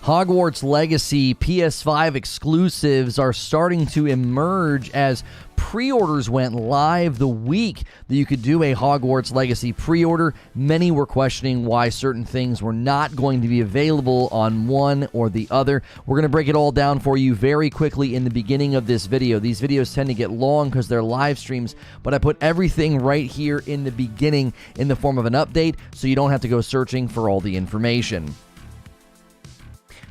Hogwarts Legacy PS5 exclusives are starting to emerge as pre-orders went live the week that you could do a Hogwarts Legacy pre-order. Many were questioning why certain things were not going to be available on one or the other. We're going to break it all down for you very quickly in the beginning of this video. These videos tend to get long because they're live streams, but I put everything right here in the beginning in the form of an update so you don't have to go searching for all the information.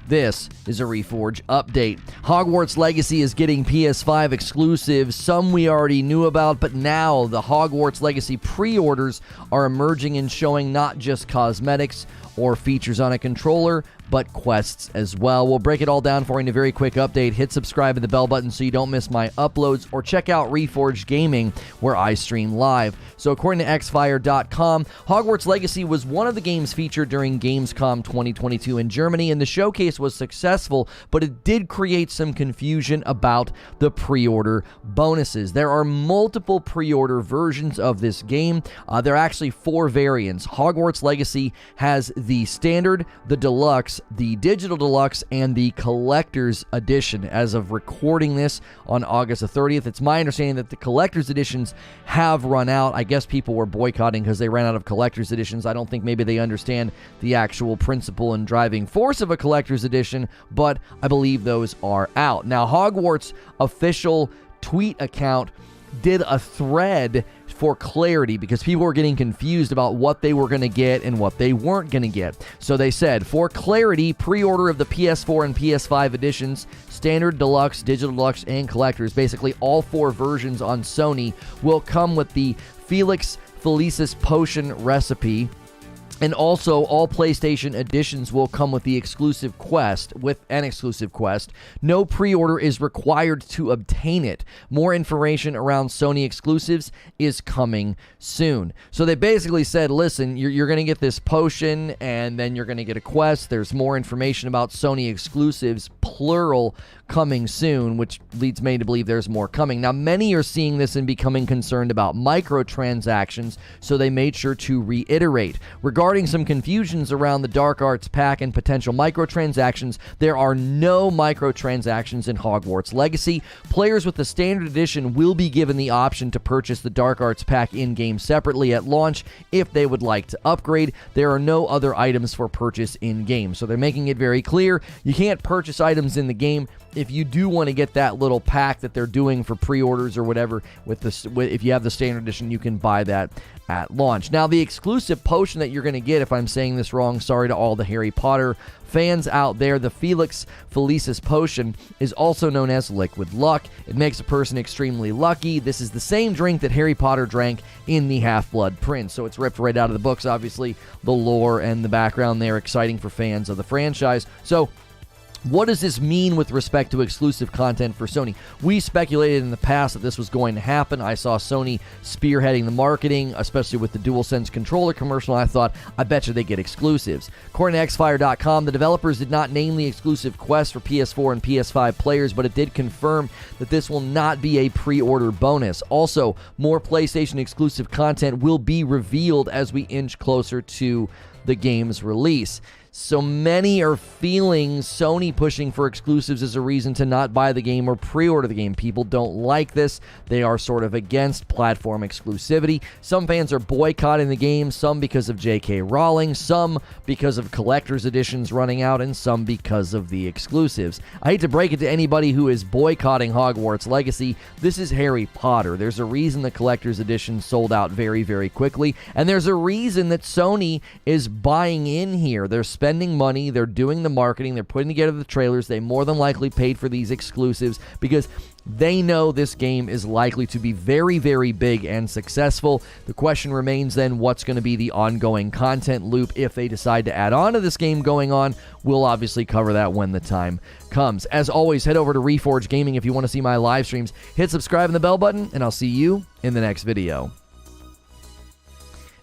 This is a Reforge update. Hogwarts Legacy is getting PS5 exclusives, some we already knew about, but now the Hogwarts Legacy pre-orders are emerging and showing not just cosmetics or features on a controller, but quests as well. We'll break it all down for you in a very quick update. Hit subscribe and the bell button so you don't miss my uploads, or check out Reforge Gaming where I stream live. So according to xfire.com, Hogwarts Legacy was one of the games featured during Gamescom 2022 in Germany, and the showcase was successful, but it did create some confusion about the pre-order bonuses. There are multiple pre-order versions of this game. There are actually 4 variants. Hogwarts Legacy has the standard, the deluxe, the digital deluxe, and the collector's edition. As of recording this on August the 30th, it's my understanding that the collector's editions have run out. I guess people were boycotting because they ran out of collector's editions. I don't think maybe they understand the actual principle and driving force of a collector's edition, but I believe those are out. Now, Hogwarts official tweet account did a thread for clarity because people were getting confused about what they were going to get and what they weren't going to get. So they said, for clarity, pre-order of the PS4 and PS5 editions, standard, deluxe, digital deluxe, and collectors, basically all 4 versions on Sony, will come with the Felix Felicis potion recipe. And also, all PlayStation editions will come with the exclusive quest, with an exclusive quest. No pre-order is required to obtain it. More information around Sony exclusives is coming soon. So they basically said, listen, you're going to get this potion, and then you're going to get a quest. There's more information about Sony exclusives, plural, coming soon, which leads me to believe there's more coming. Now, many are seeing this and becoming concerned about microtransactions, so they made sure to reiterate. Regarding some confusions around the Dark Arts pack and potential microtransactions, there are no microtransactions in Hogwarts Legacy. Players with the standard edition will be given the option to purchase the Dark Arts pack in-game separately at launch if they would like to upgrade. There are no other items for purchase in-game. So they're making it very clear you can't purchase items in the game. If you do want to get that little pack that they're doing for pre-orders or whatever, if you have the standard edition, you can buy that at launch. Now, the exclusive potion that you're going to get, if I'm saying this wrong, sorry to all the Harry Potter fans out there, the Felix Felicis potion is also known as liquid luck. It makes a person extremely lucky. This is the same drink that Harry Potter drank in the Half-Blood Prince, so it's ripped right out of the books. Obviously, the lore and the background there exciting for fans of the franchise. So what does this mean with respect to exclusive content for Sony? We speculated in the past that this was going to happen. I saw Sony spearheading the marketing, especially with the DualSense controller commercial. I thought, I bet you they get exclusives. According to xfire.com, the developers did not name the exclusive quest for PS4 and PS5 players, but it did confirm that this will not be a pre-order bonus. Also, more PlayStation exclusive content will be revealed as we inch closer to the game's release. So many are feeling Sony pushing for exclusives as a reason to not buy the game or pre-order the game. People don't like this. They are sort of against platform exclusivity. Some fans are boycotting the game, some because of J.K. Rowling, some because of collector's editions running out, and some because of the exclusives. I hate to break it to anybody who is boycotting Hogwarts Legacy. This is Harry Potter. There's a reason the collector's edition sold out very, very quickly, and there's a reason that Sony is buying in here. They're spending money, they're doing the marketing, they're putting together the trailers. They more than likely paid for these exclusives because they know this game is likely to be very, very big and successful. The question remains then, what's going to be the ongoing content loop if they decide to add on to this game going on? We'll obviously cover that when the time comes. As always, head over to Reforge Gaming if you want to see my live streams. Hit subscribe and the bell button, and I'll see you in the next video.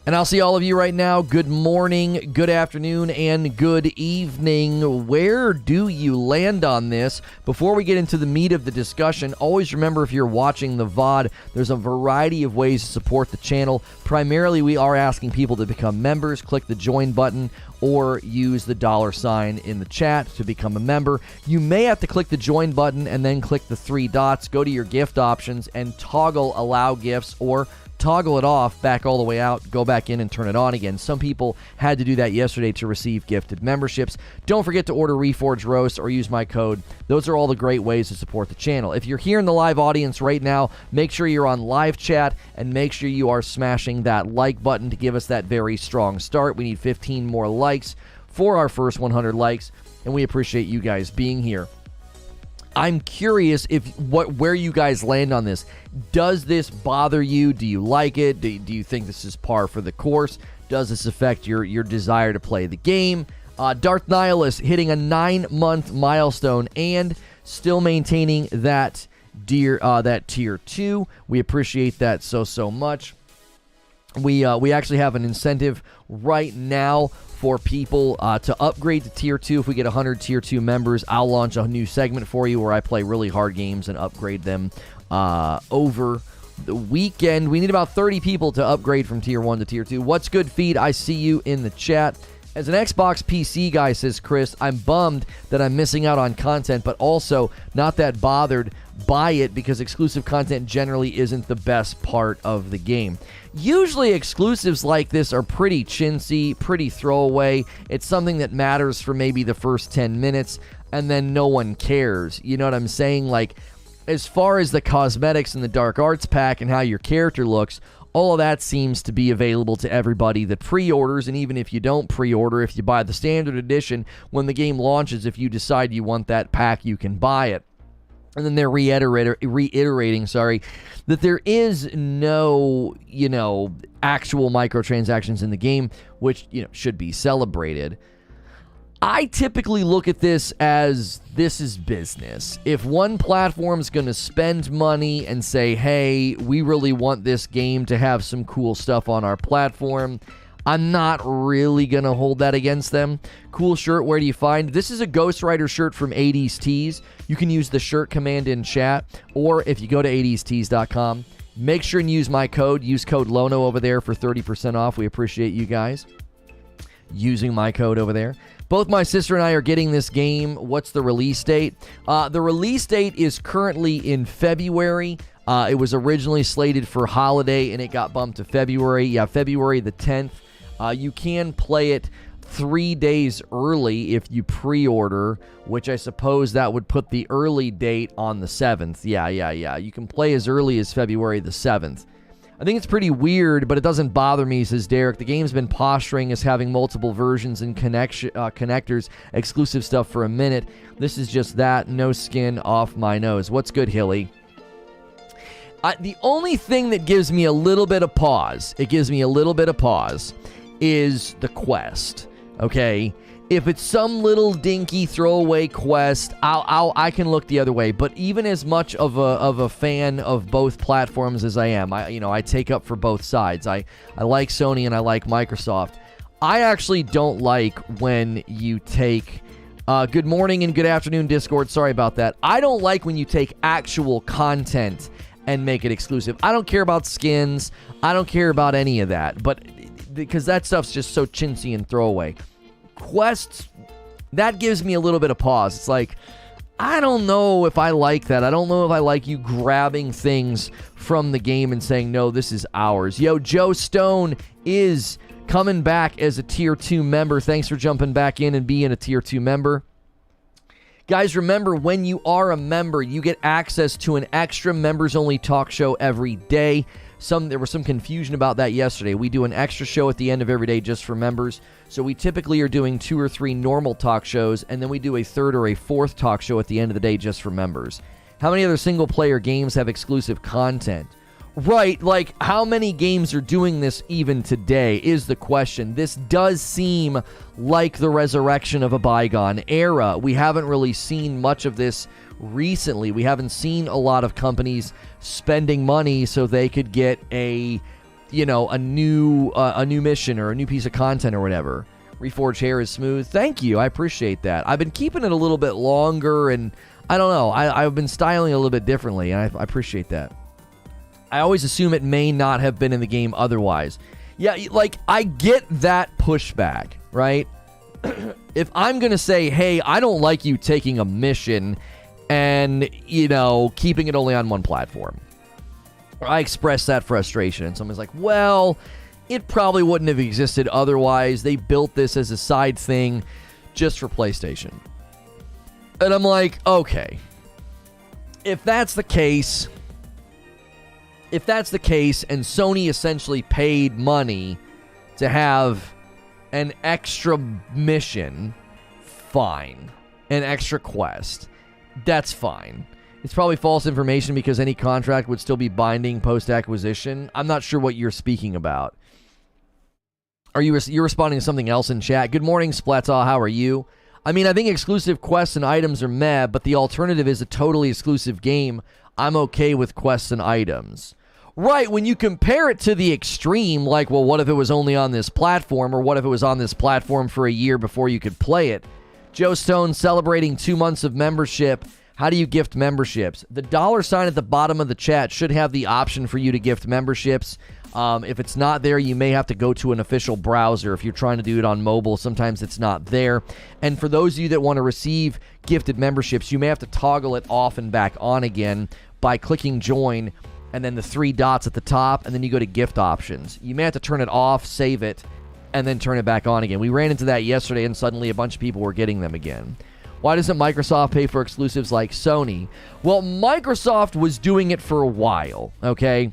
And I'll see all of you right now. Good morning, good afternoon, and good evening. Where do you land on this? Before we get into the meat of the discussion, always remember, if you're watching the VOD, there's a variety of ways to support the channel. Primarily, we are asking people to become members. Click the join button or use the $ in the chat to become a member. You may have to click the join button and then click the 3 dots, go to your gift options, and toggle allow gifts, or toggle it off, back all the way out, go back in and turn it on again. Some people had to do that yesterday to receive gifted memberships. Don't forget to order Reforge Roast or use my code. Those are all the great ways to support the channel. If you're here in the live audience right now, make sure you're on live chat and make sure you are smashing that like button to give us that very strong start. We need 15 more likes for our first 100 likes, and we appreciate you guys being here. I'm curious where you guys land on this. Does this bother you? Do you like it? Do you think this is par for the course? Does this affect your desire to play the game? Darth Nihilus hitting a 9-month milestone and still maintaining that tier 2. We appreciate that so much. We actually have an incentive right now for people to upgrade to Tier 2. If we get 100 Tier 2 members, I'll launch a new segment for you where I play really hard games and upgrade them over the weekend. We need about 30 people to upgrade from Tier 1 to Tier 2. What's good, Feed? I see you in the chat. As an Xbox PC guy, says Chris, I'm bummed that I'm missing out on content, but also not that bothered by it because exclusive content generally isn't the best part of the game. Usually exclusives like this are pretty chintzy, pretty throwaway. It's something that matters for maybe the first 10 minutes, and then no one cares. You know what I'm saying? Like, as far as the cosmetics and the Dark Arts pack and how your character looks, all of that seems to be available to everybody that pre-orders, and even if you don't pre-order, if you buy the standard edition, when the game launches, if you decide you want that pack, you can buy it. And then they're reiterating, that there is no, actual microtransactions in the game, which, should be celebrated. I typically look at this as this is business. If one platform's going to spend money and say, hey, we really want this game to have some cool stuff on our platform, I'm not really going to hold that against them. Cool shirt, where do you find? This is a Ghost Rider shirt from 80s Tees. You can use the shirt command in chat, or if you go to 80stees.com, make sure and use my code. Use code Lono over there for 30% off. We appreciate you guys using my code over there. Both my sister and I are getting this game. What's the release date? The release date is currently in February. It was originally slated for holiday, and it got bumped to February. Yeah, February the 10th. You can play it 3 days early if you pre-order, which I suppose that would put the early date on the 7th. Yeah. You can play as early as February the 7th. I think it's pretty weird, but it doesn't bother me, says Derek. The game's been posturing as having multiple versions and connectors, exclusive stuff for a minute. This is just that. No skin off my nose. What's good, Hilly? The only thing that gives me a little bit of pause, is the quest, okay? If it's some little dinky throwaway quest, I can look the other way. But even as much of a fan of both platforms as I am, I take up for both sides. I like Sony and I like Microsoft. I actually don't like when you take... good morning and good afternoon, Discord. Sorry about that. I don't like when you take actual content and make it exclusive. I don't care about skins. I don't care about any of that. But because that stuff's just so chintzy and throwaway. Quests, that gives me a little bit of pause. It's like, I don't know if I like that. I don't know if I like you grabbing things from the game and saying, no, this is ours. Yo, Joe Stone is coming back as a Tier 2 member. Thanks for jumping back in and being a Tier 2 member. Guys, remember, when you are a member, you get access to an extra members-only talk show every day. There was some confusion about that yesterday. We do an extra show at the end of every day just for members. So we typically are doing 2 or 3 normal talk shows, and then we do a 3rd or a 4th talk show at the end of the day just for members. How many other single-player games have exclusive content? Right, like, how many games are doing this even today is the question. This does seem like the resurrection of a bygone era. We haven't really seen much of this recently. We haven't seen a lot of companies spending money so they could get a a new mission or a new piece of content or whatever. Reforge hair is smooth. Thank you. I appreciate that. I've been keeping it a little bit longer, and I don't know. I've been styling it a little bit differently, and I appreciate that. I always assume it may not have been in the game otherwise. Yeah, like, I get that pushback, right? If I'm going to say, hey, I don't like you taking a mission and, keeping it only on one platform, I express that frustration, and someone's like, well, it probably wouldn't have existed otherwise. They built this as a side thing just for PlayStation. And I'm like, okay, if that's the case, and Sony essentially paid money to have an extra mission, fine. An extra quest, that's fine. It's probably false information because any contract would still be binding post-acquisition. I'm not sure what you're speaking about. You're responding to something else in chat. Good morning, Splataw. How are you? I mean, I think exclusive quests and items are meh, but the alternative is a totally exclusive game. I'm okay with quests and items. Right, when you compare it to the extreme, like, well, what if it was only on this platform, or what if it was on this platform for a year before you could play it? Joe Stone celebrating 2 months of membership. How do you gift memberships? The $sign at the bottom of the chat should have the option for you to gift memberships. If it's not there, you may have to go to an official browser. If you're trying to do it on mobile, sometimes it's not there. And for those of you that want to receive gifted memberships, you may have to toggle it off and back on again by clicking join and then the 3 dots at the top, and then you go to gift options. You may have to turn it off, save it, and then turn it back on again. We ran into that yesterday, and suddenly a bunch of people were getting them again. Why doesn't Microsoft pay for exclusives like Sony? Well, Microsoft was doing it for a while, okay?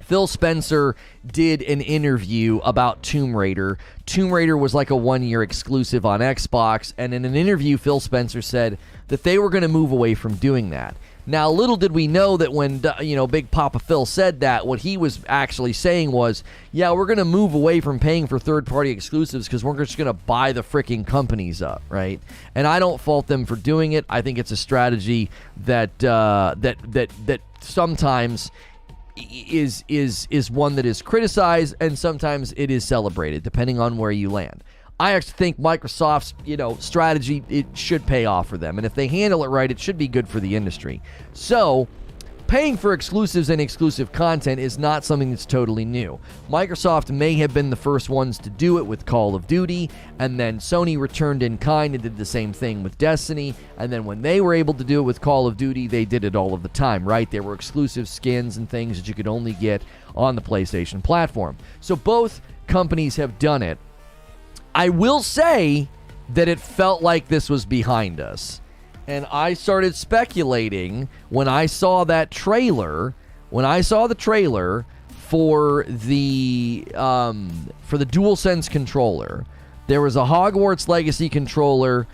Phil Spencer did an interview about Tomb Raider. Tomb Raider was like a 1-year exclusive on Xbox, and in an interview, Phil Spencer said that they were going to move away from doing that. Now, little did we know that when, Big Papa Phil said that, what he was actually saying was, yeah, we're going to move away from paying for third-party exclusives because we're just going to buy the freaking companies up, right? And I don't fault them for doing it. I think it's a strategy that sometimes is one that is criticized, and sometimes it is celebrated, depending on where you land. I actually think Microsoft's, strategy, it should pay off for them. And if they handle it right, it should be good for the industry. So, paying for exclusives and exclusive content is not something that's totally new. Microsoft may have been the first ones to do it with Call of Duty, and then Sony returned in kind and did the same thing with Destiny, and then when they were able to do it with Call of Duty, they did it all of the time, right? There were exclusive skins and things that you could only get on the PlayStation platform. So both companies have done it. I will say that it felt like this was behind us. And I started speculating when I saw the trailer for the DualSense controller. There was a Hogwarts Legacy controller,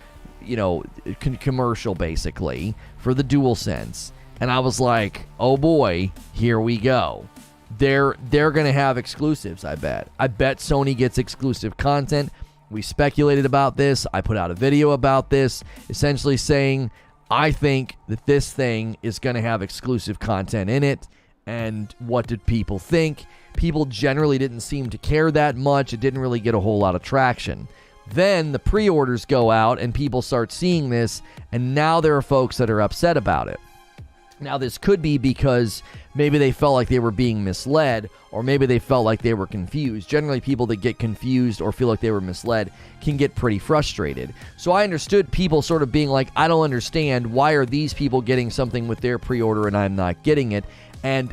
commercial basically, for the DualSense. And I was like, oh boy, here we go. They're going to have exclusives, I bet. I bet Sony gets exclusive content. We speculated about this. I put out a video about this, essentially saying, I think that this thing is going to have exclusive content in it. And what did people think? People generally didn't seem to care that much. It didn't really get a whole lot of traction. Then the pre-orders go out and people start seeing this, and now there are folks that are upset about it. Now, this could be because maybe they felt like they were being misled, or maybe they felt like they were confused. Generally, people that get confused or feel like they were misled can get pretty frustrated. So I understood people sort of being like, I don't understand. Why are these people getting something with their pre-order and I'm not getting it? And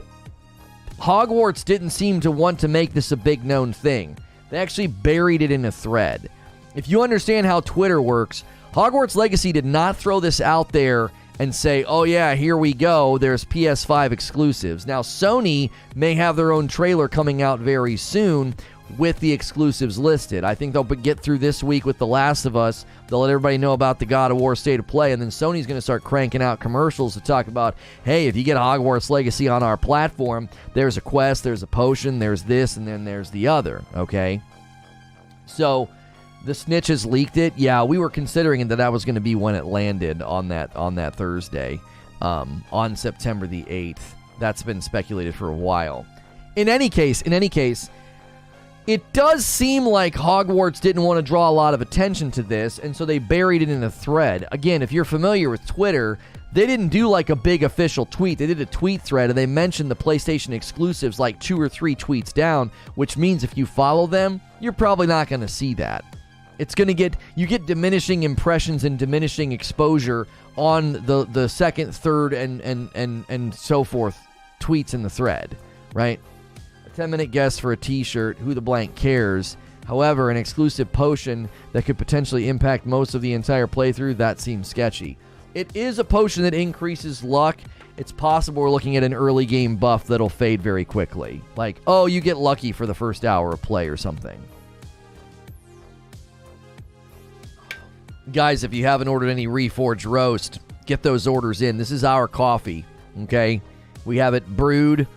Hogwarts didn't seem to want to make this a big known thing. They actually buried it in a thread. If you understand how Twitter works, Hogwarts Legacy did not throw this out there and say, oh yeah, here we go, there's PS5 exclusives. Now, Sony may have their own trailer coming out very soon with the exclusives listed. I think they'll get through this week with The Last of Us. They'll let everybody know about the God of War State of Play, and then Sony's going to start cranking out commercials to talk about, hey, if you get Hogwarts Legacy on our platform, there's a quest, there's a potion, there's this, and then there's the other, okay? So the snitches leaked it. Yeah, we were considering that was going to be when it landed on that Thursday, on September the 8th. That's been speculated for a while. In any case, it does seem like Hogwarts didn't want to draw a lot of attention to this, and so they buried it in a thread. Again, if you're familiar with Twitter, they didn't do like a big official tweet. They did a tweet thread, and they mentioned the PlayStation exclusives like 2 or 3 tweets down, which means if you follow them, you're probably not going to see that. It's going to you get diminishing impressions and diminishing exposure on the second, third, and so forth tweets in the thread, right? 10-minute guess for a t-shirt, who the blank cares. However, an exclusive potion that could potentially impact most of the entire playthrough, that seems sketchy. It is a potion that increases luck. It's possible we're looking at an early game buff that'll fade very quickly. Like, oh, you get lucky for the first hour of play or something. Guys, if you haven't ordered any Reforge Roast, get those orders in. This is our coffee, okay? We have it brewed.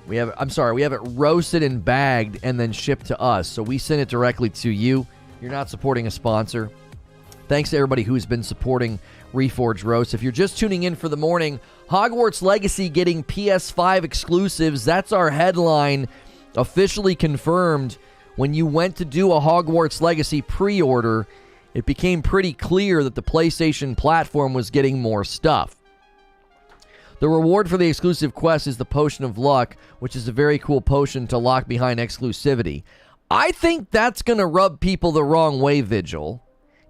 We have it roasted and bagged and then shipped to us. So we send it directly to you. You're not supporting a sponsor. Thanks to everybody who's been supporting Reforge Roast. If you're just tuning in for the morning, Hogwarts Legacy getting PS5 exclusives. That's our headline, officially confirmed. When you went to do a Hogwarts Legacy pre-order, it became pretty clear that the PlayStation platform was getting more stuff. The reward for the exclusive quest is the Potion of Luck, which is a very cool potion to lock behind exclusivity. I think that's going to rub people the wrong way, Vigil.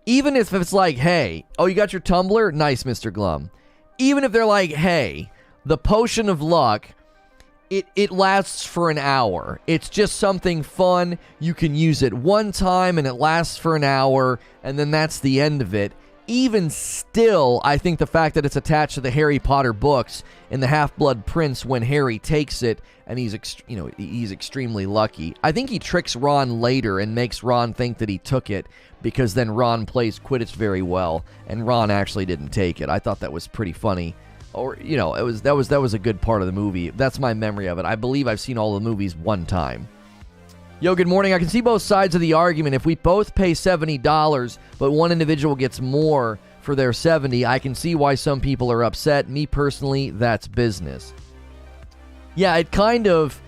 Even if it's like, hey, oh, you got your tumbler? Nice, Mr. Glum. Even if they're like, hey, the Potion of Luck, it lasts for an hour. It's just something fun. You can use it one time and it lasts for an hour, and then that's the end of it. Even still, I think the fact that it's attached to the Harry Potter books and the Half-Blood Prince when Harry takes it, and he's extremely lucky. I think he tricks Ron later and makes Ron think that he took it because then Ron plays Quidditch very well, and Ron actually didn't take it. I thought that was pretty funny. Or, that was a good part of the movie. That's my memory of it. I believe I've seen all the movies one time. Yo, good morning. I can see both sides of the argument. If we both pay $70, but one individual gets more for their $70, I can see why some people are upset. Me personally, that's business. Yeah, it kind of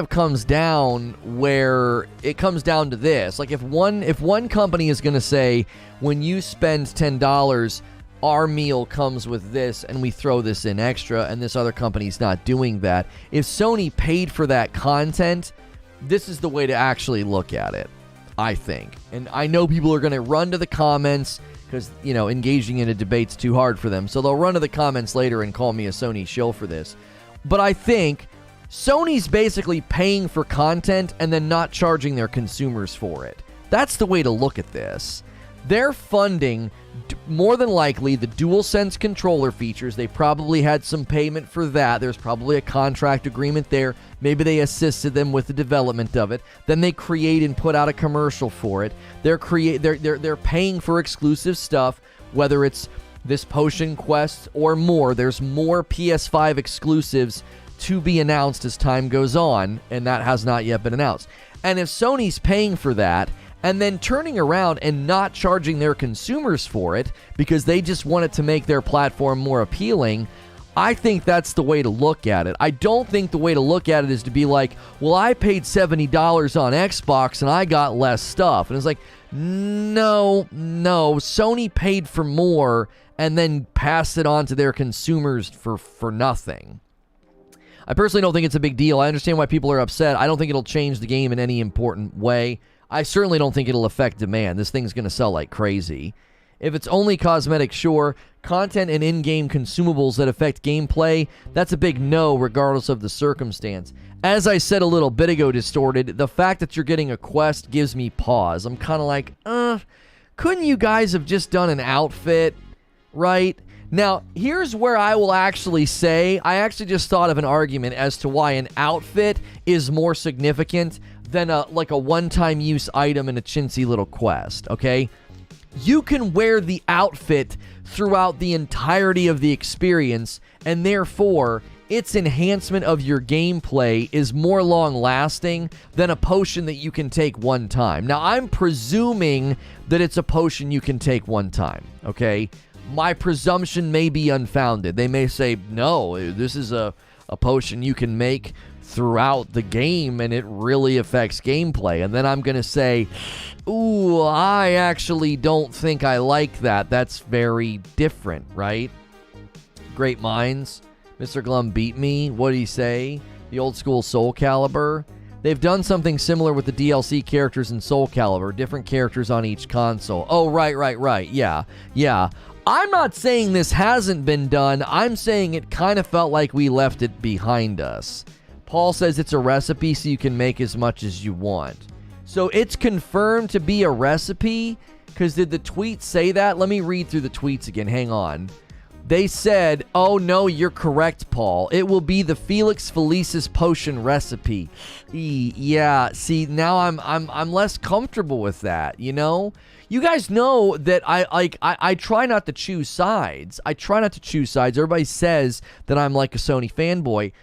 comes down to this. Like if one company is going to say, when you spend $10, our meal comes with this and we throw this in extra, and this other company's not doing that. If Sony paid for that content, this is the way to actually look at it, I think. And I know people are going to run to the comments because, engaging in a debate's too hard for them. So they'll run to the comments later and call me a Sony shill for this. But I think Sony's basically paying for content and then not charging their consumers for it. That's the way to look at this. They're funding, more than likely, the DualSense controller features. They probably had some payment for that. There's probably a contract agreement there. Maybe they assisted them with the development of it. Then they create and put out a commercial for it. They're paying for exclusive stuff, whether it's this Potion Quest or more. There's more PS5 exclusives to be announced as time goes on, and that has not yet been announced. And if Sony's paying for that, and then turning around and not charging their consumers for it because they just want it to make their platform more appealing, I think that's the way to look at it. I don't think the way to look at it is to be like, well, I paid $70 on Xbox and I got less stuff. And it's like, no, Sony paid for more and then passed it on to their consumers for nothing. I personally don't think it's a big deal. I understand why people are upset. I don't think it'll change the game in any important way. I certainly don't think it'll affect demand. This thing's going to sell like crazy. If it's only cosmetic, sure. Content and in-game consumables that affect gameplay, that's a big no regardless of the circumstance. As I said a little bit ago, Distorted, the fact that you're getting a quest gives me pause. I'm kind of like, couldn't you guys have just done an outfit, right? Now, here's where I will actually say, I actually just thought of an argument as to why an outfit is more significant than a one-time use item in a chintzy little quest, okay? You can wear the outfit throughout the entirety of the experience, and therefore, its enhancement of your gameplay is more long-lasting than a potion that you can take one time. Now, I'm presuming that it's a potion you can take one time, okay? My presumption may be unfounded. They may say, no, this is a potion you can make throughout the game, and it really affects gameplay. And then I'm going to say, ooh, I actually don't think I like that. That's very different, right? Great minds. Mr. Glum beat me. What did he say? The old school Soul Calibur. They've done something similar with the DLC characters in Soul Calibur. Different characters on each console. Oh, right. Yeah. I'm not saying this hasn't been done. I'm saying it kind of felt like we left it behind us. Paul says it's a recipe so you can make as much as you want. So it's confirmed to be a recipe? Because did the tweet say that? Let me read through the tweets again. Hang on. They said, oh no, you're correct, Paul. It will be the Felix Felicis potion recipe. Yeah, see, now I'm less comfortable with that, you know? You guys know that I try not to choose sides. Everybody says that I'm like a Sony fanboy.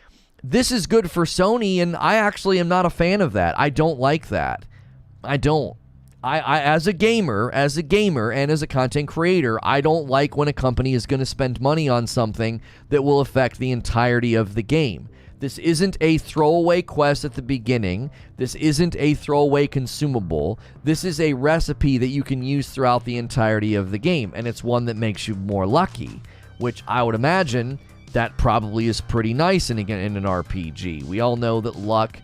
This is good for Sony, and I actually am not a fan of that. I don't like that. I don't. I as a gamer, and as a content creator, I don't like when a company is going to spend money on something that will affect the entirety of the game. This isn't a throwaway quest at the beginning. This isn't a throwaway consumable. This is a recipe that you can use throughout the entirety of the game, and it's one that makes you more lucky, which I would imagine that probably is pretty nice in an RPG. We all know that luck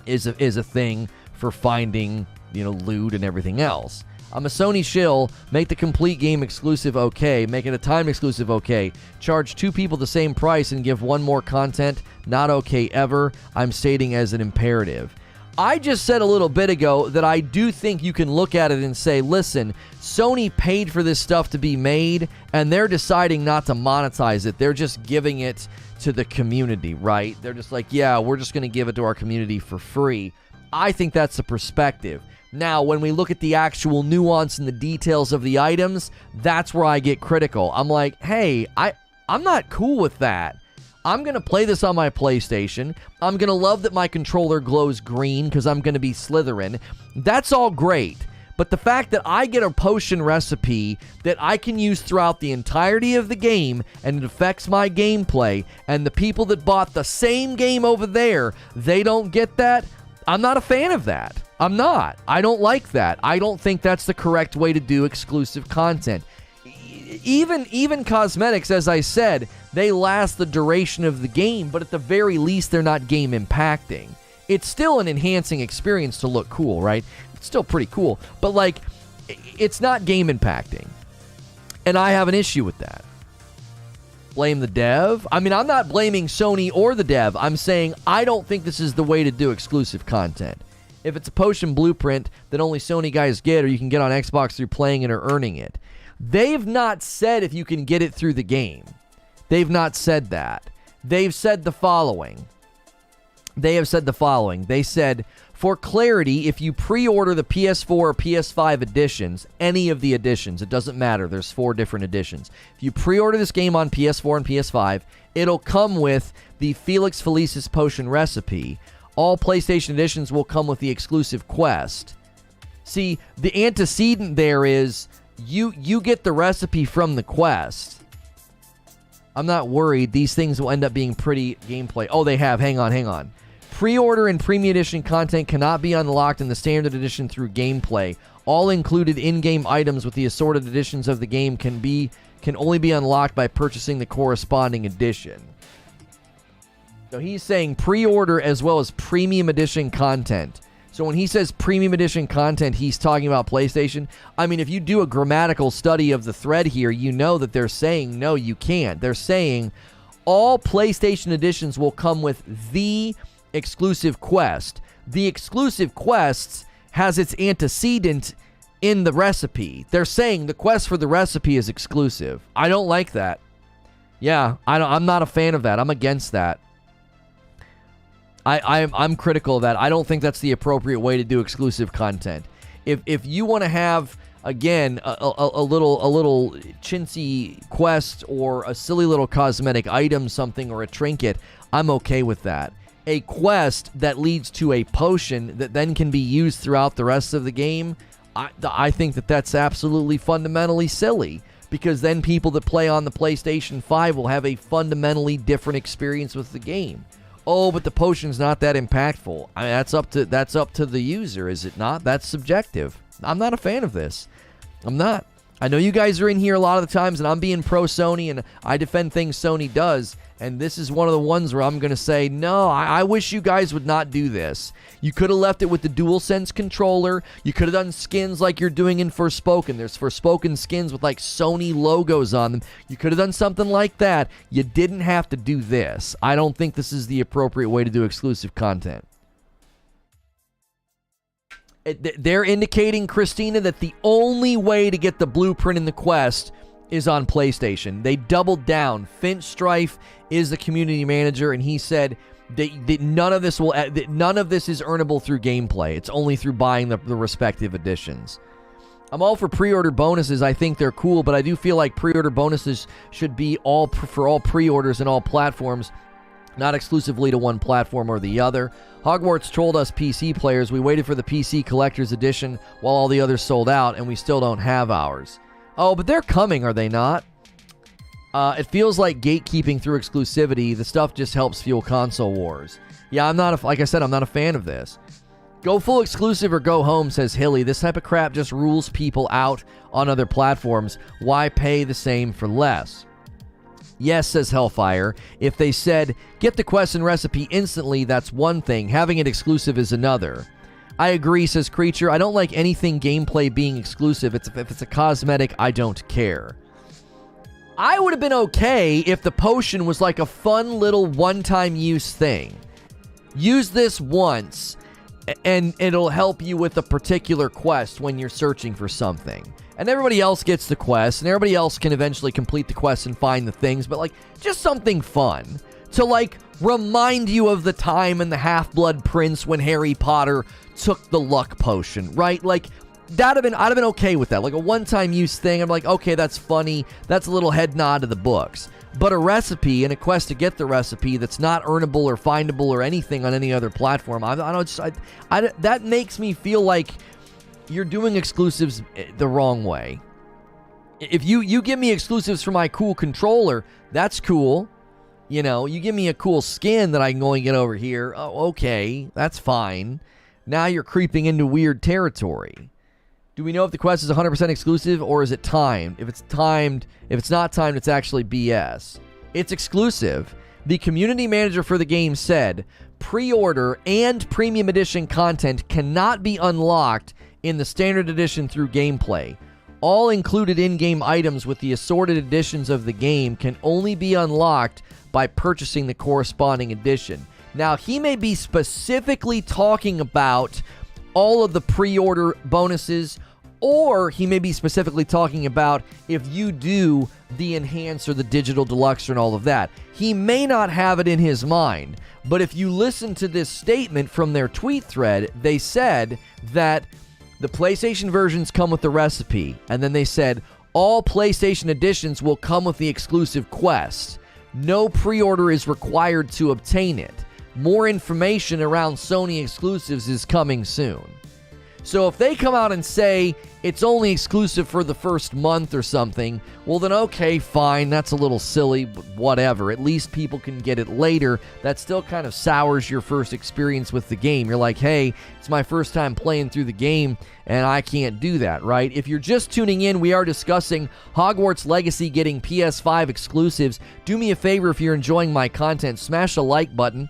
is a thing for finding, loot and everything else. I'm a Sony shill. Make the complete game exclusive okay. Make it a time exclusive okay. Charge 2 people the same price and give 1 more content. Not okay ever. I'm stating as an imperative. I just said a little bit ago that I do think you can look at it and say, listen, Sony paid for this stuff to be made, and they're deciding not to monetize it. They're just giving it to the community, right? They're just like, yeah, we're just going to give it to our community for free. I think that's the perspective. Now, when we look at the actual nuance and the details of the items, that's where I get critical. I'm like, hey, I'm not cool with that. I'm going to play this on my PlayStation. I'm going to love that my controller glows green because I'm going to be Slytherin. That's all great. But the fact that I get a potion recipe that I can use throughout the entirety of the game and it affects my gameplay, and the people that bought the same game over there, they don't get that, I'm not a fan of that. I'm not. I don't like that. I don't think that's the correct way to do exclusive content. Even cosmetics, as I said, they last the duration of the game, but at the very least, they're not game impacting. It's still an enhancing experience to look cool, right? It's still pretty cool, but it's not game impacting. And I have an issue with that. Blame the dev? I mean, I'm not blaming Sony or the dev. I'm saying I don't think this is the way to do exclusive content. If it's a potion blueprint that only Sony guys get, or you can get on Xbox through playing it or earning it. They've not said if you can get it through the game. They've not said that. They've said the following. They said, for clarity, if you pre-order the PS4 or PS5 editions, any of the editions, it doesn't matter. There's 4 different editions. If you pre-order this game on PS4 and PS5, it'll come with the Felix Felicis potion recipe. All PlayStation editions will come with the exclusive quest. See, the antecedent there is you get the recipe from the quest. I'm not worried. These things will end up being pretty gameplay. Oh, they have. Hang on. Pre-order and Premium Edition content cannot be unlocked in the Standard Edition through gameplay. All included in-game items with the assorted editions of the game can only be unlocked by purchasing the corresponding edition. So he's saying pre-order as well as Premium Edition content. So when he says Premium Edition content, he's talking about PlayStation. I mean, if you do a grammatical study of the thread here, you know that they're saying, no, you can't. They're saying all PlayStation editions will come with the exclusive quest. The exclusive quests has its antecedent in the recipe. They're saying the quest for the recipe is exclusive. I don't like that. Yeah, I'm not a fan of that. I'm against that. I'm critical of that. I don't think that's the appropriate way to do exclusive content. If you want to have, again, a little chintzy quest or a silly little cosmetic item, something, or a trinket, I'm okay with that. A quest that leads to a potion that then can be used throughout the rest of the game, I think that's absolutely fundamentally silly, because then people that play on the PlayStation 5 will have a fundamentally different experience with the game. Oh, but the potion's not that impactful. I mean, that's up to the user, is it not? That's subjective. I'm not a fan of this. I'm not. I know you guys are in here a lot of the times, and I'm being pro Sony, and I defend things Sony does, and this is one of the ones where I'm going to say, no, I wish you guys would not do this. You could have left it with the DualSense controller. You could have done skins like you're doing in Forspoken. There's Forspoken skins with like Sony logos on them. You could have done something like that. You didn't have to do this. I don't think this is the appropriate way to do exclusive content. They're indicating, Christina, that the only way to get the blueprint in the quest is on PlayStation. They doubled down. Finch Strife is the community manager, and he said that none of this is earnable through gameplay. It's only through buying the respective editions. I'm all for pre-order bonuses. I think they're cool, but I do feel like pre-order bonuses should be for all pre-orders and all platforms, not exclusively to one platform or the other. Hogwarts trolled us PC players. We waited for the PC Collector's Edition while all the others sold out, and we still don't have ours. Oh, but they're coming, are they not? It feels like gatekeeping through exclusivity. The stuff just helps fuel console wars. Yeah, like I said, I'm not a fan of this. Go full exclusive or go home, says Hilly. This type of crap just rules people out on other platforms. Why pay the same for less? Yes, says Hellfire. If they said, get the quest and recipe instantly, that's one thing. Having it exclusive is another. I agree, says Creature. I don't like anything gameplay being exclusive. If it's a cosmetic, I don't care. I would have been okay if the potion was like a fun little one-time use thing. Use this once, and it'll help you with a particular quest when you're searching for something. And everybody else gets the quest, and everybody else can eventually complete the quest and find the things, but like, just something fun to like remind you of the time in the Half-Blood Prince when Harry Potter took the luck potion, right? Like, I'd have been okay with that. Like a one-time use thing, I'm like, okay, that's funny. That's a little head nod to the books. But a recipe and a quest to get the recipe that's not earnable or findable or anything on any other platform, that makes me feel like you're doing exclusives the wrong way. If you give me exclusives for my cool controller, that's cool. You know, you give me a cool skin that I can only get over here. Oh, okay, that's fine. Now you're creeping into weird territory. Do we know if the quest is 100% exclusive or is it timed? If it's not timed, it's actually BS. It's exclusive. The community manager for the game said, pre-order and premium edition content cannot be unlocked in the standard edition through gameplay. All included in-game items with the assorted editions of the game can only be unlocked by purchasing the corresponding edition. Now, he may be specifically talking about all of the pre-order bonuses, or he may be specifically talking about if you do the enhance or the digital deluxe and all of that. He may not have it in his mind, but if you listen to this statement from their tweet thread, they said that the PlayStation versions come with the recipe, and then they said all PlayStation editions will come with the exclusive quest. No pre-order is required to obtain it. More information around Sony exclusives is coming soon. So if they come out and say it's only exclusive for the first month or something, well then okay, fine, that's a little silly, but whatever. At least people can get it later. That still kind of sours your first experience with the game. You're like, hey, it's my first time playing through the game, and I can't do that, right? If you're just tuning in, we are discussing Hogwarts Legacy getting PS5 exclusives. Do me a favor if you're enjoying my content, smash the like button.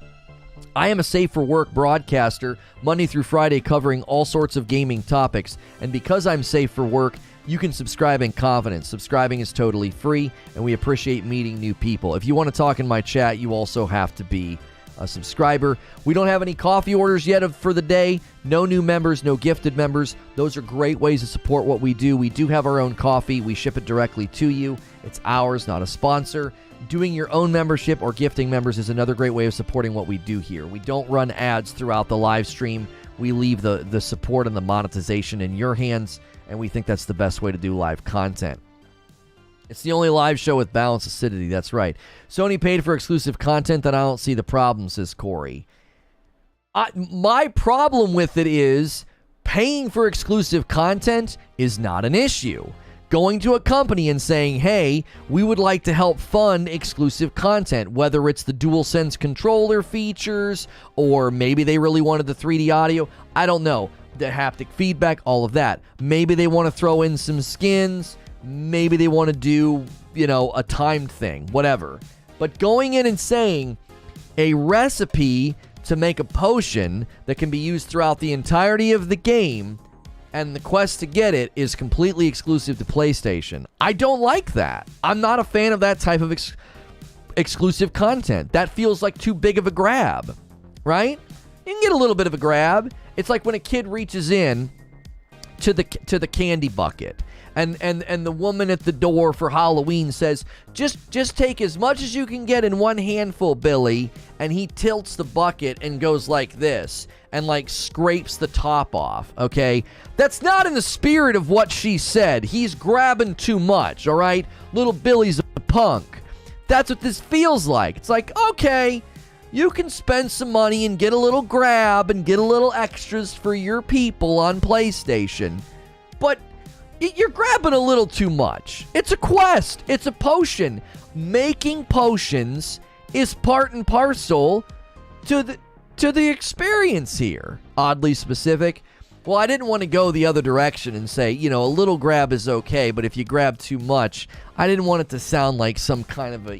I am a Safe for Work broadcaster, Monday through Friday, covering all sorts of gaming topics. And because I'm safe for work, you can subscribe in confidence. Subscribing is totally free, and we appreciate meeting new people. If you want to talk in my chat, you also have to be a subscriber. We don't have any coffee orders yet for the day. No new members, no gifted members. Those are great ways to support what we do. We do have our own coffee. We ship it directly to you. It's ours, not a sponsor. Doing your own membership or gifting members is another great way of supporting what we do here. We don't run ads throughout the live stream. We leave the support and the monetization in your hands, and we think that's the best way to do live content. It's the only live show with balanced acidity. That's right. Sony paid for exclusive content, that I don't see the problem, says Corey. My problem with it is paying for exclusive content is not an issue. going to a company and saying, hey, we would like to help fund exclusive content, whether it's the DualSense controller features, or maybe they really wanted the 3D audio. I don't know. The haptic feedback, all of that. Maybe they want to throw in some skins. Maybe they want to do, a timed thing, whatever. But going in and saying a recipe to make a potion that can be used throughout the entirety of the game, and the quest to get it is completely exclusive to PlayStation. I don't like that. I'm not a fan of that type of exclusive content. That feels like too big of a grab, right? You can get a little bit of a grab. It's like when a kid reaches in to the candy bucket, and the woman at the door for Halloween says, just take as much as you can get in one handful, Billy, and he tilts the bucket and goes like this and like scrapes the top off, okay? That's not in the spirit of what she said. He's grabbing too much, all right? Little Billy's a punk. That's what this feels like. It's like, okay, you can spend some money and get a little grab and get a little extras for your people on PlayStation, but you're grabbing a little too much. It's a quest. It's a potion. Making potions is part and parcel to the experience here. Oddly specific. Well, I didn't want to go the other direction and say, a little grab is okay, but if you grab too much, I didn't want it to sound like some kind of a,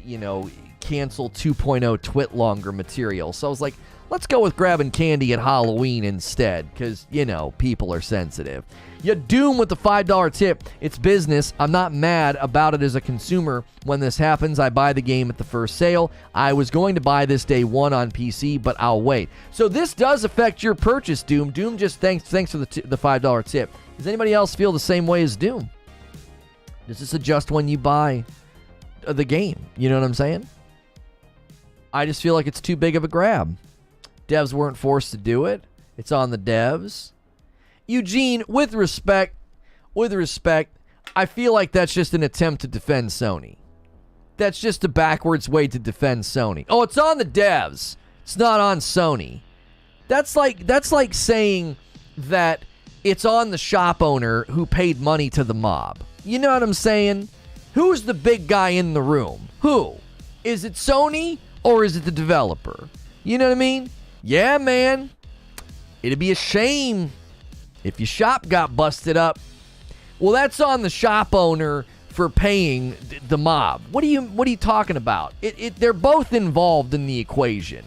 cancel 2.0 twit-longer material. So I was like, let's go with grabbing candy at Halloween instead, because, people are sensitive. You Doom with the $5 tip. It's business. I'm not mad about it as a consumer. When this happens, I buy the game at the first sale. I was going to buy this day one on PC, but I'll wait. So this does affect your purchase, Doom. Doom just thanks for the $5 tip. Does anybody else feel the same way as Doom? Does this adjust when you buy the game? You know what I'm saying? I just feel like it's too big of a grab. Devs weren't forced to do it. It's on the devs. Eugene, with respect, I feel like that's just an attempt to defend Sony. That's just a backwards way to defend Sony. Oh, it's on the devs. It's not on Sony. That's like saying that it's on the shop owner who paid money to the mob. You know what I'm saying? Who's the big guy in the room? Who? Is it Sony or is it the developer? You know what I mean? Yeah, man. It'd be a shame if your shop got busted up. Well, that's on the shop owner for paying the mob. What are you talking about? They're both involved in the equation.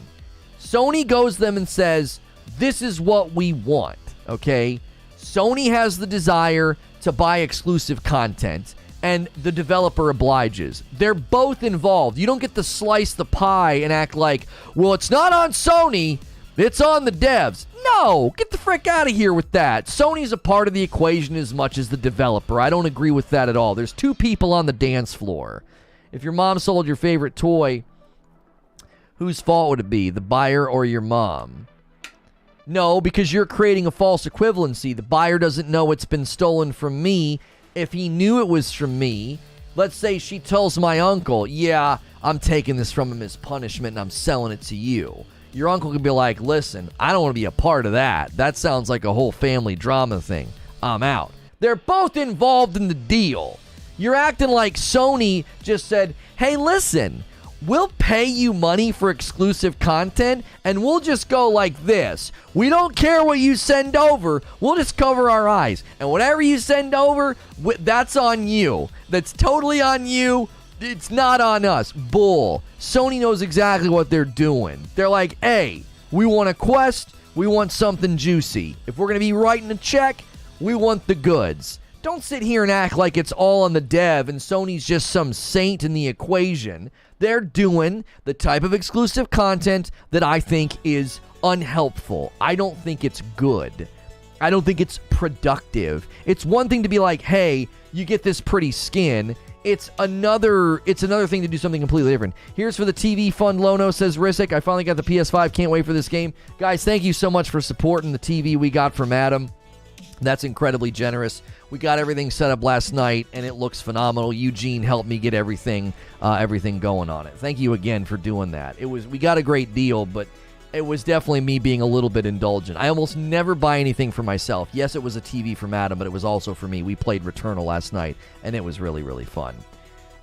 Sony goes to them and says, this is what we want, okay? Sony has the desire to buy exclusive content, and the developer obliges. They're both involved. You don't get to slice the pie and act like, well, it's not on Sony, it's on the devs. No, get the frick out of here with that. Sony's a part of the equation as much as the developer. I don't agree with that at all. There's two people on the dance floor. If your mom sold your favorite toy, whose fault would it be, the buyer or your mom? No, because you're creating a false equivalency. The buyer doesn't know it's been stolen from me. If he knew it was from me, let's say she tells my uncle, yeah, I'm taking this from him as punishment and I'm selling it to you. Your uncle could be like, listen, I don't want to be a part of that. That sounds like a whole family drama thing. I'm out. They're both involved in the deal. You're acting like Sony just said, hey, listen, we'll pay you money for exclusive content and we'll just go like this. We don't care what you send over. We'll just cover our eyes. And whatever you send over, that's on you. That's totally on you. It's not on us. Bull. Sony knows exactly what they're doing. They're like, hey, we want a quest. We want something juicy. If we're going to be writing a check, we want the goods. Don't sit here and act like it's all on the dev and Sony's just some saint in the equation. They're doing the type of exclusive content that I think is unhelpful. I don't think it's good. I don't think it's productive. It's one thing to be like, hey, you get this pretty skin. It's another thing to do something completely different. Here's for the TV fund, Lono, says Risick. I finally got the PS5. Can't wait for this game. Guys, thank you so much for supporting the TV we got from Adam. That's incredibly generous. We got everything set up last night, and it looks phenomenal. Eugene helped me get everything going on it. Thank you again for doing that. We got a great deal, but It was definitely me being a little bit indulgent. I almost never buy anything for myself. Yes, it was a TV from Adam, but it was also for me. We played Returnal last night, and it was really, really fun.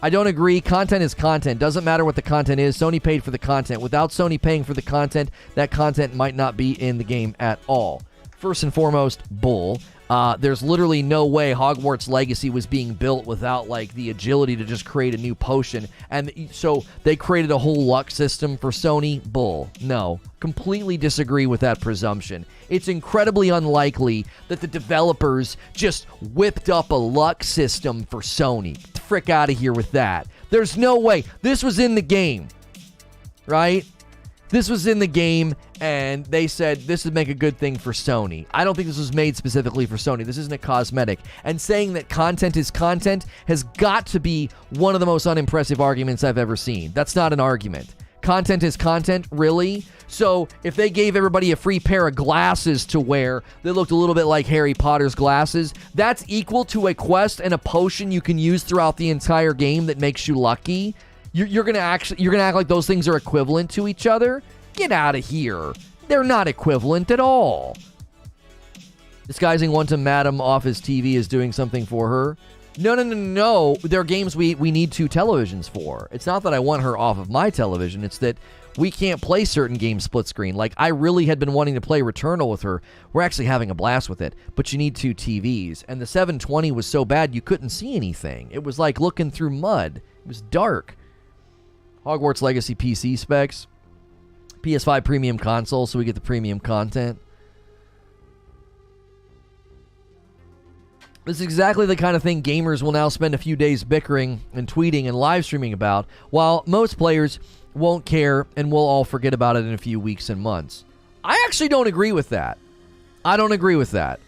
I don't agree. Content is content. Doesn't matter what the content is. Sony paid for the content. Without Sony paying for the content, that content might not be in the game at all. First and foremost, bull. There's literally no way Hogwarts Legacy was being built without, like, the agility to just create a new potion. And so they created a whole luck system for Sony. Bull. No. Completely disagree with that presumption. It's incredibly unlikely that the developers just whipped up a luck system for Sony. Get the frick out of here with that. There's no way. This was in the game, right? This was in the game, and they said this would make a good thing for Sony. I don't think this was made specifically for Sony. This isn't a cosmetic. And saying that content is content has got to be one of the most unimpressive arguments I've ever seen. That's not an argument. Content is content? Really? So if they gave everybody a free pair of glasses to wear that looked a little bit like Harry Potter's glasses, that's equal to a quest and a potion you can use throughout the entire game that makes you lucky? You're gonna act like those things are equivalent to each other? Get out of here. They're not equivalent at all. Disguising one to Madam off his TV is doing something for her. No. There are games we need two televisions for. It's not that I want her off of my television. It's that we can't play certain games split screen. Like, I really had been wanting to play Returnal with her. We're actually having a blast with it. But you need two TVs. And the 720 was so bad you couldn't see anything. It was like looking through mud. It was dark. Hogwarts Legacy PC specs. PS5 premium console, so we get the premium content. This is exactly the kind of thing gamers will now spend a few days bickering and tweeting and live streaming about, while most players won't care and we'll all forget about it in a few weeks and months. I actually don't agree with that. I don't agree with that.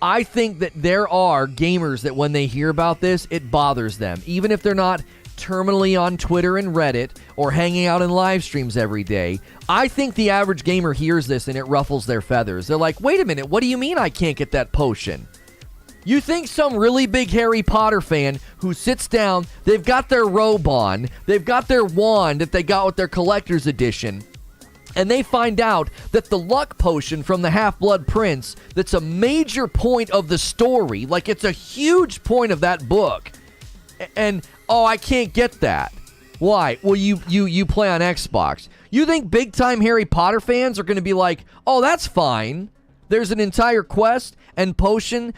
I think that there are gamers that when they hear about this, it bothers them. Even if they're not terminally on Twitter and Reddit or hanging out in live streams every day, I think the average gamer hears this and it ruffles their feathers. They're like, wait a minute, what do you mean I can't get that potion? You think some really big Harry Potter fan who sits down, they've got their robe on, they've got their wand that they got with their collector's edition, and they find out that the luck potion from the Half-Blood Prince, that's a major point of the story, like it's a huge point of that book, and oh, I can't get that. Why? Well, you play on Xbox. You think big-time Harry Potter fans are going to be like, oh, that's fine. There's an entire quest and potion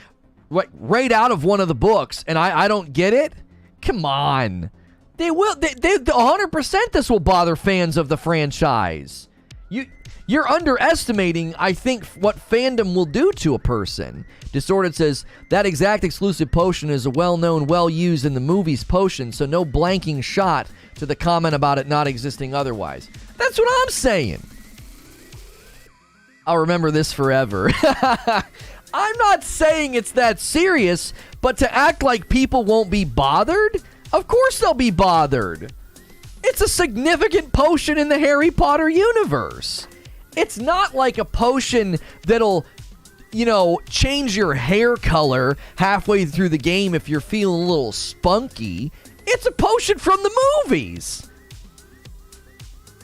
right out of one of the books, and I don't get it? Come on. They will. They 100% this will bother fans of the franchise. You're underestimating, I think, what fandom will do to a person. Distorted says, that exact exclusive potion is a well-known, well-used in the movie's potion, so no blanking shot to the comment about it not existing otherwise. That's what I'm saying. I'll remember this forever. I'm not saying it's that serious, but to act like people won't be bothered? Of course they'll be bothered. It's a significant potion in the Harry Potter universe. It's not like a potion that'll, change your hair color halfway through the game if you're feeling a little spunky. It's a potion from the movies.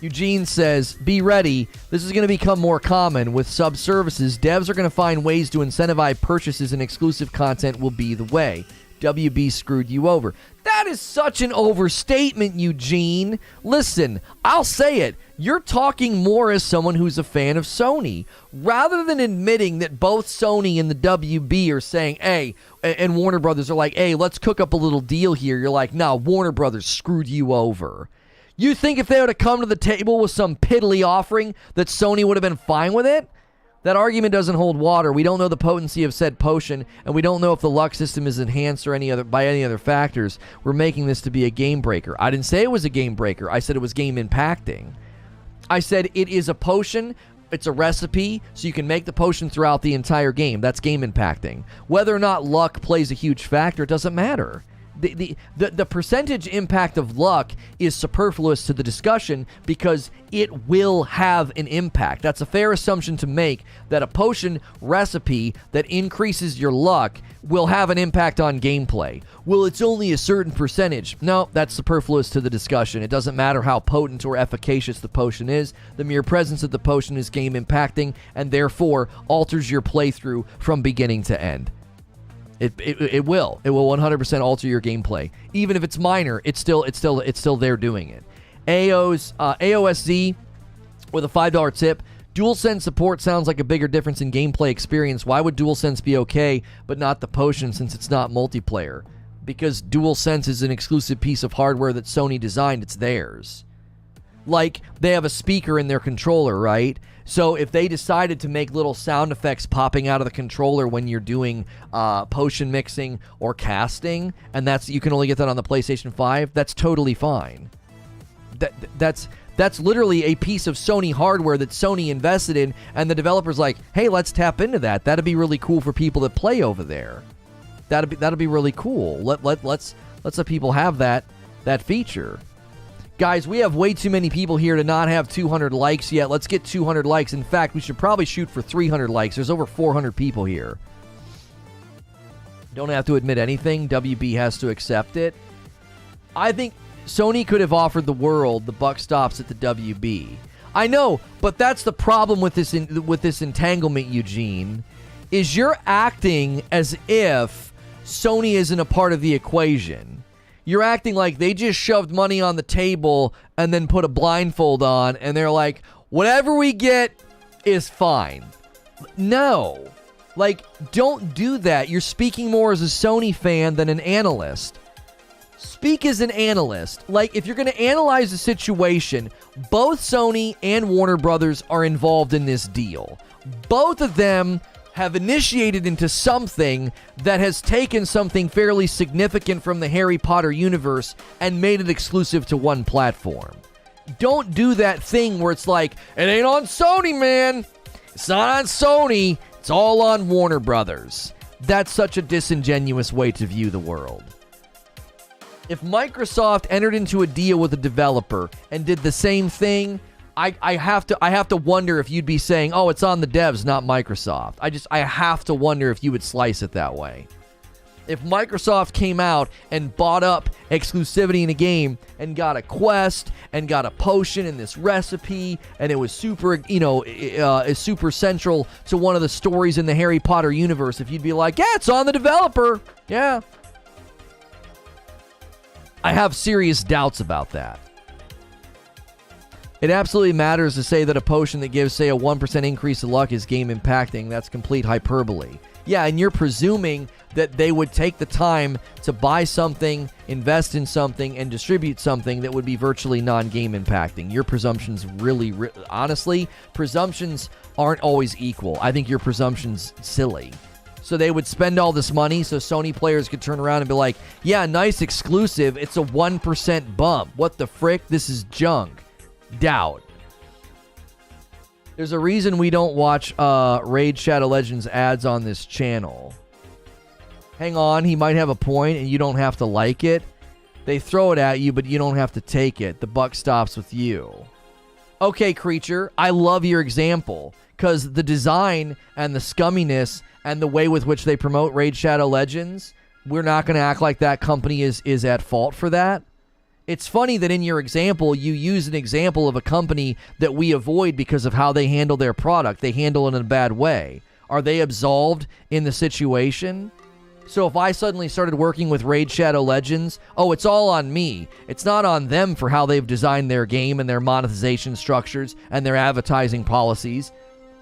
Eugene says, be ready. This is going to become more common. With sub-services, devs are going to find ways to incentivize purchases, and exclusive content will be the way. WB screwed you over. That is such an overstatement, Eugene. Listen, I'll say it. You're talking more as someone who's a fan of Sony. Rather than admitting that both Sony and the WB are saying, hey, and Warner Brothers are like, hey, let's cook up a little deal here. You're like, nah, Warner Brothers screwed you over. You think if they would have come to the table with some piddly offering that Sony would have been fine with it? That argument doesn't hold water. We don't know the potency of said potion, and we don't know if the luck system is enhanced or by any other factors. We're making this to be a game breaker. I didn't say it was a game breaker. I said it was game impacting. I said it is a potion. It's a recipe, so you can make the potion throughout the entire game. That's game impacting. Whether or not luck plays a huge factor, it doesn't matter. The percentage impact of luck is superfluous to the discussion because it will have an impact. That's a fair assumption to make, that a potion recipe that increases your luck will have an impact on gameplay. Well, it's only a certain percentage. No, that's superfluous to the discussion. It doesn't matter how potent or efficacious the potion is. The mere presence of the potion is game impacting and therefore alters your playthrough from beginning to end. It will 100% alter your gameplay. Even if it's minor, it's still there doing it. AOSZ with a $5 tip. DualSense support sounds like a bigger difference in gameplay experience. Why would DualSense be okay, but not the potion since it's not multiplayer? Because DualSense is an exclusive piece of hardware that Sony designed. It's theirs. Like, they have a speaker in their controller, right? So if they decided to make little sound effects popping out of the controller when you're doing potion mixing or casting, and you can only get that on the PlayStation 5, that's totally fine. That's literally a piece of Sony hardware that Sony invested in, and the developer's like, hey, let's tap into that. That'd be really cool for people that play over there. That'd be really cool. Let's let people have that feature. Guys, we have way too many people here to not have 200 likes yet. Let's get 200 likes. In fact, we should probably shoot for 300 likes. There's over 400 people here. Don't have to admit anything. WB has to accept it. I think Sony could have offered the world. The buck stops at the WB. I know, but that's the problem with this entanglement, Eugene, is you're acting as if Sony isn't a part of the equation. You're acting like they just shoved money on the table and then put a blindfold on, and they're like, whatever we get is fine. No. Like, don't do that. You're speaking more as a Sony fan than an analyst. Speak as an analyst. Like, if you're going to analyze the situation, both Sony and Warner Brothers are involved in this deal. Both of them have initiated into something that has taken something fairly significant from the Harry Potter universe and made it exclusive to one platform. Don't do that thing where it's like, it ain't on Sony, man. It's not on Sony. It's all on Warner Brothers. That's such a disingenuous way to view the world. If Microsoft entered into a deal with a developer and did the same thing, I have to wonder if you'd be saying, oh, it's on the devs, not Microsoft. I have to wonder if you would slice it that way. If Microsoft came out and bought up exclusivity in a game and got a quest and got a potion in this recipe, and it was super, super central to one of the stories in the Harry Potter universe, if you'd be like, yeah, it's on the developer. Yeah. I have serious doubts about that. It absolutely matters to say that a potion that gives, say, a 1% increase in luck is game impacting. That's complete hyperbole. Yeah, and you're presuming that they would take the time to buy something, invest in something, and distribute something that would be virtually non-game impacting. Your presumptions honestly, presumptions aren't always equal. I think your presumption's silly. So they would spend all this money so Sony players could turn around and be like, yeah, nice exclusive. It's a 1% bump. What the frick? This is junk. Doubt. There's a reason we don't watch Raid Shadow Legends ads on this channel. Hang on, he might have a point and you don't have to like it. They throw it at you, but you don't have to take it. The buck stops with you. Okay, creature, I love your example because the design and the scumminess and the way with which they promote Raid Shadow Legends, we're not going to act like that company is at fault for that. It's funny that in your example, you use an example of a company that we avoid because of how they handle their product. They handle it in a bad way. Are they absolved in the situation? So if I suddenly started working with Raid Shadow Legends, oh, it's all on me. It's not on them for how they've designed their game and their monetization structures and their advertising policies.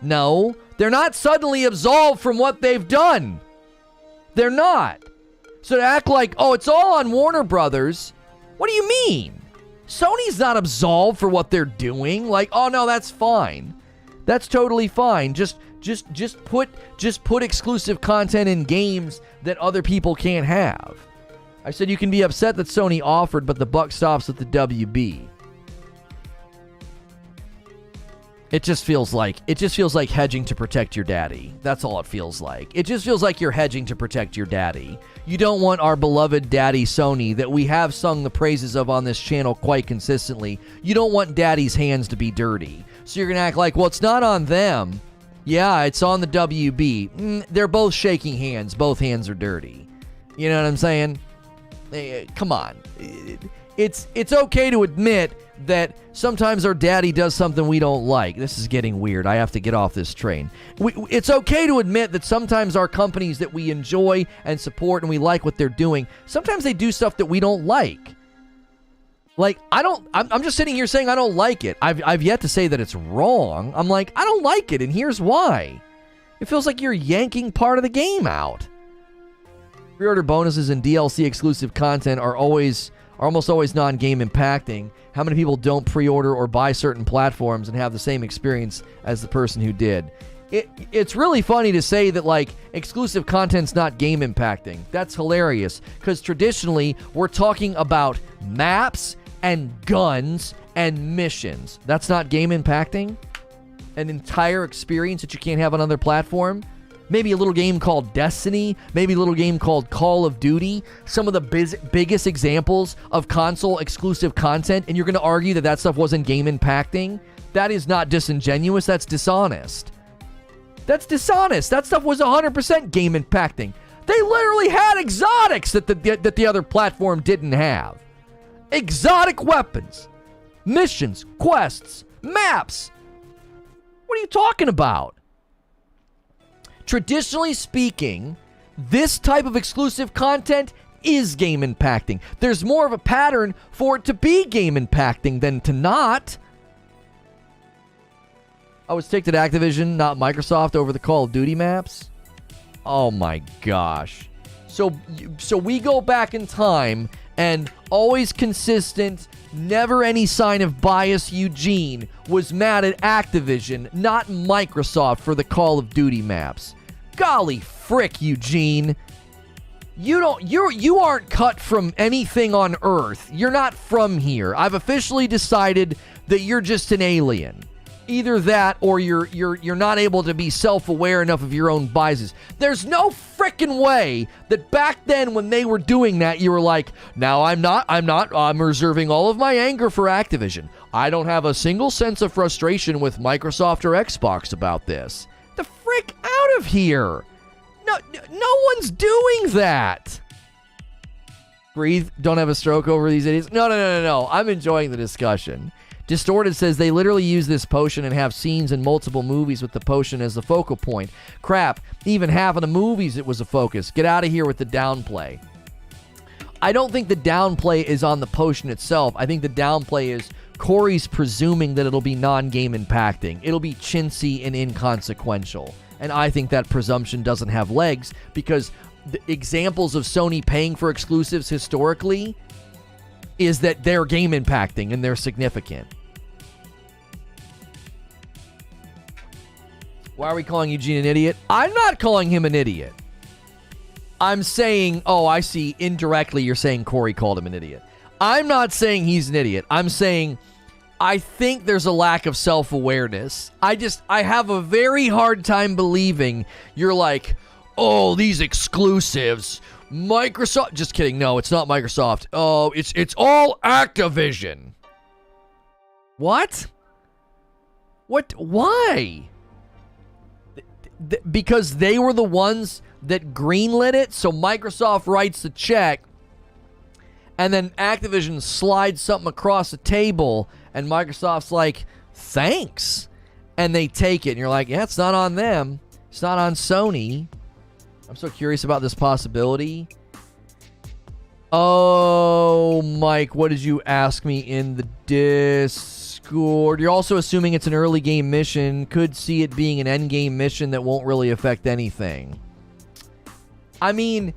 No, they're not suddenly absolved from what they've done. They're not. So to act like, oh, it's all on Warner Brothers... What do you mean? Sony's not absolved for what they're doing. Like, oh no, that's fine. That's totally fine. Just put exclusive content in games that other people can't have. I said you can be upset that Sony offered, but the buck stops at the WB. It just feels like hedging to protect your daddy. That's all it feels like. It just feels like you're hedging to protect your daddy. You don't want our beloved daddy Sony that we have sung the praises of on this channel quite consistently. You don't want daddy's hands to be dirty. So you're going to act like, well, it's not on them. Yeah, it's on the WB. They're both shaking hands. Both hands are dirty. You know what I'm saying? Come on. It's okay to admit that sometimes our daddy does something we don't like. This is getting weird. I have to get off this train. It's okay to admit that sometimes our companies that we enjoy and support and we like what they're doing, sometimes they do stuff that we don't like. Like, I'm just sitting here saying I don't like it. I've yet to say that it's wrong. I'm like, I don't like it, and here's why. It feels like you're yanking part of the game out. Pre-order bonuses and DLC exclusive content are almost always non-game impacting. How many people don't pre-order or buy certain platforms and have the same experience as the person who did? It's really funny to say that, like, exclusive content's not game impacting. That's hilarious, because traditionally, we're talking about maps and guns and missions. That's not game impacting? An entire experience that you can't have on another platform? Maybe a little game called Destiny, maybe a little game called Call of Duty, some of the biggest examples of console exclusive content, and you're going to argue that that stuff wasn't game impacting? That is not disingenuous, that's dishonest. That's dishonest. That stuff was 100% game impacting. They literally had exotics that the other platform didn't have. Exotic weapons, missions, quests, maps. What are you talking about? Traditionally speaking, this type of exclusive content is game impacting. There's more of a pattern for it to be game impacting than to not. I was ticked at Activision, not Microsoft, over the Call of Duty maps. Oh my gosh. So we go back in time, and always consistent, never any sign of bias Eugene was mad at Activision, not Microsoft, for the Call of Duty maps. Golly frick, Eugene. You aren't cut from anything on Earth. You're not from here. I've officially decided that you're just an alien. Either that, or you're not able to be self-aware enough of your own biases. There's no frickin' way that back then when they were doing that, you were like, now I'm reserving all of my anger for Activision. I don't have a single sense of frustration with Microsoft or Xbox about this. The frick out of here. No one's doing that. Breathe. Don't have a stroke over these idiots. No. I'm enjoying the discussion. Distorted says they literally use this potion and have scenes in multiple movies with the potion as the focal point. Crap. Even half of the movies it was a focus. Get out of here with the downplay. I don't think the downplay is on the potion itself. I think the downplay is Corey's presuming that it'll be non-game impacting. It'll be chintzy and inconsequential. And I think that presumption doesn't have legs, because the examples of Sony paying for exclusives historically is that they're game impacting and they're significant. Why are we calling Eugene an idiot? I'm not calling him an idiot. I'm saying, oh, I see, indirectly you're saying Corey called him an idiot. I'm not saying he's an idiot. I'm saying I think there's a lack of self-awareness. I have a very hard time believing you're like, oh, these exclusives, Microsoft. Just kidding. No, it's not Microsoft. Oh, it's all Activision. What? Why? Because they were the ones that greenlit it, so Microsoft writes the check, and then Activision slides something across the table, and Microsoft's like, thanks. And they take it, and you're like, yeah, it's not on them. It's not on Sony. I'm so curious about this possibility. Oh, Mike, what did you ask me in the Discord? You're also assuming it's an early game mission. Could see it being an end game mission that won't really affect anything. I mean,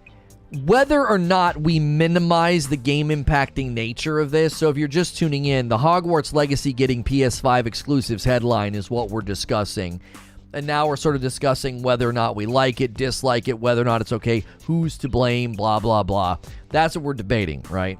whether or not we minimize the game impacting nature of this, so if you're just tuning in, the Hogwarts Legacy getting PS5 exclusives headline is what we're discussing. And now we're sort of discussing whether or not we like it, dislike it, whether or not it's okay, who's to blame, blah, blah, blah. That's what we're debating, right?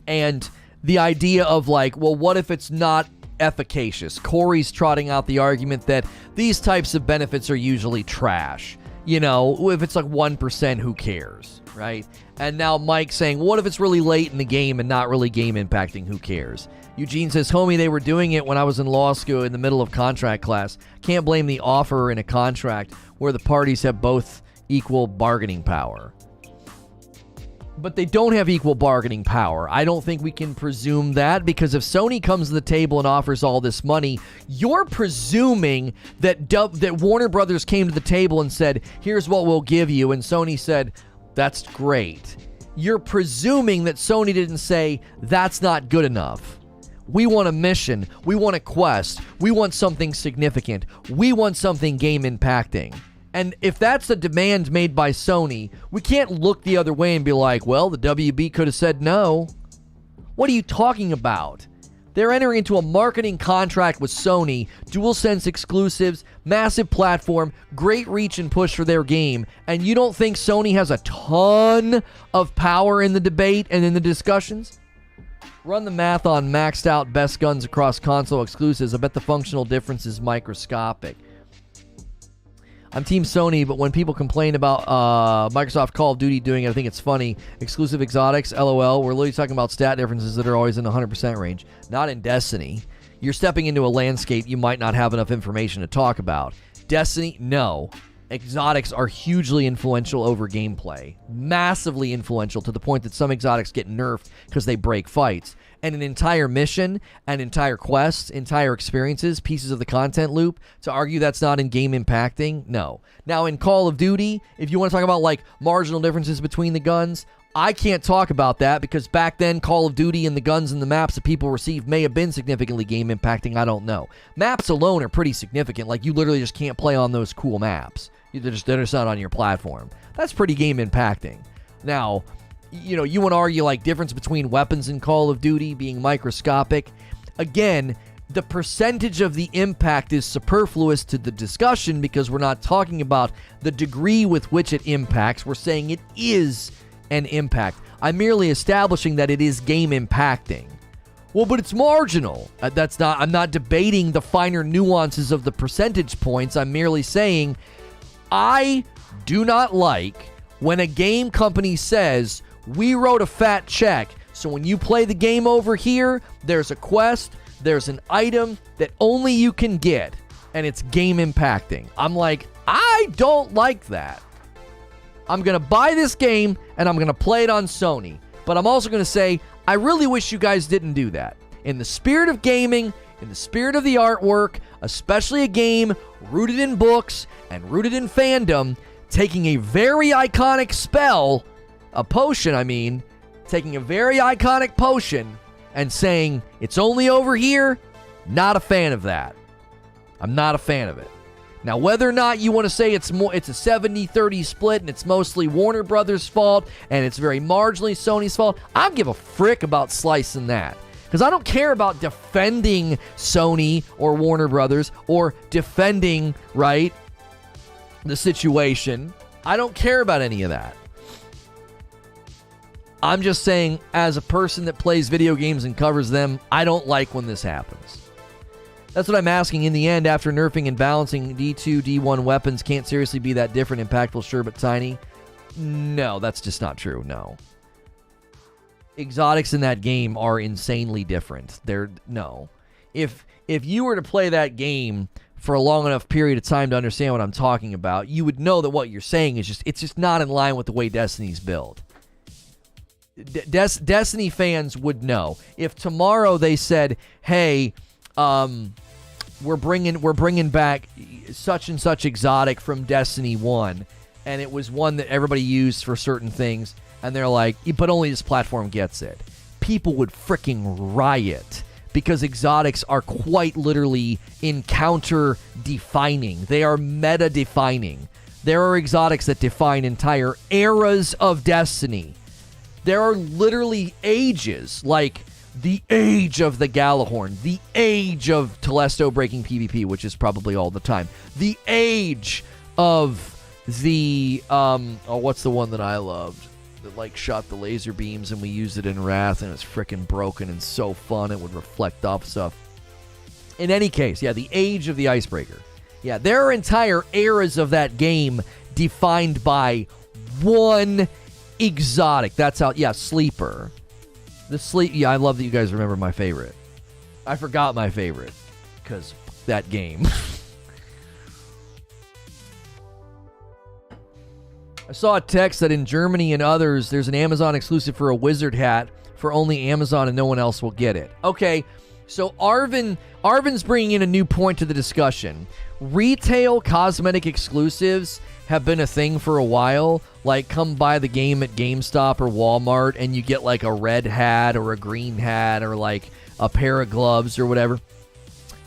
And the idea of like, well, what if it's not efficacious. Corey's trotting out the argument that these types of benefits are usually trash. You know, if it's like 1%, who cares, right? And now Mike's saying, what if it's really late in the game and not really game impacting? Who cares? Eugene says, homie, they were doing it when I was in law school in the middle of contract class. Can't blame the offerer in a contract where the parties have both equal bargaining power. But they don't have equal bargaining power. I don't think we can presume that, because if Sony comes to the table and offers all this money, you're presuming that that Warner Brothers came to the table and said, here's what we'll give you, and Sony said, that's great. You're presuming that Sony didn't say, that's not good enough. We want a mission. We want a quest. We want something significant. We want something game impacting. And if that's the demand made by Sony, we can't look the other way and be like, well, the WB could have said no. What are you talking about? They're entering into a marketing contract with Sony, DualSense exclusives, massive platform, great reach and push for their game, and you don't think Sony has a ton of power in the debate and in the discussions? Run the math on maxed out best guns across console exclusives. I bet the functional difference is microscopic. I'm Team Sony, but when people complain about Microsoft Call of Duty doing it, I think it's funny. Exclusive exotics, LOL. We're literally talking about stat differences that are always in the 100% range. Not in Destiny. You're stepping into a landscape you might not have enough information to talk about. Destiny, no. Exotics are hugely influential over gameplay. Massively influential, to the point that some exotics get nerfed because they break fights. And an entire mission, and entire quests, entire experiences, pieces of the content loop, to argue that's not in-game impacting? No. Now, in Call of Duty, if you want to talk about, like, marginal differences between the guns, I can't talk about that, because back then, Call of Duty and the guns and the maps that people received may have been significantly game impacting. I don't know. Maps alone are pretty significant. Like, you literally just can't play on those cool maps. They're just not on your platform. That's pretty game impacting. Now, you know, you want to argue like difference between weapons in Call of Duty being microscopic. Again, the percentage of the impact is superfluous to the discussion, because we're not talking about the degree with which it impacts. We're saying it is an impact. I'm merely establishing that it is game impacting. Well, but it's marginal. I'm not debating the finer nuances of the percentage points. I'm merely saying I do not like when a game company says, we wrote a fat check, so when you play the game over here, there's a quest, there's an item that only you can get, and it's game impacting. I'm like, I don't like that. I'm going to buy this game, and I'm going to play it on Sony. But I'm also going to say, I really wish you guys didn't do that. In the spirit of gaming, in the spirit of the artwork, especially a game rooted in books and rooted in fandom, taking a very iconic spell, a potion, taking a very iconic potion and saying, it's only over here, not a fan of that. I'm not a fan of it. Now, whether or not you want to say it's a 70-30 split and it's mostly Warner Brothers' fault and it's very marginally Sony's fault, I don't give a frick about slicing that. Because I don't care about defending Sony or Warner Brothers or defending, right, the situation. I don't care about any of that. I'm just saying, as a person that plays video games and covers them, I don't like when this happens. That's what I'm asking. In the end, after nerfing and balancing, D2, D1 weapons can't seriously be that different, impactful, sure, but tiny. No, that's just not true, no. Exotics in that game are insanely different. No. If you were to play that game for a long enough period of time to understand what I'm talking about, you would know that what you're saying is it's just not in line with the way Destiny's built. Destiny fans would know. If tomorrow they said, hey, we're bringing back such and such exotic from Destiny 1, and it was one that everybody used for certain things, and they're like, but only this platform gets it, people would freaking riot, because exotics are quite literally encounter defining. They are meta defining. There are exotics that define entire eras of Destiny. There are literally ages, like the age of the Galahorn, the age of Telesto breaking PvP, which is probably all the time, the age of the, what's the one that I loved? That, like, shot the laser beams and we used it in Wrath and it was freaking broken and so fun, it would reflect off stuff. In any case, yeah, the age of the icebreaker. Yeah, there are entire eras of that game defined by one exotic. That's how, yeah, Sleeper. Yeah, I love that you guys remember my favorite. I forgot my favorite because that game. I saw a text that in Germany and others, there's an Amazon exclusive for a wizard hat for only Amazon and no one else will get it. Okay, so Arvin's bringing in a new point to the discussion. Retail cosmetic exclusives have been a thing for a while. Like, come buy the game at GameStop or Walmart and you get like a red hat or a green hat or like a pair of gloves or whatever.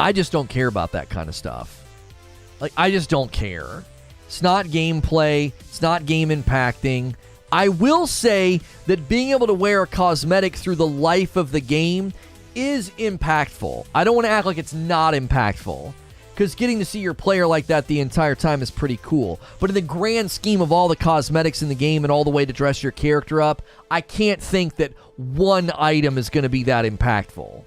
I just don't care about that kind of stuff. Like, I just don't care. It's not gameplay. It's not game impacting. I will say that being able to wear a cosmetic through the life of the game is impactful. I don't want to act like it's not impactful, because getting to see your player like that the entire time is pretty cool. But in the grand scheme of all the cosmetics in the game and all the way to dress your character up, I can't think that one item is going to be that impactful.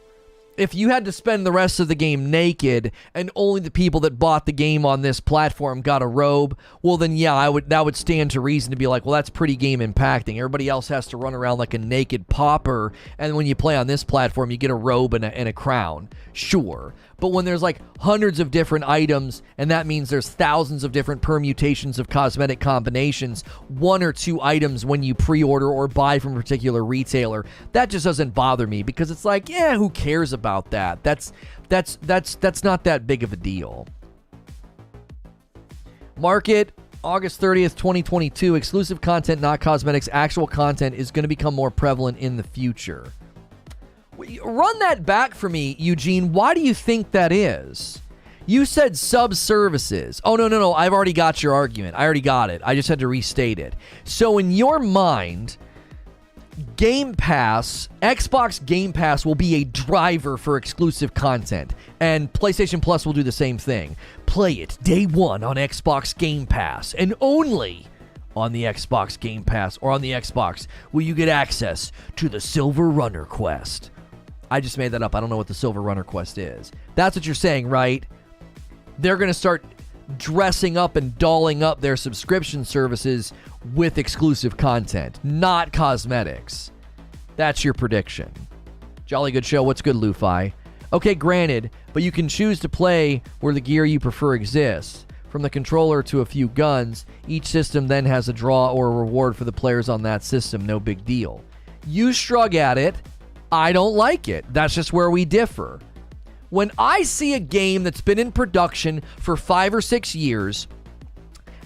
If you had to spend the rest of the game naked and only the people that bought the game on this platform got a robe, well then yeah, that would stand to reason to be like, well, that's pretty game impacting. Everybody else has to run around like a naked pauper, and when you play on this platform, you get a robe and a crown. Sure. But when there's like hundreds of different items, and that means there's thousands of different permutations of cosmetic combinations, one or two items when you pre-order or buy from a particular retailer, that just doesn't bother me, because it's like, yeah, who cares about that? That's not that big of a deal. Market, August 30th, 2022. Exclusive content, not cosmetics. Actual content is going to become more prevalent in the future. Run that back for me, Eugene. Why do you think that is? You said sub-services. Oh, no. I've already got your argument. I already got it. I just had to restate it. So in your mind, Game Pass, Xbox Game Pass will be a driver for exclusive content, and PlayStation Plus will do the same thing. Play it day one on Xbox Game Pass, and only on the Xbox Game Pass or on the Xbox will you get access to the Silver Runner Quest. I just made that up. I don't know what the Silver Runner Quest is. That's what you're saying, right? They're going to start dressing up and dolling up their subscription services with exclusive content, not cosmetics. That's your prediction. Jolly good show. What's good, Lufi? Okay, granted, but you can choose to play where the gear you prefer exists. From the controller to a few guns, each system then has a draw or a reward for the players on that system. No big deal. You shrug at it. I don't like it. That's just where we differ. When I see a game that's been in production for 5 or 6 years,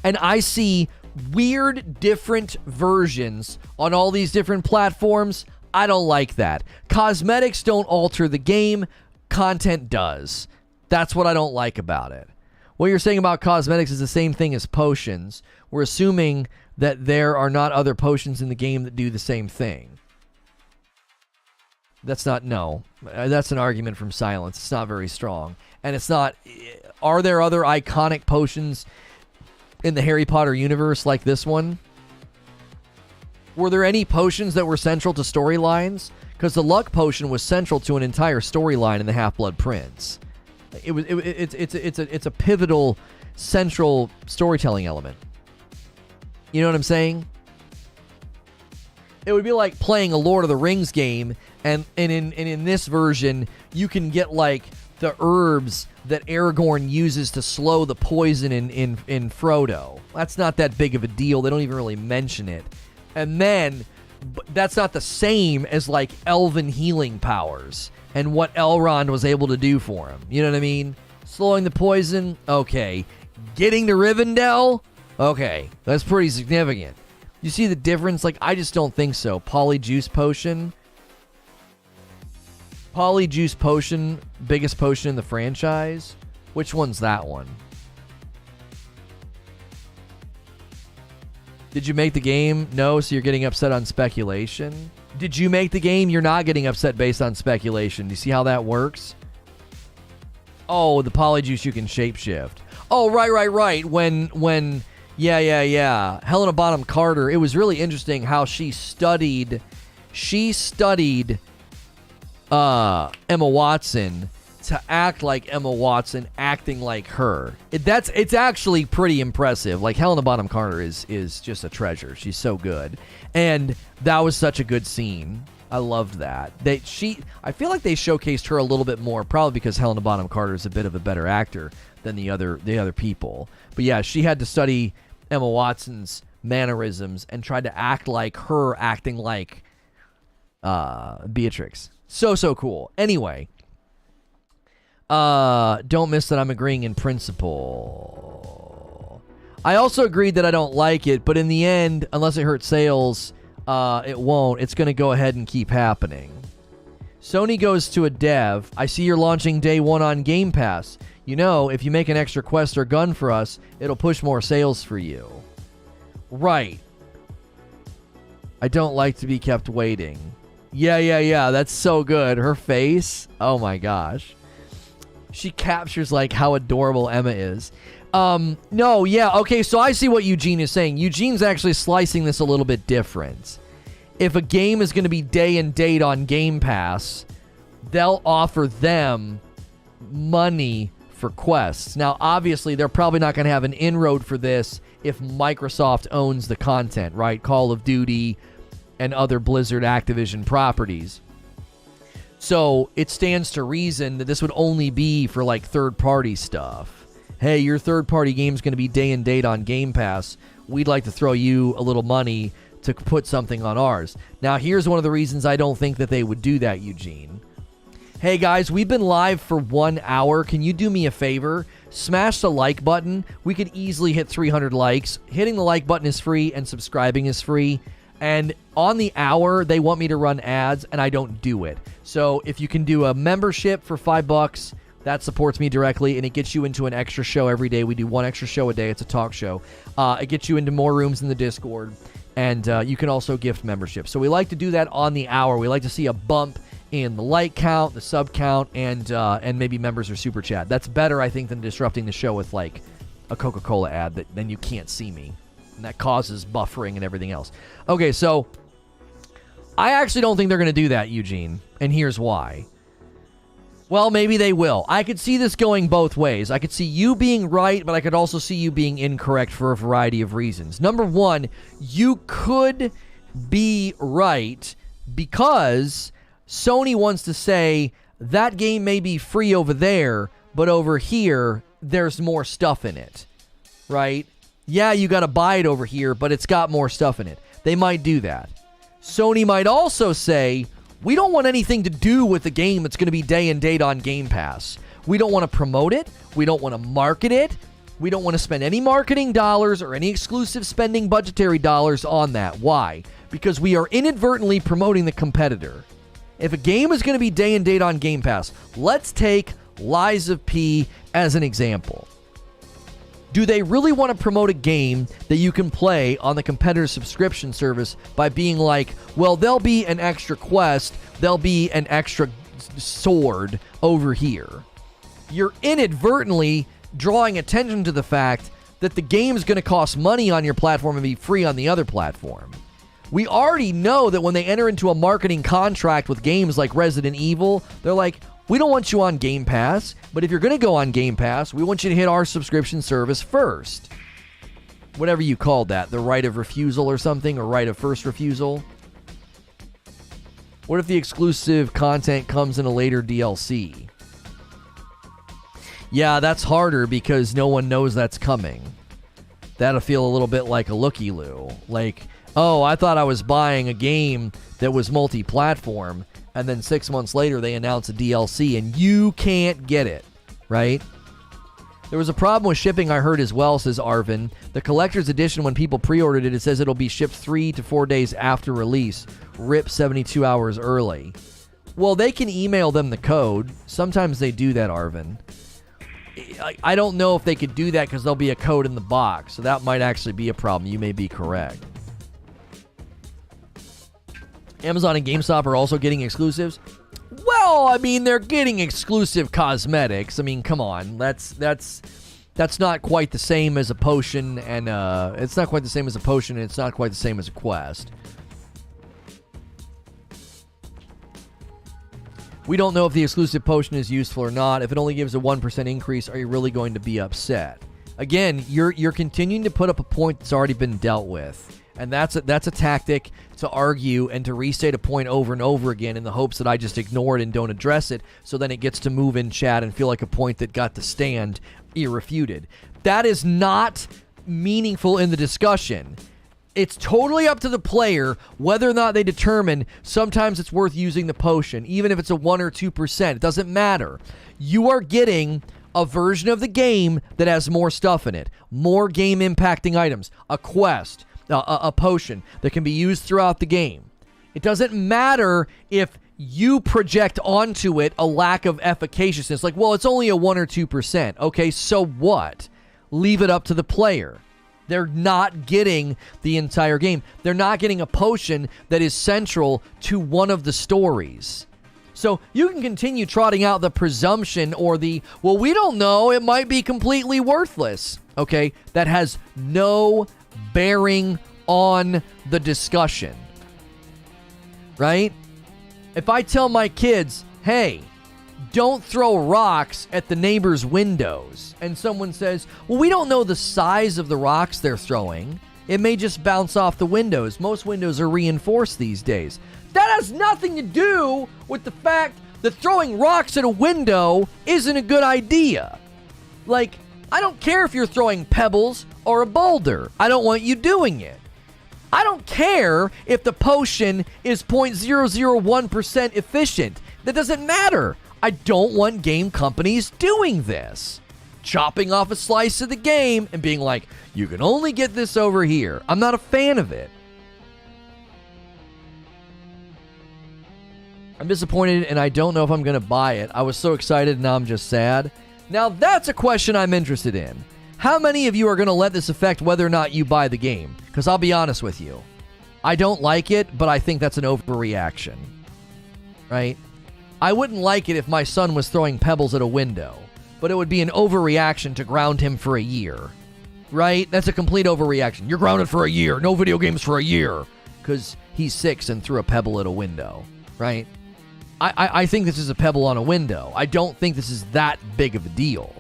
and I see weird, different versions on all these different platforms, I don't like that. Cosmetics don't alter the game. Content does. That's what I don't like about it. What you're saying about cosmetics is the same thing as potions. We're assuming that there are not other potions in the game that do the same thing. That's not, no. That's an argument from silence. It's not very strong. And it's not, are there other iconic potions in the Harry Potter universe like this one? Were there any potions that were central to storylines? Because the luck potion was central to an entire storyline in the Half-Blood Prince. It's a pivotal, central storytelling element. You know what I'm saying? It would be like playing a Lord of the Rings game, and in this version, you can get like the herbs that Aragorn uses to slow the poison in Frodo. That's not that big of a deal. They don't even really mention it. And then, that's not the same as like elven healing powers and what Elrond was able to do for him. You know what I mean? Slowing the poison, okay. Getting to Rivendell, okay. That's pretty significant. You see the difference? Like, I just don't think so. Polyjuice Potion. Polyjuice Potion, biggest potion in the franchise. Which one's that one? Did you make the game? No, so you're getting upset on speculation. Did you make the game? You're not getting upset based on speculation. Do you see how that works? Oh, the Polyjuice you can shapeshift. Oh, right. When yeah. Helena Bonham Carter, it was really interesting how she studied Emma Watson to act like Emma Watson acting like her. It's actually pretty impressive. Like, Helena Bonham Carter is just a treasure. She's so good. And that was such a good scene. I loved that. I feel like they showcased her a little bit more, probably because Helena Bonham Carter is a bit of a better actor than the other people. But yeah, she had to study Emma Watson's mannerisms and tried to act like her acting like Beatrix. So cool. Anyway, don't miss that I'm agreeing in principle. I also agreed that I don't like it, but in the end, unless it hurts sales, it won't. It's going to go ahead and keep happening. Sony goes to a dev. I see you're launching day one on Game Pass. You know, if you make an extra quest or gun for us, it'll push more sales for you. Right. I don't like to be kept waiting. Yeah. That's so good. Her face. Oh my gosh. She captures like how adorable Emma is. No, yeah. Okay, so I see what Eugene is saying. Eugene's actually slicing this a little bit different. If a game is going to be day and date on Game Pass, they'll offer them money for quests. Now, obviously, they're probably not going to have an inroad for this if Microsoft owns the content, right? Call of Duty and other Blizzard Activision properties. So it stands to reason that this would only be for like third-party stuff. Hey, your third-party game's going to be day and date on Game Pass. We'd like to throw you a little money to put something on ours. Now, here's one of the reasons I don't think that they would do that, Eugene. Hey, guys, we've been live for 1 hour. Can you do me a favor? Smash the like button. We could easily hit 300 likes. Hitting the like button is free, and subscribing is free. And on the hour, they want me to run ads, and I don't do it. So if you can do a membership for $5, that supports me directly, and it gets you into an extra show every day. We do one extra show a day. It's a talk show. It gets you into more rooms in the Discord, and you can also gift membership. So we like to do that on the hour. We like to see a bump in the like count, the sub count, and maybe members or super chat. That's better, I think, than disrupting the show with like a Coca-Cola ad that then you can't see me. And that causes buffering and everything else. Okay, so I actually don't think they're going to do that, Eugene, and here's why. Well, maybe they will. I could see this going both ways. I could see you being right, but I could also see you being incorrect for a variety of reasons. Number one, you could be right because Sony wants to say that game may be free over there, but over here, there's more stuff in it, right? Yeah, you got to buy it over here, but it's got more stuff in it. They might do that. Sony might also say, we don't want anything to do with the game that's going to be day and date on Game Pass. We don't want to promote it. We don't want to market it. We don't want to spend any marketing dollars or any exclusive spending budgetary dollars on that. Why? Because we are inadvertently promoting the competitor. If a game is going to be day and date on Game Pass, let's take Lies of P as an example. Do they really want to promote a game that you can play on the competitor subscription service by being like, well, there'll be an extra quest, there'll be an extra sword over here? You're inadvertently drawing attention to the fact that the game is going to cost money on your platform and be free on the other platform. We already know that when they enter into a marketing contract with games like Resident Evil, they're like, we don't want you on Game Pass, but if you're going to go on Game Pass, we want you to hit our subscription service first. Whatever you called that, the right of refusal or something, or right of first refusal. What if the exclusive content comes in a later DLC? Yeah, that's harder because no one knows that's coming. That'll feel a little bit like a looky-loo. Like, oh, I thought I was buying a game that was multi-platform, and then 6 months later they announce a DLC and you can't get it, right? There was a problem with shipping, I heard as well, says Arvin. The collector's edition, when people pre-ordered it, it says it'll be shipped 3 to 4 days after release. RIP 72 hours early. Well, they can email them the code. Sometimes they do that, Arvin. I don't know if they could do that because there'll be a code in the box, so that might actually be a problem. You may be correct. Amazon and GameStop are also getting exclusives. Well, I mean, they're getting exclusive cosmetics. I mean, come on, that's not quite the same as a potion, and it's not quite the same as a potion, and it's not quite the same as a quest. We don't know if the exclusive potion is useful or not. If it only gives a 1% increase, are you really going to be upset? Again, you're continuing to put up a point that's already been dealt with. And that's a tactic to argue and to restate a point over and over again in the hopes that I just ignore it and don't address it, so then it gets to move in chat and feel like a point that got to stand irrefuted. That is not meaningful in the discussion. It's totally up to the player whether or not they determine sometimes it's worth using the potion, even if it's a 1 or 2%. It doesn't matter. You are getting a version of the game that has more stuff in it, more game-impacting items, a quest, a potion that can be used throughout the game. It doesn't matter if you project onto it a lack of efficaciousness. Like, well, it's only a 1 or 2%. Okay, so what? Leave it up to the player. They're not getting the entire game. They're not getting a potion that is central to one of the stories. So you can continue trotting out the presumption or the, well, we don't know, it might be completely worthless. Okay, that has no bearing on the discussion. Right? If I tell my kids, hey, don't throw rocks at the neighbor's windows, and someone says, well, we don't know the size of the rocks they're throwing. It may just bounce off the windows. Most windows are reinforced these days. That has nothing to do with the fact that throwing rocks at a window isn't a good idea. Like, I don't care if you're throwing pebbles or a boulder. I don't want you doing it. I don't care if the potion is 0.001% efficient. That doesn't matter. I don't want game companies doing this. Chopping off a slice of the game and being like, you can only get this over here. I'm not a fan of it. I'm disappointed and I don't know if I'm going to buy it. I was so excited and now I'm just sad. Now that's a question I'm interested in. How many of you are going to let this affect whether or not you buy the game? Because I'll be honest with you. I don't like it, but I think that's an overreaction. Right? I wouldn't like it if my son was throwing pebbles at a window, but it would be an overreaction to ground him for a year. Right? That's a complete overreaction. You're grounded for a year. No video games for a year. Because he's 6 and threw a pebble at a window. Right? I think this is a pebble on a window. I don't think this is that big of a deal.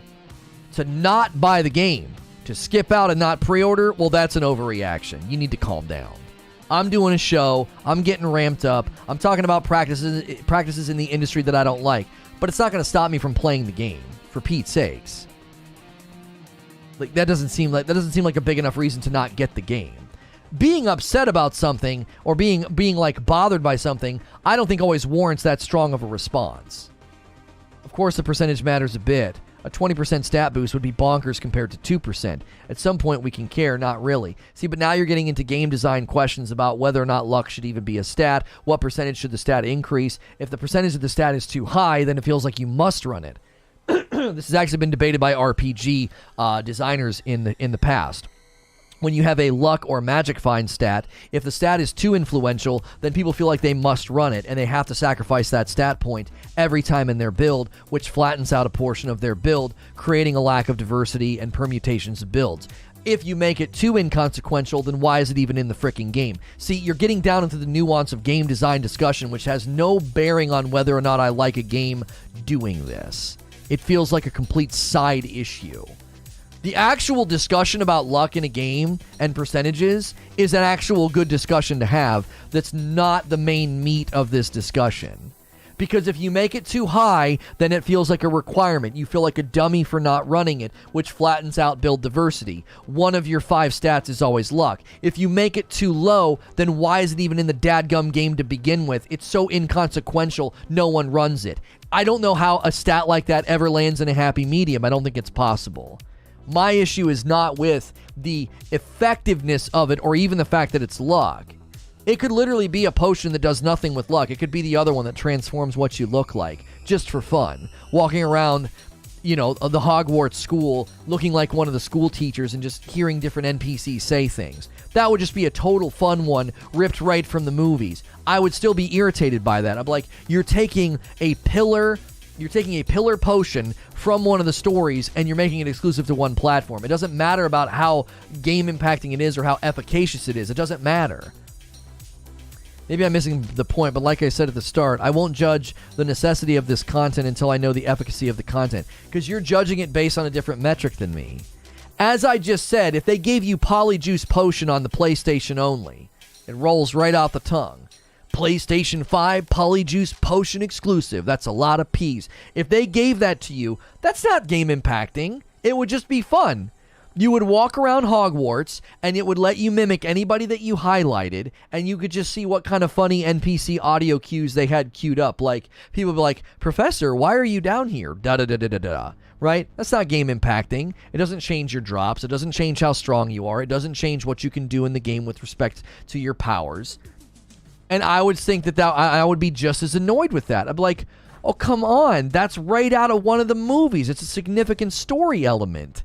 To not buy the game, to skip out and not pre-order, well, that's an overreaction. You need to calm down. I'm doing a show. I'm getting ramped up. I'm talking about practices in the industry that I don't like. But it's not going to stop me from playing the game, for Pete's sakes. Like, that doesn't seem like a big enough reason to not get the game. Being upset about something or being like bothered by something, I don't think always warrants that strong of a response. Of course, the percentage matters a bit. A 20% stat boost would be bonkers compared to 2%. At some point, we can care, not really. See, but now you're getting into game design questions about whether or not luck should even be a stat. What percentage should the stat increase? If the percentage of the stat is too high, then it feels like you must run it. This has actually been debated by RPG designers in the past. When you have a luck or magic find stat, if the stat is too influential, then people feel like they must run it, and they have to sacrifice that stat point every time in their build, which flattens out a portion of their build, creating a lack of diversity and permutations of builds. If you make it too inconsequential, then why is it even in the frickin' game? See, you're getting down into the nuance of game design discussion, which has no bearing on whether or not I like a game doing this. It feels like a complete side issue. The actual discussion about luck in a game and percentages is an actual good discussion to have that's not the main meat of this discussion. Because if you make it too high, then it feels like a requirement. You feel like a dummy for not running it, which flattens out build diversity. One of your 5 stats is always luck. If you make it too low, then why is it even in the dadgum game to begin with? It's so inconsequential, no one runs it. I don't know how a stat like that ever lands in a happy medium. I don't think it's possible. My issue is not with the effectiveness of it or even the fact that it's luck. It could literally be a potion that does nothing with luck. It could be the other one that transforms what you look like, just for fun. Walking around, the Hogwarts school, looking like one of the school teachers and just hearing different NPCs say things. That would just be a total fun one, ripped right from the movies. I would still be irritated by that. I'm like, you're taking a pillar potion from one of the stories and you're making it exclusive to one platform. It doesn't matter about how game impacting it is or how efficacious it is. It doesn't matter. Maybe I'm missing the point, but like I said at the start, I won't judge the necessity of this content until I know the efficacy of the content, because you're judging it based on a different metric than me. As I just said, if they gave you Polyjuice Potion on the PlayStation only, it rolls right out the tongue. PlayStation 5 Polyjuice Potion exclusive. That's a lot of P's. If they gave that to you, that's not game impacting. It would just be fun. You would walk around Hogwarts, and it would let you mimic anybody that you highlighted, and you could just see what kind of funny NPC audio cues they had queued up. Like, people would be like, Professor, why are you down here? Da-da-da-da-da-da. Right? That's not game impacting. It doesn't change your drops. It doesn't change how strong you are. It doesn't change what you can do in the game with respect to your powers. And I would think that I would be just as annoyed with that. I'd be like, oh, come on. That's right out of one of the movies. It's a significant story element.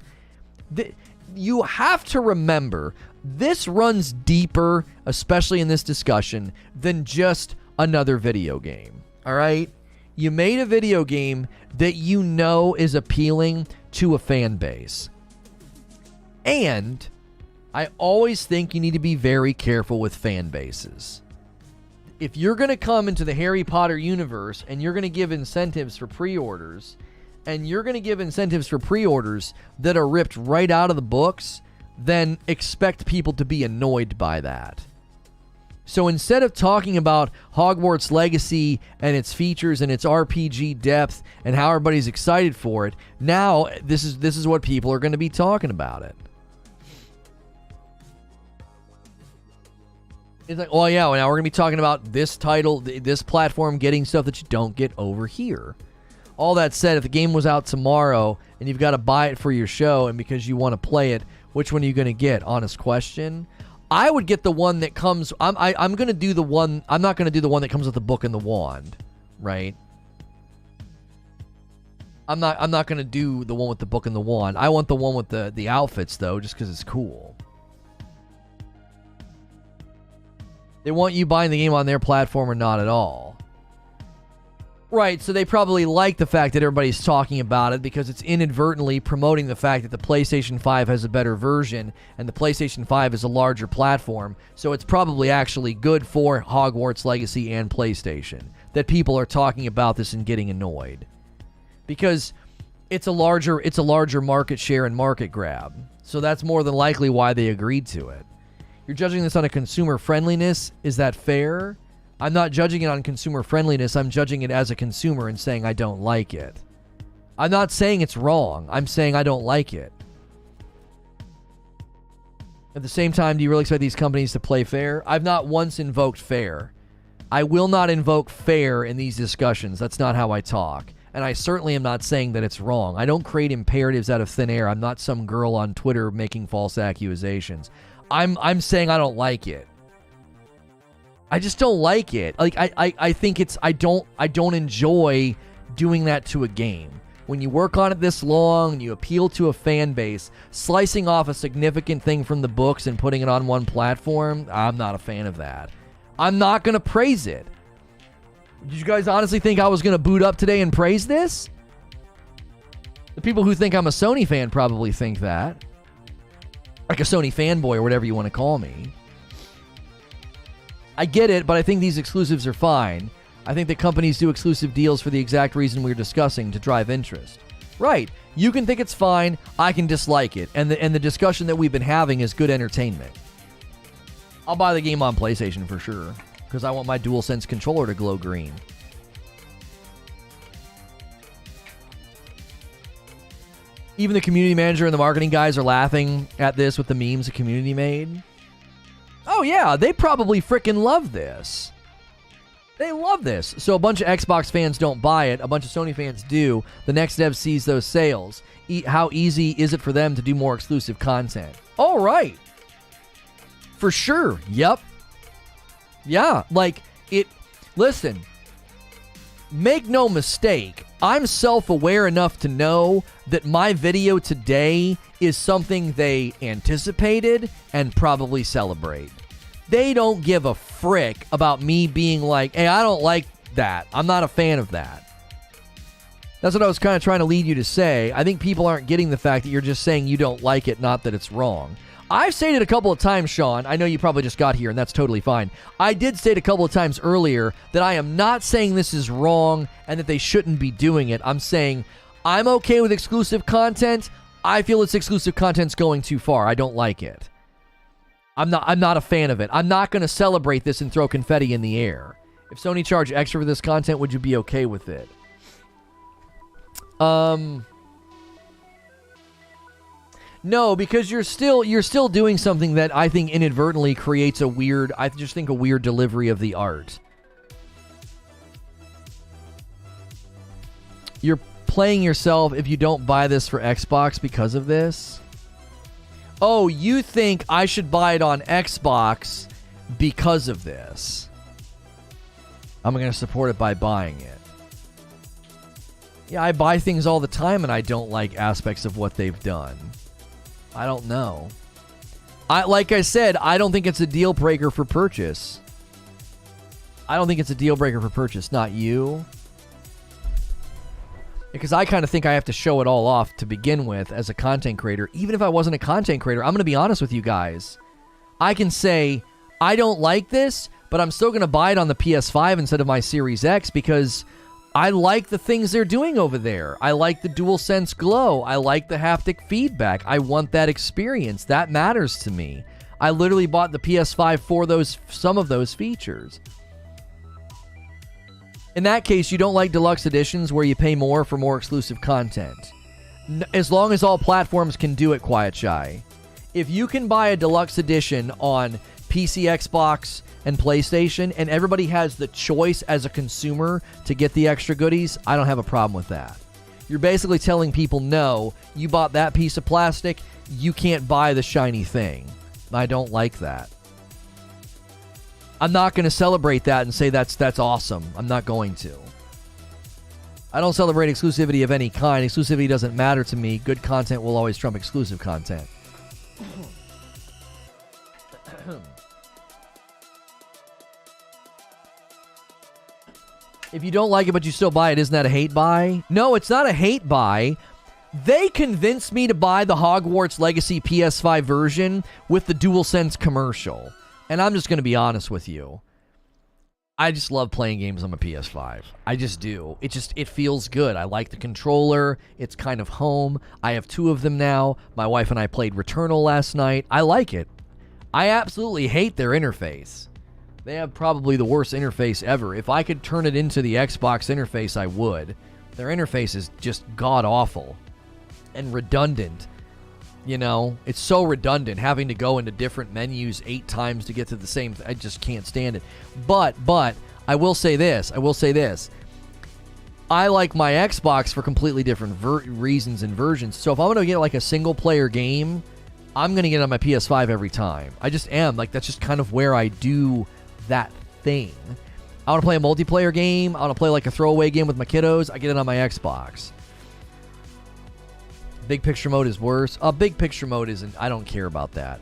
You have to remember, this runs deeper, especially in this discussion, than just another video game. All right? You made a video game that you know is appealing to a fan base. And I always think you need to be very careful with fan bases. If you're going to come into the Harry Potter universe and you're going to give incentives for pre-orders, and you're going to give incentives for pre-orders that are ripped right out of the books, then expect people to be annoyed by that. So instead of talking about Hogwarts Legacy and its features and its RPG depth and how everybody's excited for it, now this is what people are going to be talking about it. It's like, well, yeah, well, now we're going to be talking about this title, this platform getting stuff that you don't get over here. All that said, if the game was out tomorrow and you've got to buy it for your show and because you want to play it, which one are you going to get? Honest question. I would get the one that comes... I'm going to do the one... I'm not going to do the one that comes with the book and the wand, right? I'm not going to do the one with the book and the wand. I want the one with the outfits, though, just because it's cool. They want you buying the game on their platform or not at all. Right, so they probably like the fact that everybody's talking about it because it's inadvertently promoting the fact that the PlayStation 5 has a better version and the PlayStation 5 is a larger platform, so it's probably actually good for Hogwarts Legacy and PlayStation that people are talking about this and getting annoyed. Because it's a larger market share and market grab, so that's more than likely why they agreed to it. You're judging this on a consumer friendliness, is that fair? I'm not judging it on consumer friendliness. I'm judging it as a consumer and saying I don't like it. I'm not saying it's wrong. I'm saying I don't like it. At the same time, do you really expect these companies to play fair? I've not once invoked fair. I will not invoke fair in these discussions. That's not how I talk. And I certainly am not saying that it's wrong. I don't create imperatives out of thin air. I'm not some girl on Twitter making false accusations. I'm saying I don't like it. I just don't like it. Like I think it's I don't enjoy doing that to a game. When you work on it this long and you appeal to a fan base, slicing off a significant thing from the books and putting it on one platform, I'm not a fan of that. I'm not going to praise it. Did you guys honestly think I was going to boot up today and praise this? The people who think I'm a Sony fan probably think that. Like a Sony fanboy or whatever you want to call me. I get it, but I think these exclusives are fine. I think that companies do exclusive deals for the exact reason we're discussing, to drive interest. Right. You can think it's fine. I can dislike it. And the discussion that we've been having is good entertainment. I'll buy the game on PlayStation for sure, because I want my DualSense controller to glow green. Even the community manager and the marketing guys are laughing at this with the memes the community made. Oh yeah, they probably freaking love this. They love this. So a bunch of Xbox fans don't buy it. A bunch of Sony fans do. The next dev sees those sales. How easy is it for them to do more exclusive content? All right. For sure. Yep. Yeah, like it. Listen, make no mistake. I'm self-aware enough to know that my video today is something they anticipated and probably celebrate. They don't give a frick about me being like, hey, I don't like that. I'm not a fan of that. That's what I was kind of trying to lead you to say. I think people aren't getting the fact that you're just saying you don't like it, not that it's wrong. I've stated a couple of times, Sean, I know you probably just got here, and that's totally fine. I did state a couple of times earlier that I am not saying this is wrong and that they shouldn't be doing it. I'm saying I'm okay with exclusive content. I feel this exclusive content's going too far. I don't like it. I'm not a fan of it. I'm not going to celebrate this and throw confetti in the air. If Sony charged extra for this content, would you be okay with it? No, because you're still doing something that I think inadvertently creates a weird delivery of the art. You're playing yourself if you don't buy this for Xbox because of this. Oh, you think I should buy it on Xbox because of this? I'm going to support it by buying it. Yeah, I buy things all the time and I don't like aspects of what they've done. I don't know. Like I said, I don't think it's a deal breaker for purchase. I don't think it's a deal breaker for purchase, not you. Because I kind of think I have to show it all off to begin with as a content creator. Even if I wasn't a content creator, I'm going to be honest with you guys. I can say, I don't like this, but I'm still going to buy it on the PS5 instead of my Series X because I like the things they're doing over there. I like the DualSense glow. I like the haptic feedback. I want that experience. That matters to me. I literally bought the PS5 for some of those features. In that case, you don't like deluxe editions where you pay more for more exclusive content. As long as all platforms can do it, Quiet Shy. If you can buy a deluxe edition on PC, Xbox, and PlayStation, and everybody has the choice as a consumer to get the extra goodies, I don't have a problem with that. You're basically telling people, no, you bought that piece of plastic, you can't buy the shiny thing. I don't like that. I'm not going to celebrate that and say that's awesome. I'm not going to. I don't celebrate exclusivity of any kind. Exclusivity doesn't matter to me. Good content will always trump exclusive content. If you don't like it but you still buy it, isn't that a hate buy? No, it's not a hate buy. They convinced me to buy the Hogwarts Legacy PS5 version with the DualSense commercial. And I'm just going to be honest with you. I just love playing games on my PS5. I just do. It feels good. I like the controller. It's kind of home. I have 2 of them now. My wife and I played Returnal last night. I like it. I absolutely hate their interface. They have probably the worst interface ever. If I could turn it into the Xbox interface, I would. Their interface is just god-awful and redundant. You know, it's so redundant having to go into different menus 8 times to get to the same I just can't stand it. But I will say this. I like my Xbox for completely different reasons and versions. So if I'm going to get like a single player game, I'm going to get it on my PS5 every time. I just am. Like, that's just kind of where I do that thing. I want to play a multiplayer game. I want to play like a throwaway game with my kiddos. I get it on my Xbox. Big picture mode is worse. Big picture mode isn't. I don't care about that.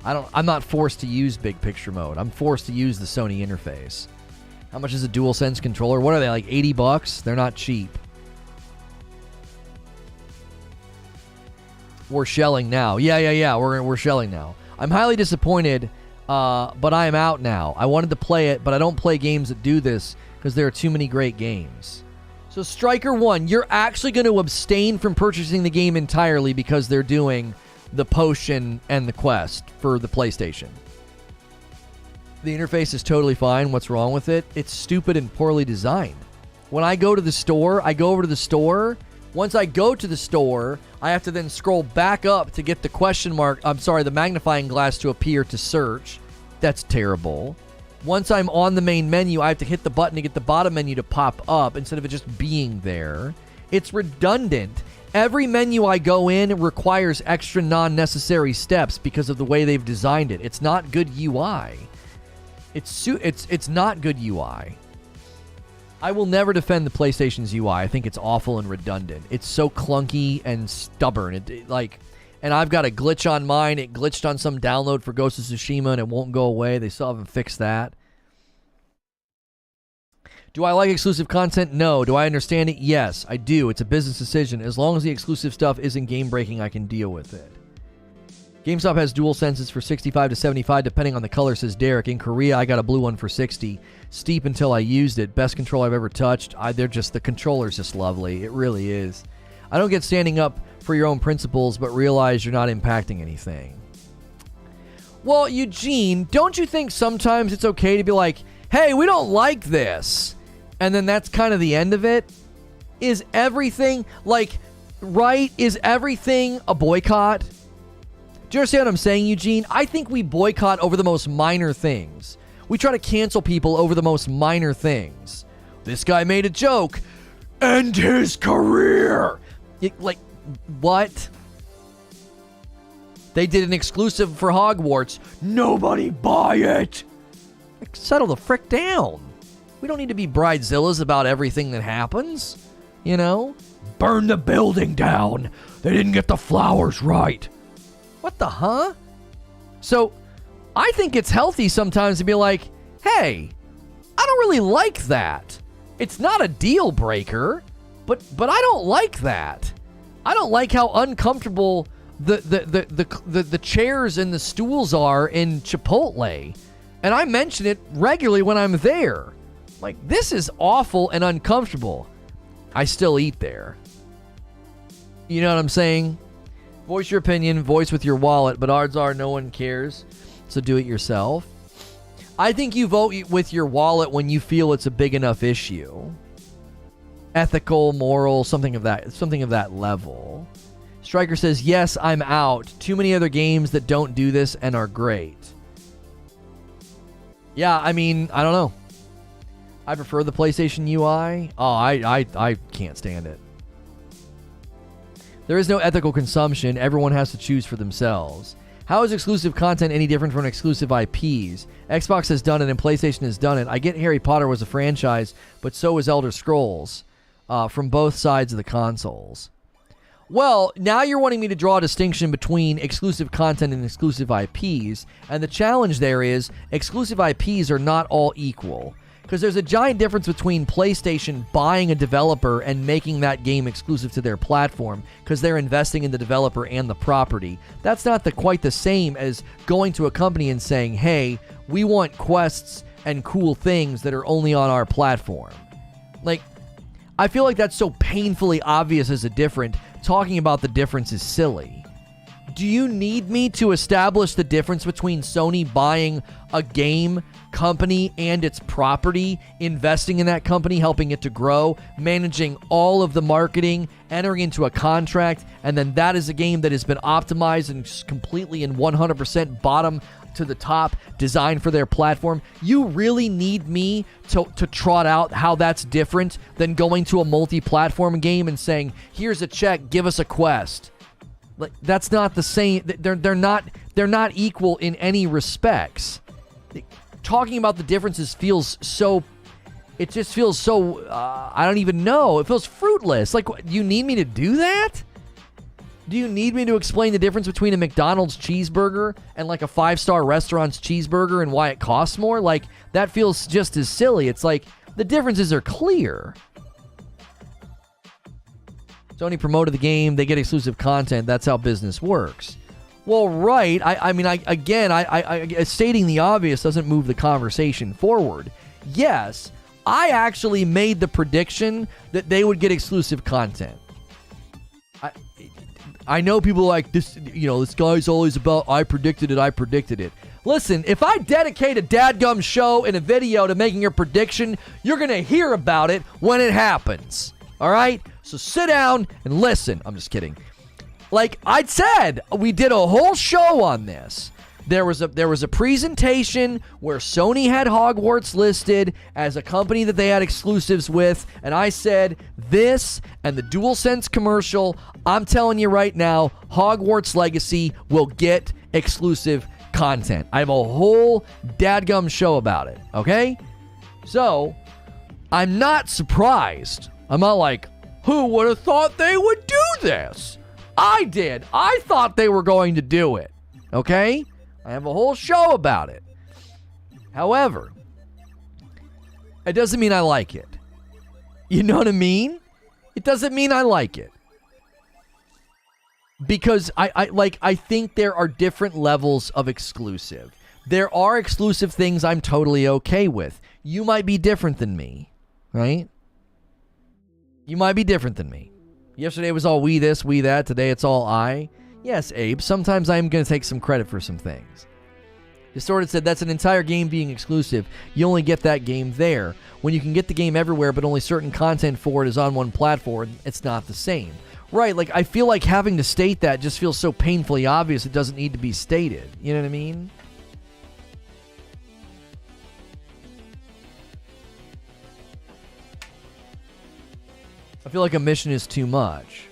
I'm not forced to use big picture mode. I'm forced to use the Sony interface. How much is a DualSense controller? What are they, like $80? They're not cheap. We're shelling now. Yeah. We're shelling now. I'm highly disappointed, but I am out now. I wanted to play it, but I don't play games that do this because there are too many great games. So Striker 1, you're actually going to abstain from purchasing the game entirely because they're doing the potion and the quest for the PlayStation. The interface is totally fine. What's wrong with it? It's stupid and poorly designed. When I go to the store, I go over to the store. Once I go to the store, I have to then scroll back up to get the magnifying glass to appear to search. That's terrible. Once I'm on the main menu, I have to hit the button to get the bottom menu to pop up instead of it just being there. It's redundant. Every menu I go in requires extra non-necessary steps because of the way they've designed it. It's not good UI. It's not good UI. I will never defend the PlayStation's UI. I think it's awful and redundant. It's so clunky and stubborn. And I've got a glitch on mine. It glitched on some download for Ghost of Tsushima, and it won't go away. They still haven't fixed that. Do I like exclusive content? No. Do I understand it? Yes, I do. It's a business decision. As long as the exclusive stuff isn't game-breaking, I can deal with it. GameStop has dual senses for 65 to 75 depending on the color, says Derek. In Korea, I got a blue one for 60. Steep until I used it. Best control I've ever touched. The controller's just lovely. It really is. I don't get standing up for your own principles, but realize you're not impacting anything. Well, Eugene, don't you think sometimes it's okay to be like, hey, we don't like this, and then that's kind of the end of it? Is everything, is everything a boycott? Do you understand what I'm saying, Eugene? I think we boycott over the most minor things. We try to cancel people over the most minor things. This guy made a joke. End his career. What? They did an exclusive for Hogwarts. Nobody buy it. Settle the frick down. We don't need to be bridezillas about everything that happens. You know? Burn the building down. They didn't get the flowers right. What the huh? So, I think it's healthy sometimes to be like, hey, I don't really like that. It's not a deal breaker, but I don't like that. I don't like how uncomfortable the chairs and the stools are in Chipotle. And I mention it regularly when I'm there. Like, this is awful and uncomfortable. I still eat there. You know what I'm saying? Voice your opinion, voice with your wallet, but odds are no one cares, so do it yourself. I think you vote with your wallet when you feel it's a big enough issue. Ethical, moral, something of that level. Striker says, yes, I'm out. Too many other games that don't do this and are great. Yeah, I mean, I don't know. I prefer the PlayStation UI. Oh, I can't stand it. There is no ethical consumption. Everyone has to choose for themselves. How is exclusive content any different from exclusive IPs? Xbox has done it and PlayStation has done it. I get Harry Potter was a franchise, but so was Elder Scrolls from both sides of the consoles. Well, now you're wanting me to draw a distinction between exclusive content and exclusive IPs, and the challenge there is exclusive IPs are not all equal. Because there's a giant difference between PlayStation buying a developer and making that game exclusive to their platform because they're investing in the developer and the property. That's not quite the same as going to a company and saying, hey, we want quests and cool things that are only on our platform. I feel like that's so painfully obvious as a difference. Talking about the difference is silly. Do you need me to establish the difference between Sony buying a game company and its property, investing in that company, helping it to grow, managing all of the marketing, entering into a contract, and then that is a game that has been optimized and completely and 100% bottom to the top, designed for their platform? You really need me to trot out how that's different than going to a multi-platform game and saying, here's a check, give us a quest. That's not the same. They're not equal in any respects. Talking about the differences feels so. It just feels so. I don't even know. It feels fruitless. You need me to do that? Do you need me to explain the difference between a McDonald's cheeseburger and a 5-star restaurant's cheeseburger and why it costs more? That feels just as silly. It's the differences are clear. Sony promoted the game. They get exclusive content. That's how business works. Well, right. I stating the obvious doesn't move the conversation forward. Yes, I actually made the prediction that they would get exclusive content. I know people like this, this guy's always about, I predicted it. Listen, if I dedicate a dadgum show in a video to making a prediction, you're going to hear about it when it happens. All right? So sit down and listen. I'm just kidding. I said, we did a whole show on this. There was a presentation where Sony had Hogwarts listed as a company that they had exclusives with, and I said this and the DualSense commercial, I'm telling you right now, Hogwarts Legacy will get exclusive content. I have a whole dadgum show about it, okay? So, I'm not surprised. I'm not who would have thought they would do this? I did. I thought they were going to do it, okay? I have a whole show about it. However, it doesn't mean I like it. You know what I mean? It doesn't mean I like it. Because I think there are different levels of exclusive. There are exclusive things I'm totally okay with. You might be different than me, right? You might be different than me. Yesterday was all we this, we that. Today it's all I. Yes, Abe, sometimes I'm going to take some credit for some things. Distorted said, that's an entire game being exclusive. You only get that game there. When you can get the game everywhere, but only certain content for it is on one platform, it's not the same. Right, like, I feel like having to state that just feels so painfully obvious it doesn't need to be stated. You know what I mean? I feel like a mission is too much.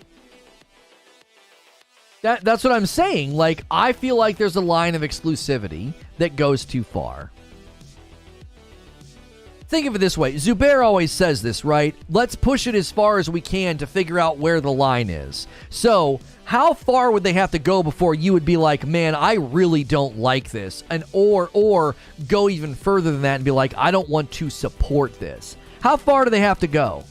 That's what I'm saying. Like, I feel like there's a line of exclusivity that goes too far. Think of it this way. Zubair always says this, right? Let's push it as far as we can to figure out where the line is. So, how far would they have to go before you would be like, man, I really don't like this? And or go even further than that and be like, I don't want to support this. How far do they have to go?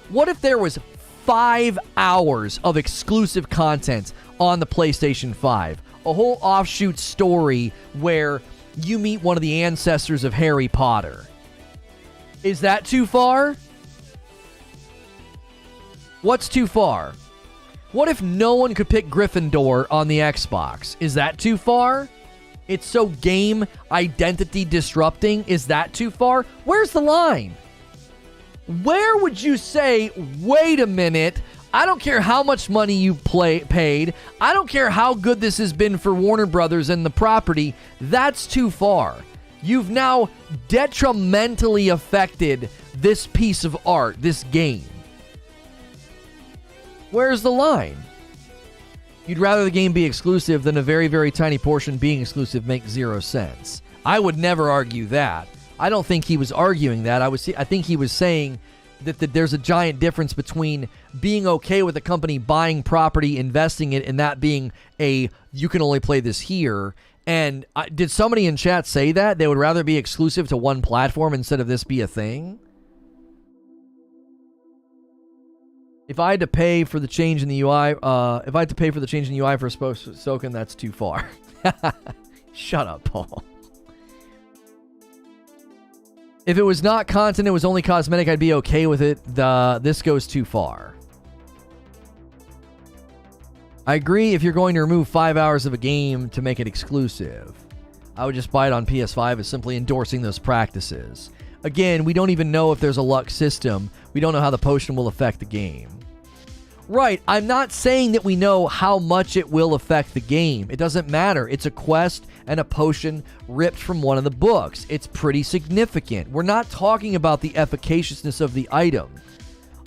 What if there was 5 hours of exclusive content on the PlayStation 5? A whole offshoot story where you meet one of the ancestors of Harry Potter. Is that too far? What's too far? What if no one could pick Gryffindor on the Xbox? Is that too far? It's so game identity disrupting. Is that too far? Where's the line? Where would you say, wait a minute, I don't care how much money you paid, I don't care how good this has been for Warner Brothers and the property, that's too far. You've now detrimentally affected this piece of art, this game. Where's the line? You'd rather the game be exclusive than a very, very tiny portion being exclusive makes 0 sense. I would never argue that. I don't think he was arguing that. I think he was saying that there's a giant difference between being okay with a company buying property, investing it, and that being you can only play this here. And did somebody in chat say that? They would rather be exclusive to one platform instead of this be a thing? If I had to pay for the change in the UI, for Soken, that's too far. Shut up, Paul. If it was not content, it was only cosmetic, I'd be okay with it. This goes too far. I agree if you're going to remove 5 hours of a game to make it exclusive. I would just buy it on PS5 as simply endorsing those practices. Again, we don't even know if there's a luck system. We don't know how the potion will affect the game. Right, I'm not saying that we know how much it will affect the game. It doesn't matter. It's a quest and a potion ripped from one of the books. It's pretty significant. We're not talking about the efficaciousness of the item.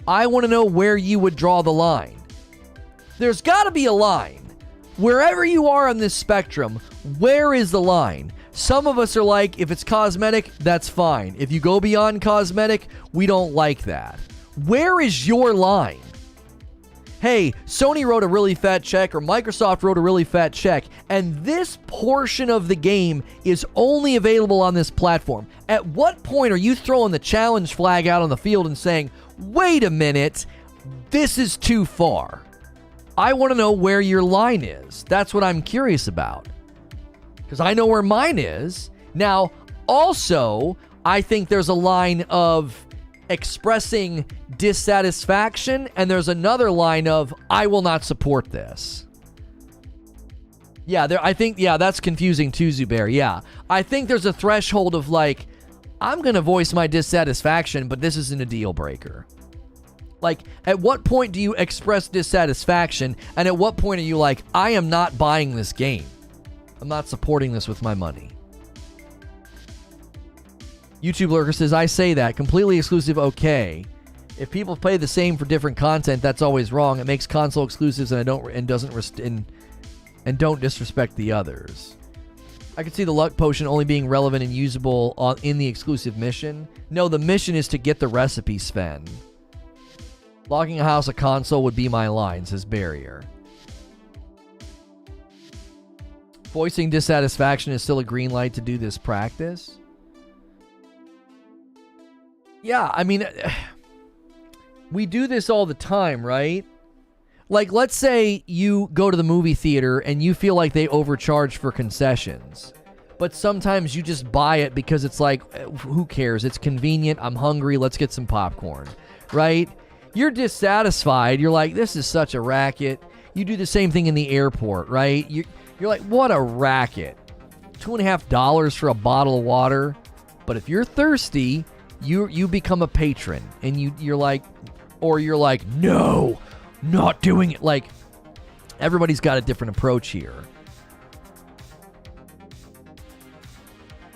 I want to know where you would draw the line. There's got to be a line. Wherever you are on this spectrum, where is the line? Some of us are like, if it's cosmetic, that's fine. If you go beyond cosmetic, we don't like that. Where is your line? Hey, Sony wrote a really fat check, or Microsoft wrote a really fat check, and this portion of the game is only available on this platform. At what point are you throwing the challenge flag out on the field and saying, wait a minute, this is too far? I want to know where your line is. That's what I'm curious about. Because I know where mine is. Now, also, I think there's a line of expressing dissatisfaction, and there's another line of, I will not support this. Yeah, that's confusing too, Zubair. Yeah. I think there's a threshold of like, I'm going to voice my dissatisfaction, but this isn't a deal breaker. Like, at what point do you express dissatisfaction, and at what point are you like, I am not buying this game. I'm not supporting this with my money. YouTube Lurker says, I say that. Completely exclusive, okay. If people pay the same for different content, that's always wrong. It makes console exclusives and don't disrespect the others. I could see the luck potion only being relevant and usable in the exclusive mission. No, the mission is to get the recipe, Sven. Locking a house, a console would be my line, says Barrier. Voicing dissatisfaction is still a green light to do this practice. Yeah, I mean, we do this all the time, right? Like, let's say you go to the movie theater and you feel like they overcharge for concessions. But sometimes you just buy it because it's like, who cares? It's convenient. I'm hungry. Let's get some popcorn, right? You're dissatisfied. You're like, this is such a racket. You do the same thing in the airport, right? You're like, what a racket. $2.50 for a bottle of water. But if you're thirsty, you become a patron. And you're like, no, not doing it. Like, everybody's got a different approach here.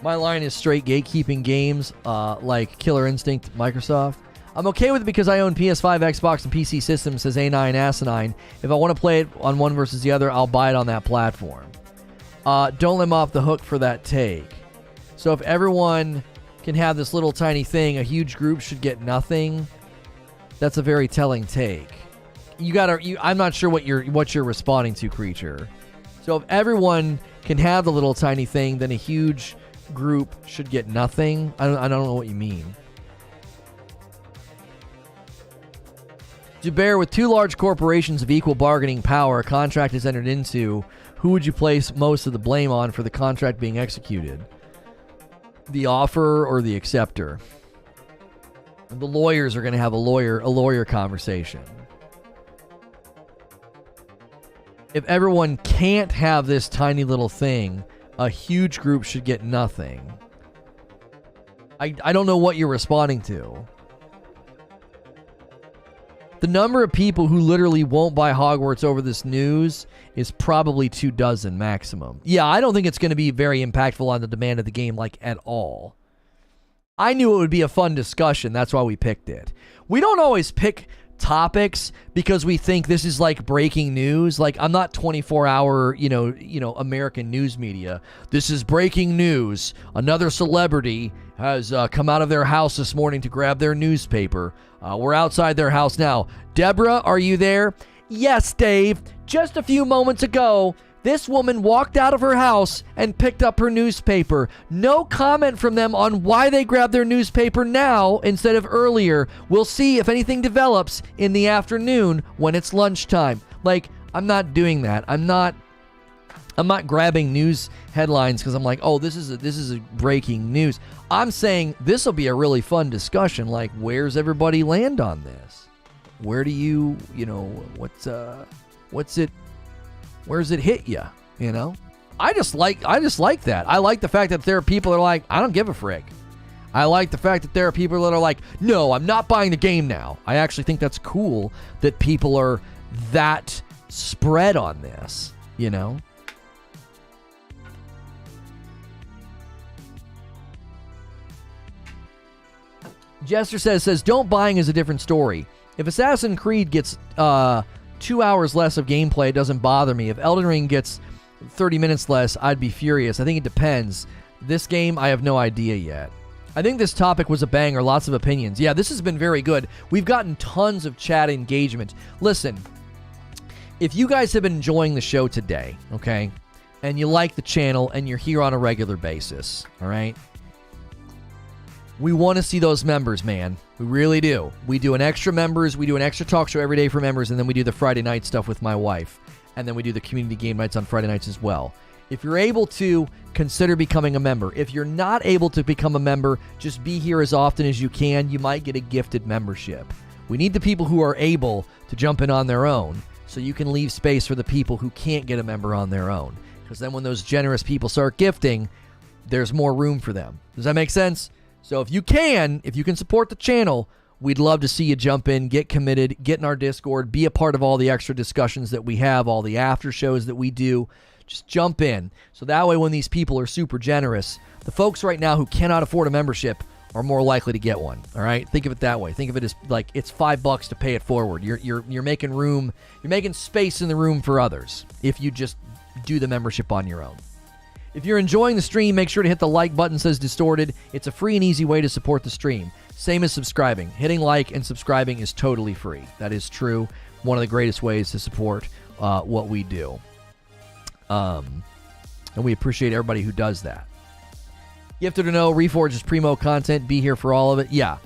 My line is straight gatekeeping games like Killer Instinct, Microsoft. I'm okay with it because I own PS5, Xbox, and PC systems, says A9 Asinine. If I want to play it on one versus the other, I'll buy it on that platform. Don't let them off the hook for that take. So if everyone can have this little tiny thing, a huge group should get nothing. That's a very telling take. I'm not sure what you're responding to, Creature. So if everyone can have the little tiny thing, then a huge group should get nothing. I don't know what you mean. Zubair, with two large corporations of equal bargaining power, a contract is entered into. Who would you place most of the blame on for the contract being executed? The offerer or the acceptor? The lawyers are going to have a lawyer conversation. If everyone can't have this tiny little thing, a huge group should get nothing. I don't know what you're responding to. The number of people who literally won't buy Hogwarts over this news is probably 24 maximum. Yeah, I don't think it's going to be very impactful on the demand of the game, like, at all. I knew it would be a fun discussion. That's why we picked it. We don't always pick topics because we think this is like breaking news. Like, I'm not 24-hour, American news media. This is breaking news. Another celebrity has come out of their house this morning to grab their newspaper. We're outside their house now. Deborah, are you there? Yes, Dave. Just a few moments ago, this woman walked out of her house and picked up her newspaper. No comment from them on why they grabbed their newspaper now instead of earlier. We'll see if anything develops in the afternoon when it's lunchtime. Like, I'm not doing that. I'm not grabbing news headlines because I'm like, oh, this is a breaking news. I'm saying this will be a really fun discussion. Like, where's everybody land on this? Where do you where's it hit you? I just like that. I like the fact that there are people that are like, I don't give a frick. I like the fact that there are people that are like, no, I'm not buying the game now. I actually think that's cool that people are that spread on this, Jester says, don't buying is a different story. If Assassin's Creed gets 2 hours less of gameplay, it doesn't bother me. If Elden Ring gets 30 minutes less, I'd be furious. I think it depends. This game, I have no idea yet. I think this topic was a banger. Lots of opinions. Yeah, this has been very good. We've gotten tons of chat engagement. Listen, if you guys have been enjoying the show today, okay, and you like the channel and you're here on a regular basis, all right, we want to see those members, man. We really do. We do an extra talk show every day for members, and then we do the Friday night stuff with my wife. And then we do the community game nights on Friday nights as well. If you're able to, consider becoming a member. If you're not able to become a member, just be here as often as you can. You might get a gifted membership. We need the people who are able to jump in on their own, so you can leave space for the people who can't get a member on their own. Because then when those generous people start gifting, there's more room for them. Does that make sense? So if you can support the channel, we'd love to see you jump in, get committed, get in our Discord, be a part of all the extra discussions that we have, all the after shows that we do. Just jump in. So that way when these people are super generous, the folks right now who cannot afford a membership are more likely to get one. All right? Think of it that way. Think of it as like it's $5 to pay it forward. You're making room, you're making space in the room for others if you just do the membership on your own. If you're enjoying the stream, make sure to hit the like button, says Distorted. It's a free and easy way to support the stream. Same as subscribing. Hitting like and subscribing is totally free. That is true. One of the greatest ways to support what we do. And we appreciate everybody who does that. Gifted to know, Reforge is primo content. Be here for all of it. Yeah.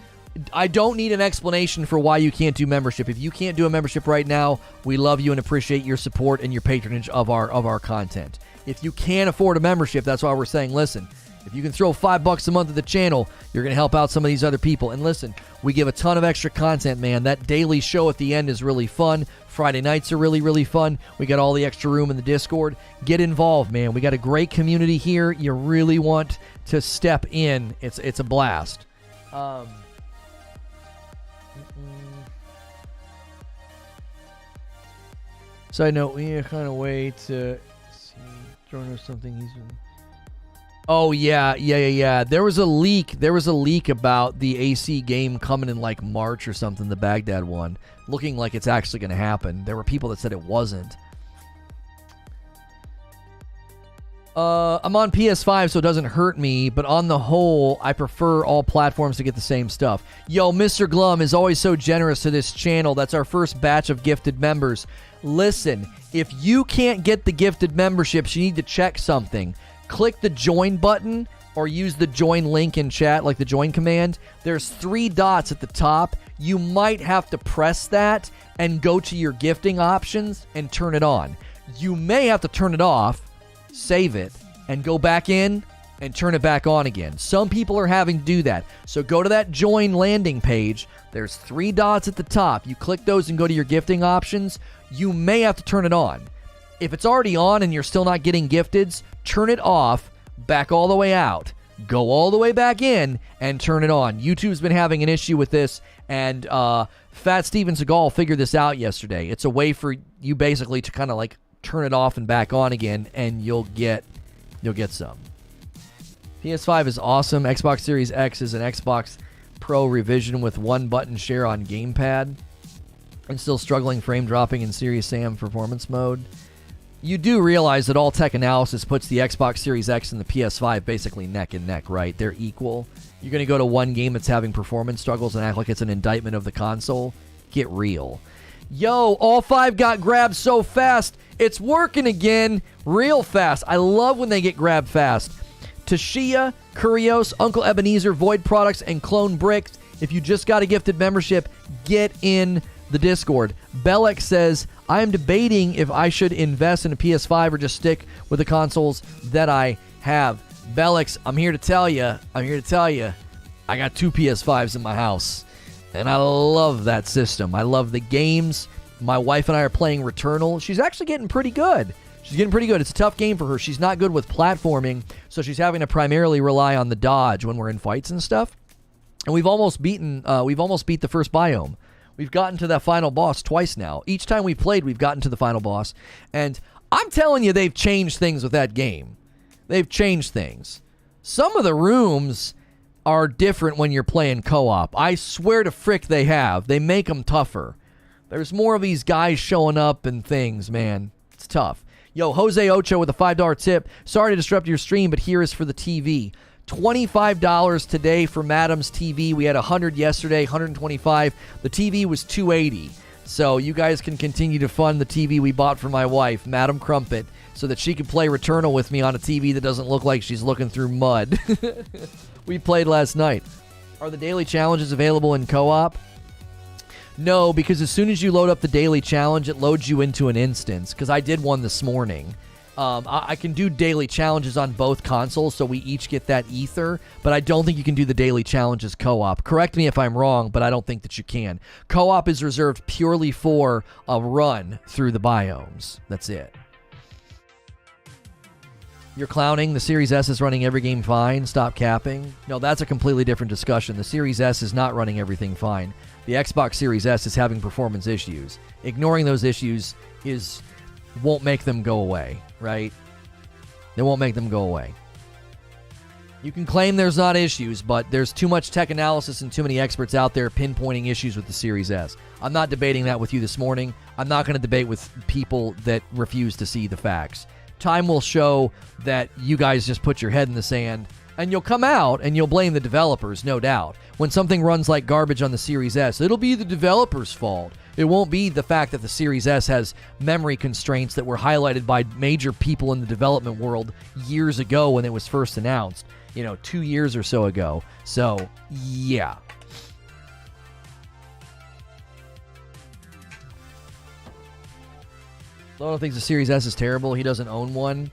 I don't need an explanation for why you can't do membership. If you can't do a membership right now, we love you and appreciate your support and your patronage of our content. If you can't afford a membership, that's why we're saying, listen, if you can throw $5 a month at the channel, you're going to help out some of these other people. And listen, we give a ton of extra content, man. That daily show at the end is really fun. Friday nights are really, really fun. We got all the extra room in the Discord. Get involved, man. We got a great community here. You really want to step in. It's a blast. Side note, we need to kind of wait to see. Throwing something he's in. Oh, yeah. There was a leak about the AC game coming in like March or something, the Baghdad one, looking like it's actually going to happen. There were people that said it wasn't. I'm on PS5, so it doesn't hurt me, but on the whole, I prefer all platforms to get the same stuff. Yo, Mr. Glum is always so generous to this channel. That's our first batch of gifted members. Listen, if you can't get the gifted memberships, you need to check something. Click the join button or use the join link in chat, like the join command. There's 3 dots at the top. You might have to press that and go to your gifting options and turn it on. You may have to turn it off, save it, and go back in and turn it back on again. Some people are having to do that. So go to that join landing page. There's 3 dots at the top. You click those and go to your gifting options. You may have to turn it on. If it's already on and you're still not getting gifteds, turn it off, back all the way out, go all the way back in, and turn it on. YouTube's been having an issue with this, and Fat Steven Seagal figured this out yesterday. It's a way for you basically to kind of like turn it off and back on again, and you'll get some. PS5 is awesome. Xbox Series X is an Xbox Pro revision with 1-button share on gamepad. I'm still struggling frame dropping in Serious Sam performance mode. You do realize that all tech analysis puts the Xbox Series X and the PS5 basically neck and neck, right? They're equal. You're going to go to one game that's having performance struggles and act like it's an indictment of the console? Get real. Yo, all 5 got grabbed so fast. It's working again real fast. I love when they get grabbed fast. Tashia, Kurios, Uncle Ebenezer, Void Products, and Clone Bricks. If you just got a gifted membership, get in the Discord. Bellex says, I am debating if I should invest in a PS5 or just stick with the consoles that I have. Bellex, I'm here to tell you, I got 2 PS5s in my house, and I love that system. I love the games. My wife and I are playing Returnal. She's actually getting pretty good. It's a tough game for her. She's not good with platforming, so she's having to primarily rely on the dodge when we're in fights and stuff. And we've almost beat the first biome. We've gotten to that final boss twice now. Each time we've played, we've gotten to the final boss. And I'm telling you, they've changed things with that game. They've changed things. Some of the rooms are different when you're playing co-op. I swear to frick they have. They make them tougher. There's more of these guys showing up and things, man. It's tough. Yo, Jose Ocho with a $5 tip. Sorry to disrupt your stream, but here is for the TV. $25 today for Madam's TV. We had 100 yesterday, 125. The TV was $280. So you guys can continue to fund the TV we bought for my wife, Madam Crumpet, so that she can play Returnal with me on a TV that doesn't look like she's looking through mud. We played last night. Are the daily challenges available in co-op? No, because as soon as you load up the daily challenge, it loads you into an instance, because I did one this morning. I can do daily challenges on both consoles, so we each get that ether, but I don't think you can do the daily challenges co-op. Correct me if I'm wrong, but I don't think that you can. Co-op is reserved purely for a run through the biomes. That's it. You're clowning. The Series S is running every game fine. Stop capping. No, that's a completely different discussion. The Series S is not running everything fine. The Xbox Series S is having performance issues. Ignoring those issues won't make them go away, right? They won't make them go away. You can claim there's not issues, but there's too much tech analysis and too many experts out there pinpointing issues with the Series S. I'm not debating that with you this morning. I'm not going to debate with people that refuse to see the facts. Time will show that you guys just put your head in the sand, and you'll come out and you'll blame the developers, no doubt. When something runs like garbage on the Series S, it'll be the developers' fault. It won't be the fact that the Series S has memory constraints that were highlighted by major people in the development world years ago when it was first announced, 2 years or so ago. So, yeah. Lono thinks the Series S is terrible. He doesn't own one.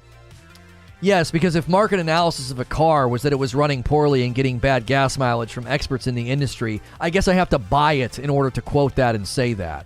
Yes, because if market analysis of a car was that it was running poorly and getting bad gas mileage from experts in the industry, I guess I have to buy it in order to quote that and say that.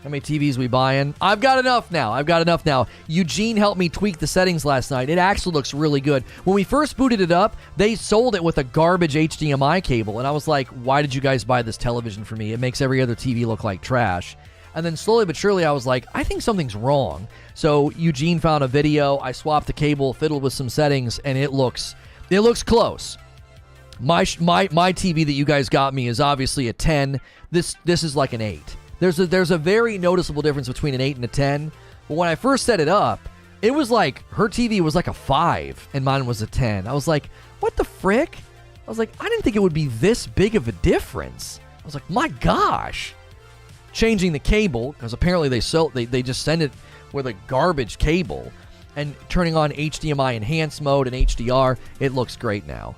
How many TVs we buying? I've got enough now. Eugene helped me tweak the settings last night. It actually looks really good. When we first booted it up, they sold it with a garbage HDMI cable. And I was like, why did you guys buy this television for me? It makes every other TV look like trash. And then slowly but surely, I was like, I think something's wrong. So Eugene found a video. I swapped the cable, fiddled with some settings, and it looks close. My TV that you guys got me is obviously a 10. This is like an 8. There's a very noticeable difference between an 8 and a 10. But when I first set it up, it was like her TV was like a 5 and mine was a 10. I was like, what the frick? I was like, I didn't think it would be this big of a difference. I was like, my gosh. Changing the cable, because apparently they just send it with a garbage cable, and turning on HDMI enhanced mode and HDR, it looks great now.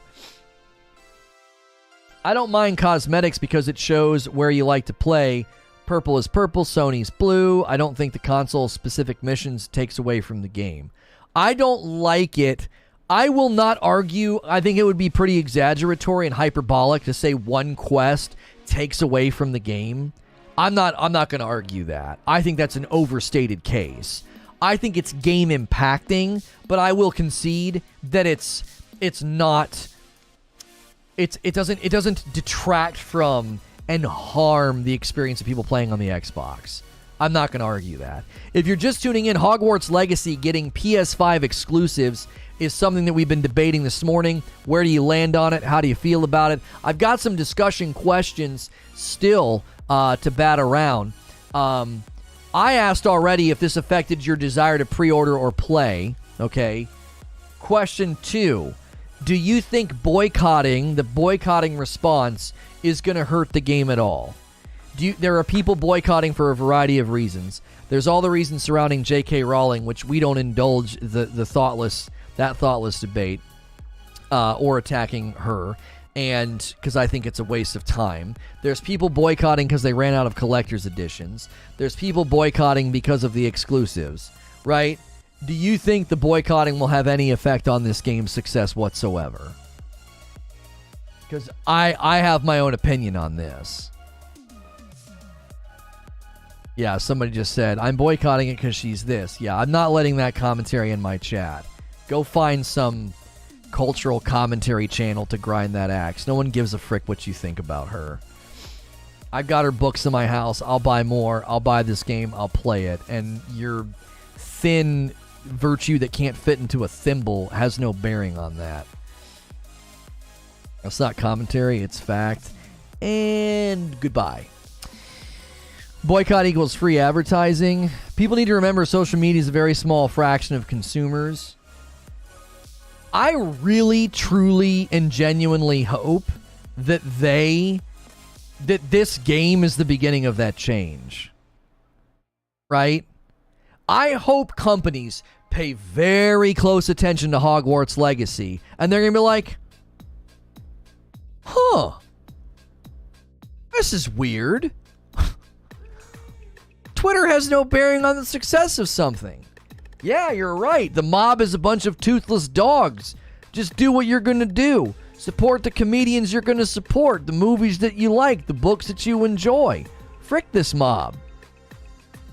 I don't mind cosmetics because it shows where you like to play. Purple is purple, Sony's blue. I don't think the console-specific missions takes away from the game. I don't like it. I will not argue. I think it would be pretty exaggeratory and hyperbolic to say one quest takes away from the game. I'm not going to argue that. I think that's an overstated case. I think it's game impacting, but I will concede that it doesn't detract from and harm the experience of people playing on the Xbox. I'm not going to argue that. If you're just tuning in, Hogwarts Legacy getting PS5 exclusives is something that we've been debating this morning. Where do you land on it? How do you feel about it? I've got some discussion questions still to bat around. I asked already if this affected your desire to pre-order or play. Okay. Question 2. Do you think the boycotting response is going to hurt the game at all? There are people boycotting for a variety of reasons. There's all the reasons surrounding J.K. Rowling, which we don't indulge that thoughtless debate or attacking her, and because I think it's a waste of time. There's people boycotting because they ran out of collector's editions. There's people boycotting because of the exclusives, right? Do you think the boycotting will have any effect on this game's success whatsoever? Because I have my own opinion on this. Yeah, somebody just said, I'm boycotting it because she's this. Yeah, I'm not letting that commentary in my chat. Go find some cultural commentary channel to grind that axe. No one gives a frick what you think about her. I've got her books in my house. I'll buy more. I'll buy this game. I'll play it. And your thin virtue that can't fit into a thimble has no bearing on that. That's not commentary, it's fact. And goodbye. Boycott equals free advertising. People need to remember social media is a very small fraction of consumers. I really, truly, and genuinely hope that this game is the beginning of that change. Right? I hope companies pay very close attention to Hogwarts Legacy, and they're going to be like, huh, this is weird. Twitter has no bearing on the success of something. Yeah, you're right. The mob is a bunch of toothless dogs. Just do what you're going to do. Support the comedians you're going to support, the movies that you like, the books that you enjoy. Frick this mob.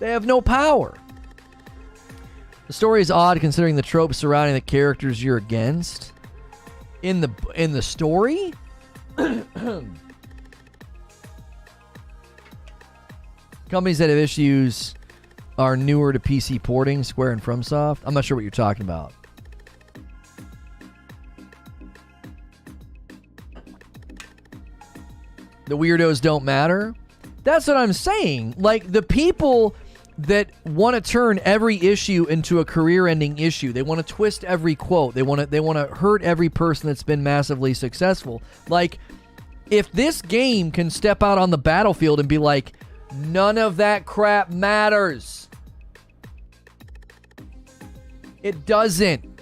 They have no power. The story is odd considering the tropes surrounding the characters you're against. In the story? Companies that have issues are newer to PC porting, Square and FromSoft. I'm not sure what you're talking about. The weirdos don't matter. That's what I'm saying. Like, the people that want to turn every issue into a career-ending issue. They want to twist every quote. They want to hurt every person that's been massively successful. Like, if this game can step out on the battlefield and be like, none of that crap matters. It doesn't.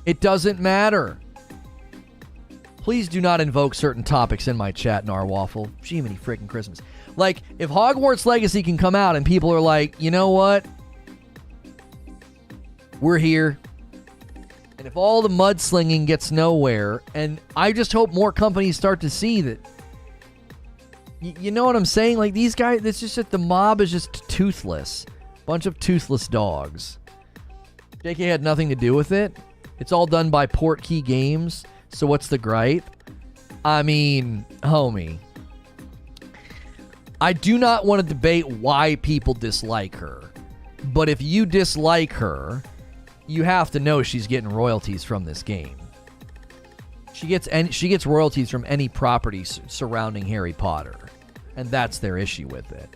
It doesn't matter. Please do not invoke certain topics in my chat, Narwaffle. Jiminy freaking Christmas. Like, if Hogwarts Legacy can come out and people are like, you know what? We're here. And if all the mudslinging gets nowhere, and I just hope more companies start to see that, you know what I'm saying? Like, these guys, it's just that the mob is just toothless. Bunch of toothless dogs. JK had nothing to do with it. It's all done by Portkey Games. So what's the gripe? I mean, homie. I do not want to debate why people dislike her. But if you dislike her, you have to know she's getting royalties from this game. She gets royalties from any property surrounding Harry Potter. And that's their issue with it.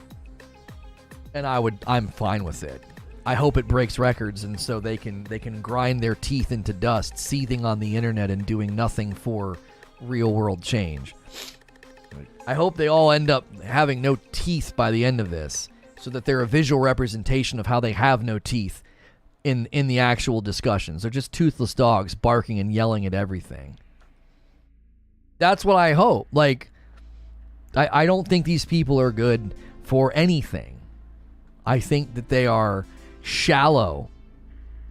And I'm fine with it. I hope it breaks records, and so they can grind their teeth into dust, seething on the internet and doing nothing for real world change. I hope they all end up having no teeth by the end of this, so that they're a visual representation of how they have no teeth in the actual discussions. They're just toothless dogs barking and yelling at everything. That's what I hope. Like, I don't think these people are good for anything. I think that they are shallow,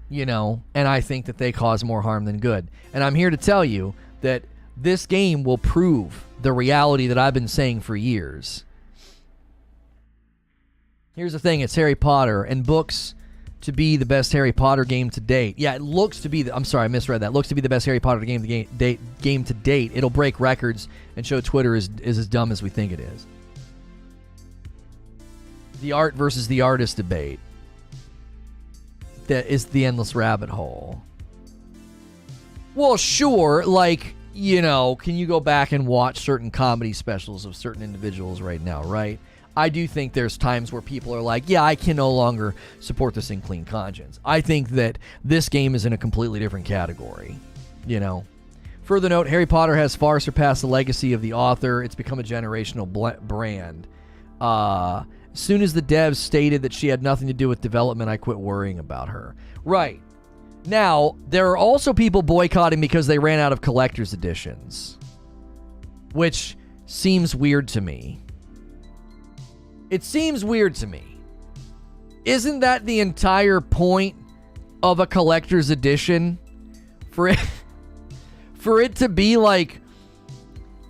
you know, and I think that they cause more harm than good. And I'm here to tell you that this game will prove the reality that I've been saying for years. Here's the thing, it's Harry Potter, and books to be the best Harry Potter game to date. Yeah, it looks to be I'm sorry, I misread that. Looks to be the best Harry Potter game to date. It'll break records and show Twitter is as dumb as we think it is. The art versus the artist debate. That is the endless rabbit hole. Well, sure, like, you know, can you go back and watch certain comedy specials of certain individuals right now, right? I do think there's times where people are like, yeah, I can no longer support this in clean conscience. I think that this game is in a completely different category, you know. Further note, Harry Potter has far surpassed the legacy of the author. It's become a generational brand. As soon as the devs stated that she had nothing to do with development, I quit worrying about her. Right. Now, there are also people boycotting because they ran out of collector's editions, which seems weird to me. It seems weird to me. Isn't that the entire point of a collector's edition? For it to be like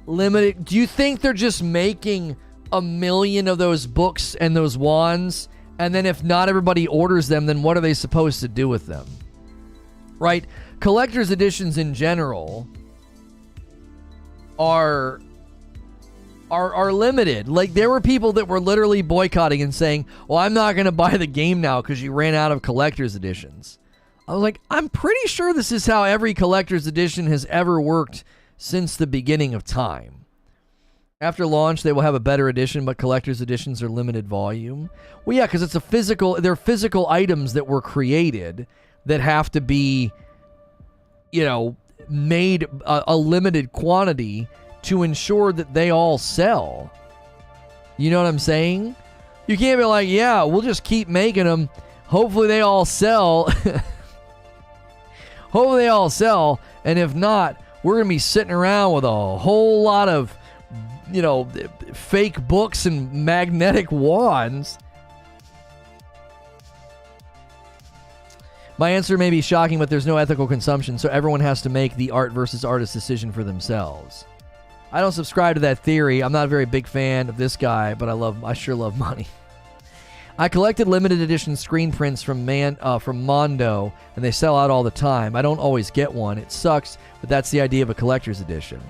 limited? Do you think they're just making 1 million of those books and those wands, and then if not everybody orders them, then what are they supposed to do with them? Right? Collector's editions in general are limited. Like, there were people that were literally boycotting and saying, well, I'm not going to buy the game now because you ran out of collector's editions. I was like, I'm pretty sure this is how every collector's edition has ever worked since the beginning of time. After launch, they will have a better edition, but collector's editions are limited volume. Well, yeah, because they're physical items that were created that have to be, you know, made a limited quantity to ensure that they all sell. You know what I'm saying? You can't be like, yeah, we'll just keep making them. Hopefully they all sell. Hopefully they all sell. And if not, we're going to be sitting around with a whole lot of, you know, fake books and magnetic wands. My answer may be shocking, but there's no ethical consumption, so everyone has to make the art versus artist decision for themselves. I don't subscribe to that theory. I'm not a very big fan of this guy, but I sure love money. I collected limited edition screen prints from Mondo, and they sell out all the time. I don't always get one. It sucks, but that's the idea of a collector's edition.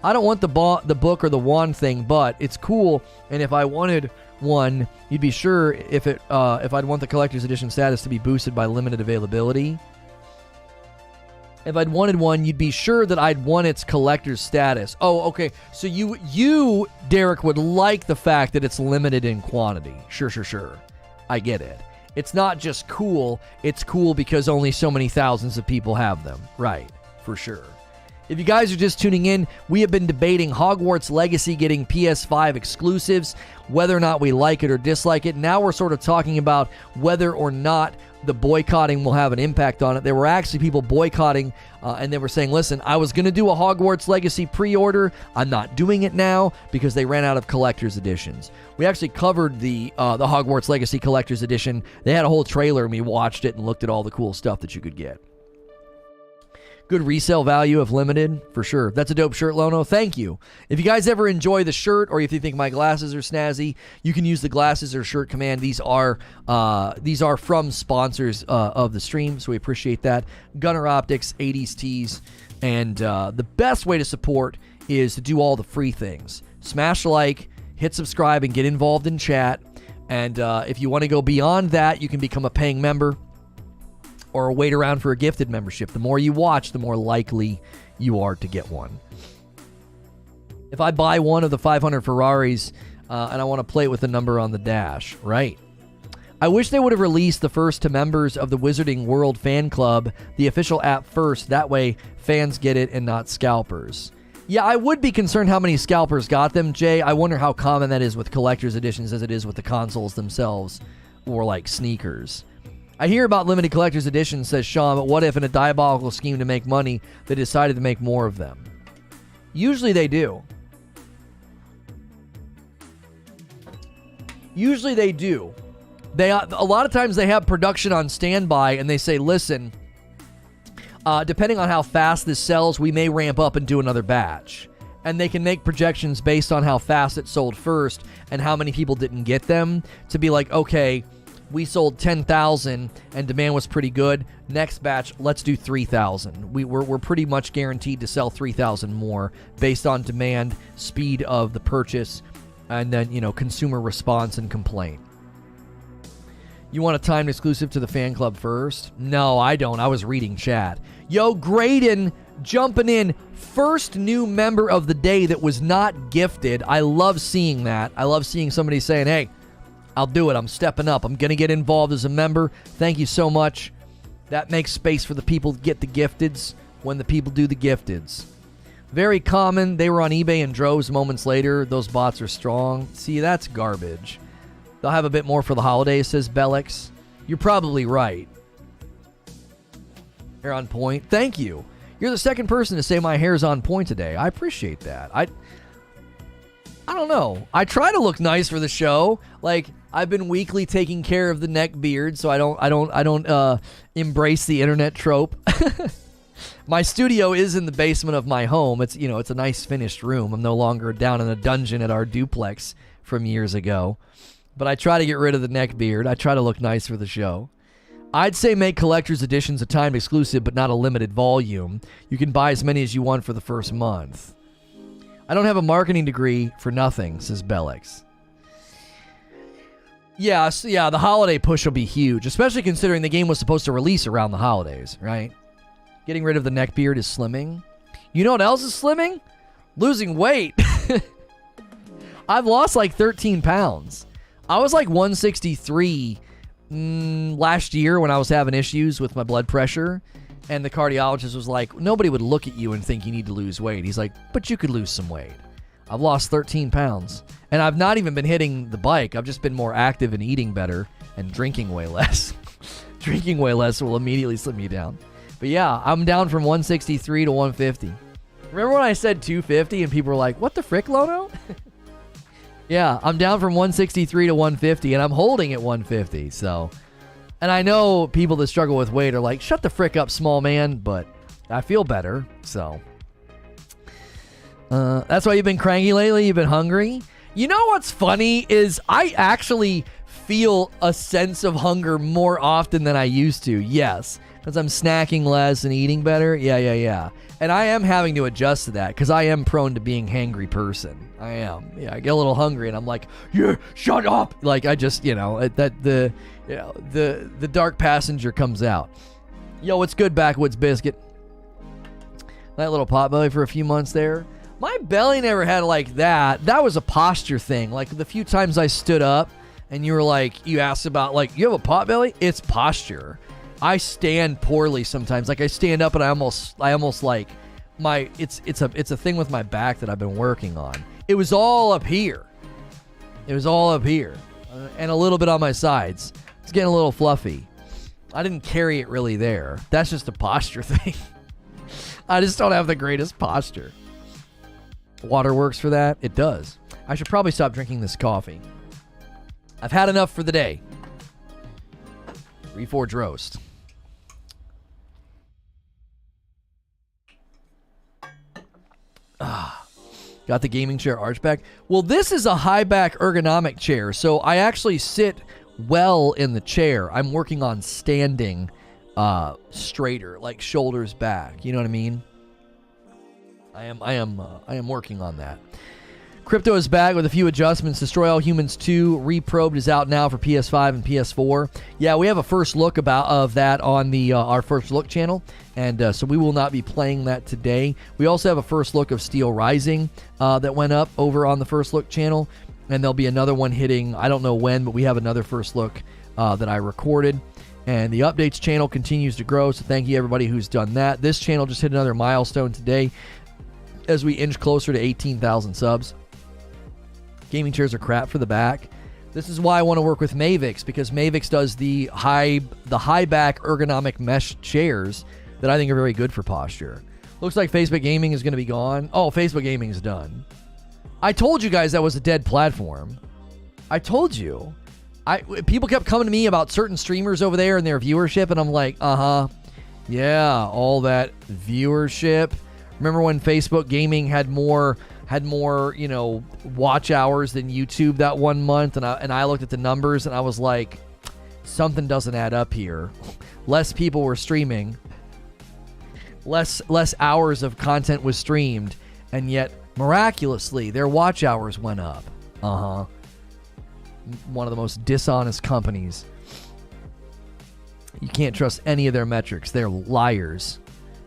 I don't want the book or the wand thing, but it's cool, and if I wanted one, you'd be sure if I'd want the collector's edition status to be boosted by limited availability. If I'd wanted one, you'd be sure that I'd want its collector's status. Oh, okay. So you, Derek, would like the fact that it's limited in quantity. Sure. I get it. It's not just cool. It's cool because only so many thousands of people have them. Right. For sure. If you guys are just tuning in, we have been debating Hogwarts Legacy getting PS5 exclusives, whether or not we like it or dislike it. Now we're sort of talking about whether or not the boycotting will have an impact on it. There were actually people boycotting, and they were saying, listen, I was going to do a Hogwarts Legacy pre-order. I'm not doing it now because they ran out of collector's editions. We actually covered the Hogwarts Legacy collector's edition. They had a whole trailer, and we watched it and looked at all the cool stuff that you could get. Good resale value if limited, for sure. That's a dope shirt, Lono. Thank you. If you guys ever enjoy the shirt, or if you think my glasses are snazzy, you can use the glasses or shirt command. These are from sponsors of the stream, so we appreciate that. Gunner Optics, 80s Tees, and the best way to support is to do all the free things. Smash like, hit subscribe, and get involved in chat. And if you want to go beyond that, you can become a paying member or wait around for a gifted membership. The more you watch, the more likely you are to get one. If I buy one of the 500 Ferraris and I want to play it with the number on the dash, right? I wish they would have released the first to members of the Wizarding World fan club, the official app first. That way, fans get it and not scalpers. Yeah, I would be concerned how many scalpers got them, Jay. I wonder how common that is with collector's editions as it is with the consoles themselves or like sneakers. I hear about limited collector's editions, says Sean, but what if in a diabolical scheme to make money, they decided to make more of them? Usually they do. Usually they do. A lot of times they have production on standby and they say, listen, depending on how fast this sells, we may ramp up and do another batch. And they can make projections based on how fast it sold first and how many people didn't get them to be like, okay, we sold 10,000 and demand was pretty good. Next batch, let's do 3,000. We're pretty much guaranteed to sell 3,000 more based on demand, speed of the purchase, and then, consumer response and complaint. You want a timed exclusive to the fan club first? No, I don't. I was reading chat. Yo, Graydon jumping in. First new member of the day that was not gifted. I love seeing that. I love seeing somebody saying, hey, I'll do it. I'm stepping up. I'm going to get involved as a member. Thank you so much. That makes space for the people to get the gifteds when the people do the gifteds. Very common. They were on eBay in droves moments later. Those bots are strong. See, that's garbage. They'll have a bit more for the holidays, says Bellix. You're probably right. Hair on point. Thank you. You're the second person to say my hair's on point today. I appreciate that. I don't know. I try to look nice for the show. Like, I've been weekly taking care of the neck beard, so I don't embrace the internet trope. My studio is in the basement of my home. It's a nice finished room. I'm no longer down in a dungeon at our duplex from years ago. But I try to get rid of the neck beard. I try to look nice for the show. I'd say make collector's editions a timed exclusive, but not a limited volume. You can buy as many as you want for the first month. I don't have a marketing degree for nothing, says Bellix. Yeah, the holiday push will be huge, especially considering the game was supposed to release around the holidays, right? Getting rid of the neck beard is slimming. You know what else is slimming? Losing weight. I've lost like 13 pounds. I was like 163 last year when I was having issues with my blood pressure. And the cardiologist was like, nobody would look at you and think you need to lose weight. He's like, but you could lose some weight. I've lost 13 pounds. And I've not even been hitting the bike. I've just been more active and eating better and drinking way less. Drinking way less will immediately slim me down. But yeah, I'm down from 163 to 150. Remember when I said 250 and people were like, what the frick, Lono? Yeah, I'm down from 163 to 150 and I'm holding at 150. So, and I know people that struggle with weight are like, shut the frick up, small man. But I feel better. So, that's why you've been cranky lately. You've been hungry. You know what's funny is I actually feel a sense of hunger more often than I used to. Yes, because I'm snacking less and eating better. Yeah. And I am having to adjust to that because I am prone to being a hangry person. I am. Yeah, I get a little hungry and I'm like, yeah, shut up. Like I just, the dark passenger comes out. Yo, what's good, Backwoods Biscuit? That little potbelly for a few months there. My belly never had like that. That was a posture thing. Like the few times I stood up and you were like, you asked about like, you have a potbelly? It's posture. I stand poorly sometimes. Like I stand up and I almost like it's a thing with my back that I've been working on. It was all up here. It was all up here. And a little bit on my sides. It's getting a little fluffy. I didn't carry it really there. That's just a posture thing. I just don't have the greatest posture. Water works for that? It does. I should probably stop drinking this coffee. I've had enough for the day. Reforge roast. Got the gaming chair arch back. Well, this is a high back ergonomic chair, so I actually sit well in the chair. I'm working on standing straighter, like shoulders back. You know what I mean? I am working on that. Crypto is back with a few adjustments. Destroy All Humans 2 Reprobed is out now for PS5 and PS4. Yeah, we have a first look of that on the our First Look channel, and so we will not be playing that today. We also have a first look of Steel Rising that went up over on the First Look channel, and there'll be another one hitting, I don't know when, but we have another first look that I recorded. And the updates channel continues to grow, so thank you everybody who's done that. This channel just hit another milestone today as we inch closer to 18,000 subs. Gaming chairs are crap for the back. This is why I want to work with Mavix, because Mavix does the high back ergonomic mesh chairs that I think are very good for posture. Looks like Facebook Gaming is going to be gone. Oh, Facebook Gaming is done. I told you guys that was a dead platform. I told you. People kept coming to me about certain streamers over there and their viewership, and I'm like, yeah, all that viewership. Remember when Facebook Gaming had more, watch hours than YouTube that one month, and I looked at the numbers and I was like, something doesn't add up here. Less people were streaming, less hours of content was streamed, and yet miraculously their watch hours went up. One of the most dishonest companies. You can't trust any of their metrics. They're liars.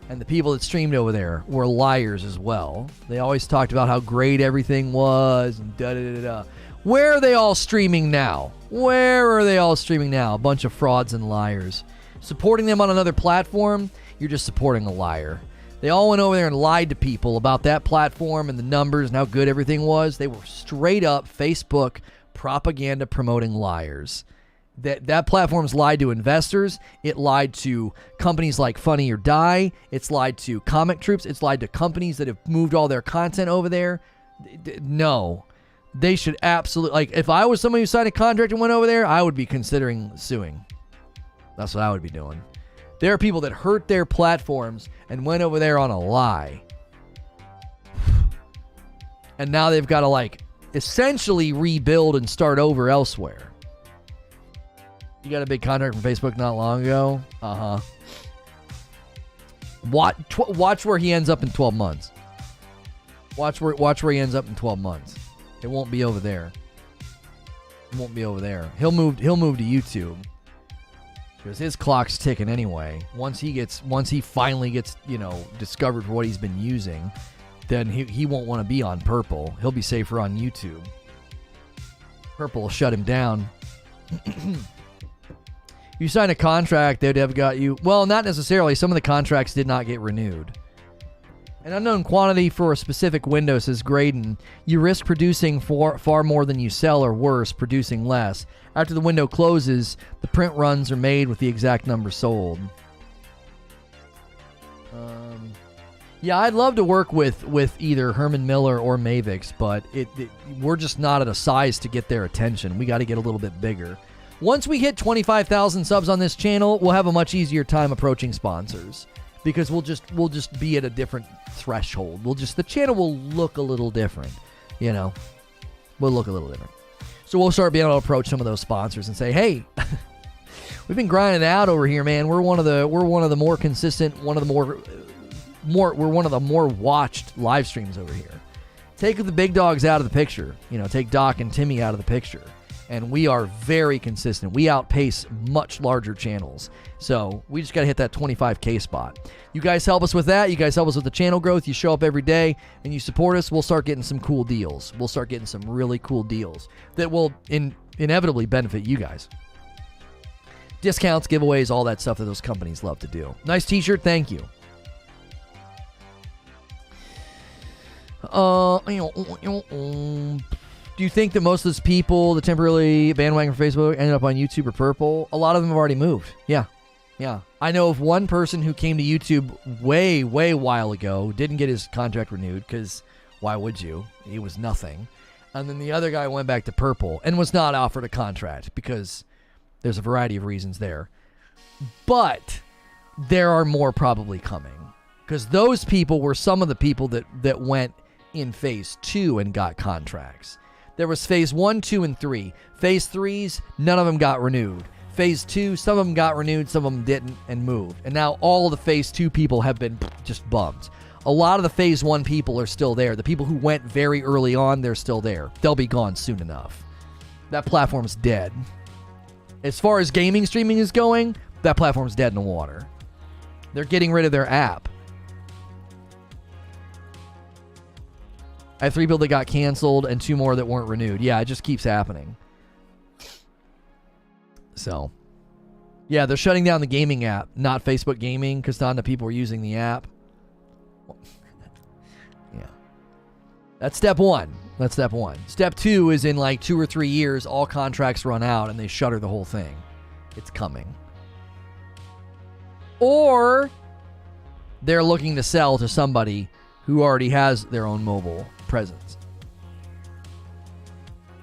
And the people that streamed over there were liars as well. They always talked about how great everything was and da-da-da-da. Where are they all streaming now? Where are they all streaming now? A bunch of frauds and liars. Supporting them on another platform, you're just supporting a liar. They all went over there and lied to people about that platform and the numbers and how good everything was. They were straight up Facebook propaganda promoting liars. That platform's lied to investors. It lied to companies like Funny or Die. It's lied to comic troops. It's lied to companies that have moved all their content over there. No. They should absolutely... Like, if I was somebody who signed a contract and went over there, I would be considering suing. That's what I would be doing. There are people that hurt their platforms and went over there on a lie. And now they've got to, essentially rebuild and start over elsewhere. You got a big contract from Facebook not long ago? Watch where he ends up in 12 months. Watch where he ends up in 12 months. It won't be over there. It won't be over there. He'll move to YouTube. Because his clock's ticking anyway. Once he finally gets, discovered for what he's been using, then he won't want to be on Purple. He'll be safer on YouTube. Purple will shut him down. You signed a contract, they'd have got you... Well, not necessarily. Some of the contracts did not get renewed. An unknown quantity for a specific window, says Graydon. You risk producing far more than you sell, or worse, producing less. After the window closes, the print runs are made with the exact number sold. Yeah, I'd love to work with either Herman Miller or Mavix, but we're just not at a size to get their attention. We got to get a little bit bigger. Once we hit 25,000 subs on this channel, we'll have a much easier time approaching sponsors, because we'll just be at a different threshold. The channel will look a little different, We'll look a little different. So we'll start being able to approach some of those sponsors and say, "Hey, we've been grinding it out over here, man. We're one of the more consistent, we're one of the more watched live streams over here. Take the big dogs out of the picture. Take Doc and Timmy out of the picture. And we are very consistent. We outpace much larger channels. So we just got to hit that 25K spot. You guys help us with that. You guys help us with the channel growth. You show up every day and you support us. We'll start getting some cool deals. We'll start getting some really cool deals that will inevitably benefit you guys. Discounts, giveaways, all that stuff that those companies love to do. Nice t-shirt. Thank you. Do you think that most of those people, the temporarily bandwagon for Facebook, ended up on YouTube or Purple? A lot of them have already moved. Yeah. I know of one person who came to YouTube way while ago, didn't get his contract renewed, because why would you? He was nothing. And then the other guy went back to Purple and was not offered a contract, because there's a variety of reasons there. But there are more probably coming, because those people were some of the people that went in phase 2 and got contracts. There was phase 1, 2, and 3. Phase 3s, none of them got renewed. Phase 2, some of them got renewed, some of them didn't, and moved. And now all of the phase 2 people have been just bummed. A lot of the phase 1 people are still there. The people who went very early on, they're still there. They'll be gone soon enough. That platform's dead. As far as gaming streaming is going, that platform's dead in the water. They're getting rid of their app. I have 3 people that got canceled and 2 more that weren't renewed. Yeah, it just keeps happening. So, yeah, they're shutting down the gaming app, not Facebook Gaming, because not enough people are using the app. Yeah. That's step 1. Step 2 is in like 2 or 3 years, all contracts run out and they shutter the whole thing. It's coming. Or they're looking to sell to somebody who already has their own mobile presence.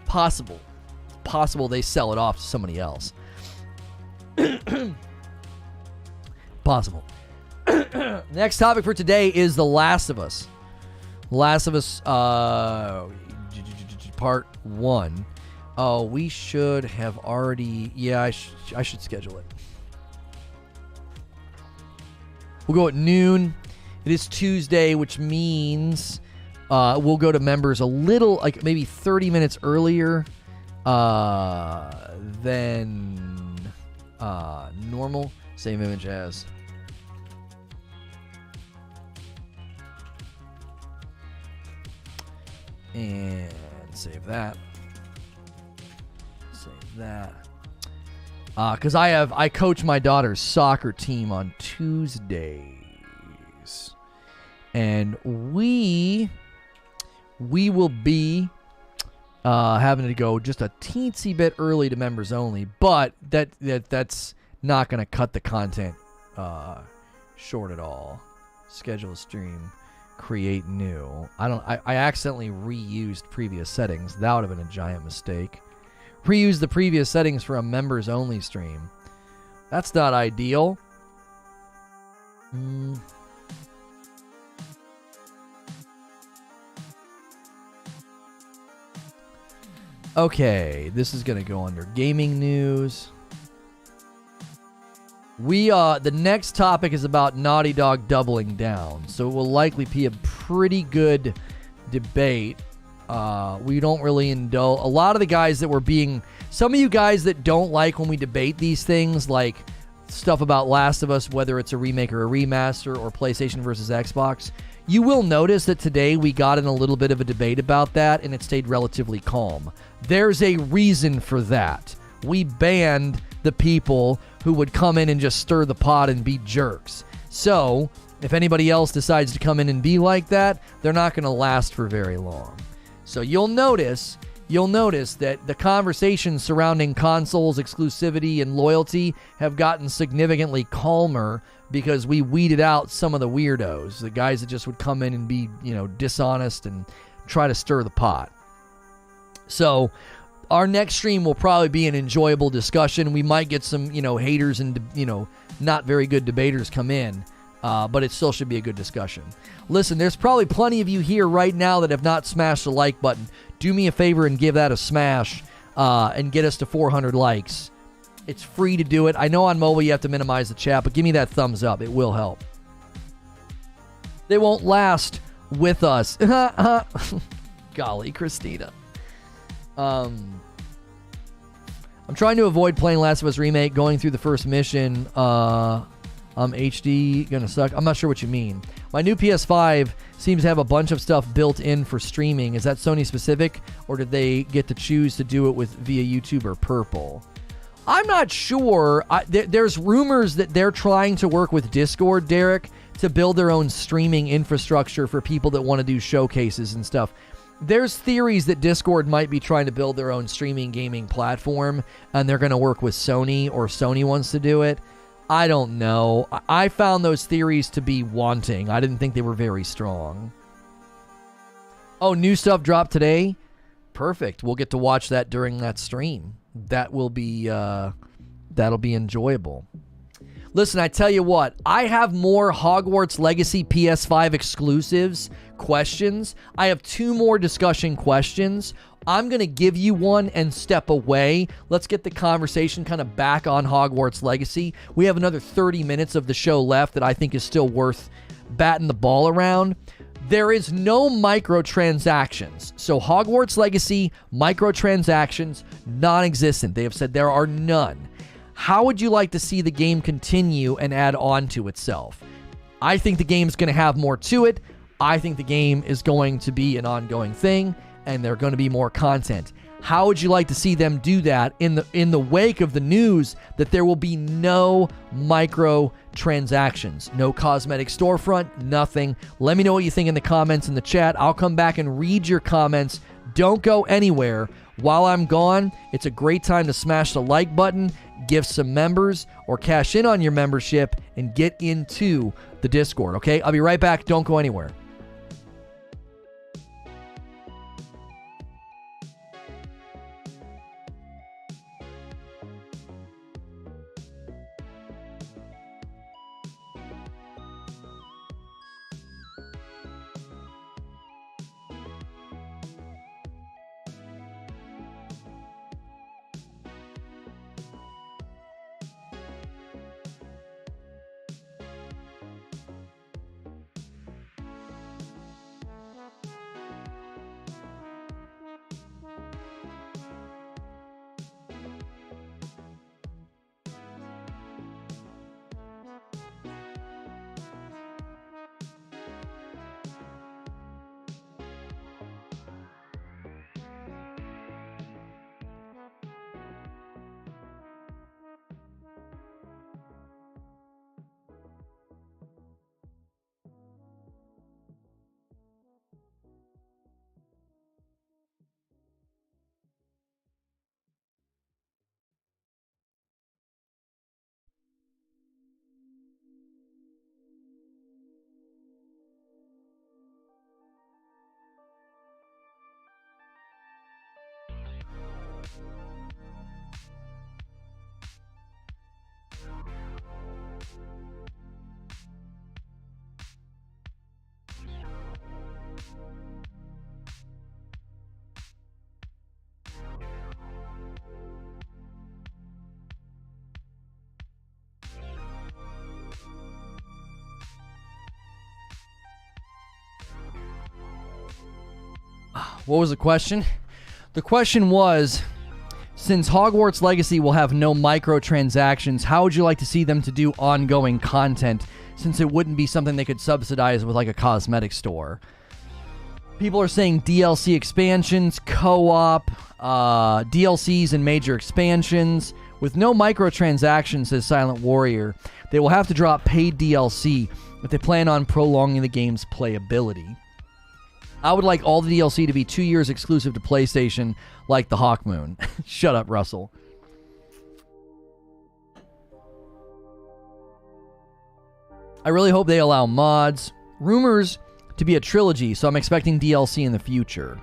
Possible they sell it off to somebody else. Possible. Next topic for today is The Last of Us. Last of Us Part 1. Oh, we should have already... Yeah, I should schedule it. We'll go at noon. It is Tuesday, which means we'll go to members a little, like maybe 30 minutes earlier than normal. Same image as. And save that. Because I coach my daughter's soccer team on Tuesdays. And we will be having to go just a teensy bit early to members only, but that's not going to cut the content short at all. Schedule a stream, create new. I accidentally reused previous settings. That would have been a giant mistake. Reuse the previous settings for a members only stream. That's not ideal. Okay, this is going to go under gaming news. The next topic is about Naughty Dog doubling down, so it will likely be a pretty good debate. We don't really indulge. A lot of the guys that were being... Some of you guys that don't like when we debate these things, like stuff about Last of Us, whether it's a remake or a remaster or PlayStation versus Xbox, you will notice that today we got in a little bit of a debate about that, and it stayed relatively calm. There's a reason for that. We banned the people who would come in and just stir the pot and be jerks. So, if anybody else decides to come in and be like that, they're not going to last for very long. So you'll notice that the conversations surrounding consoles, exclusivity, and loyalty have gotten significantly calmer because we weeded out some of the weirdos, the guys that just would come in and be, dishonest and try to stir the pot. So our next stream will probably be an enjoyable discussion. We might get some, haters and, not very good debaters come in. But it still should be a good discussion. Listen, there's probably plenty of you here right now that have not smashed the like button. Do me a favor and give that a smash and get us to 400 likes. It's free to do it. I know on mobile you have to minimize the chat, but give me that thumbs up. It will help. They won't last with us. Golly, Christina. I'm trying to avoid playing Last of Us Remake, going through the first mission. HD gonna suck. I'm not sure what you mean. My new PS5 seems to have a bunch of stuff built in for streaming. Is that Sony specific, or did they get to choose to do it with via YouTube or Purple? I'm not sure. There's rumors that they're trying to work with Discord, Derek, to build their own streaming infrastructure for people that want to do showcases and stuff. There's theories that Discord might be trying to build their own streaming gaming platform, and they're going to work with Sony, or Sony wants to do it. I don't know. I found those theories to be wanting. I didn't think they were very strong. Oh, new stuff dropped today? Perfect. We'll get to watch that during that stream. That will be, that'll be enjoyable. Listen, I tell you what, I have more Hogwarts Legacy PS5 exclusives questions. I have 2 more discussion questions. I'm going to give you one and step away. Let's get the conversation kind of back on Hogwarts Legacy. We have another 30 minutes of the show left that I think is still worth batting the ball around. There is no microtransactions. So Hogwarts Legacy, microtransactions, non-existent. They have said there are none. How would you like to see the game continue and add on to itself? I think the game's going to have more to it. I think the game is going to be an ongoing thing, and there's going to be more content. How would you like to see them do that in the wake of the news that there will be no microtransactions, no cosmetic storefront, nothing? Let me know what you think in the comments in the chat. I'll come back and read your comments. Don't go anywhere. While I'm gone, it's a great time to smash the like button, gift some members, or cash in on your membership and get into the Discord, okay? I'll be right back. Don't go anywhere. What was the question? The question was, since Hogwarts Legacy will have no microtransactions, how would you like to see them to do ongoing content, since it wouldn't be something they could subsidize with like a cosmetic store? People are saying DLC expansions, co-op, DLCs and major expansions. With no microtransactions, says Silent Warrior, they will have to drop paid DLC if they plan on prolonging the game's playability. I would like all the DLC to be 2 years exclusive to PlayStation, like the Hawk Moon. Shut up, Russell. I really hope they allow mods. Rumors to be a trilogy, so I'm expecting DLC in the future.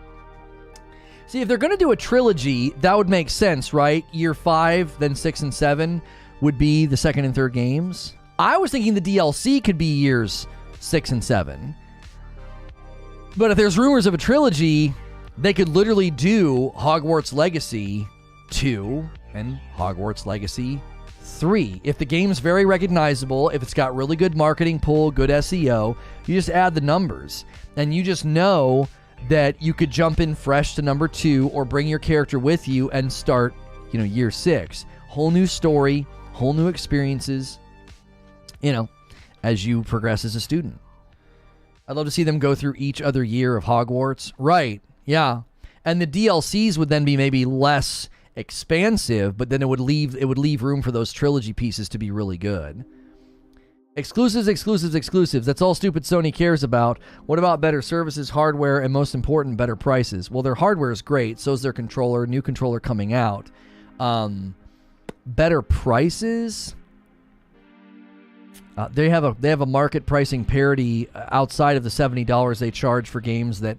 See, if they're going to do a trilogy, that would make sense, right? Year 5, then 6 and 7 would be the second and third games. I was thinking the DLC could be years 6 and 7. But if there's rumors of a trilogy, they could literally do Hogwarts Legacy 2 and Hogwarts Legacy 3. If the game's very recognizable, if it's got really good marketing pull, good SEO, you just add the numbers. And you just know that you could jump in fresh to number 2 or bring your character with you and start, year 6. Whole new story, whole new experiences, as you progress as a student. I'd love to see them go through each other year of Hogwarts. Right, yeah. And the DLCs would then be maybe less expansive, but then it would leave room for those trilogy pieces to be really good. Exclusives. That's all stupid Sony cares about. What about better services, hardware, and most important, better prices? Well, their hardware is great. So is their controller. New controller coming out. Better prices. They have a market pricing parity outside of the $70 they charge for games that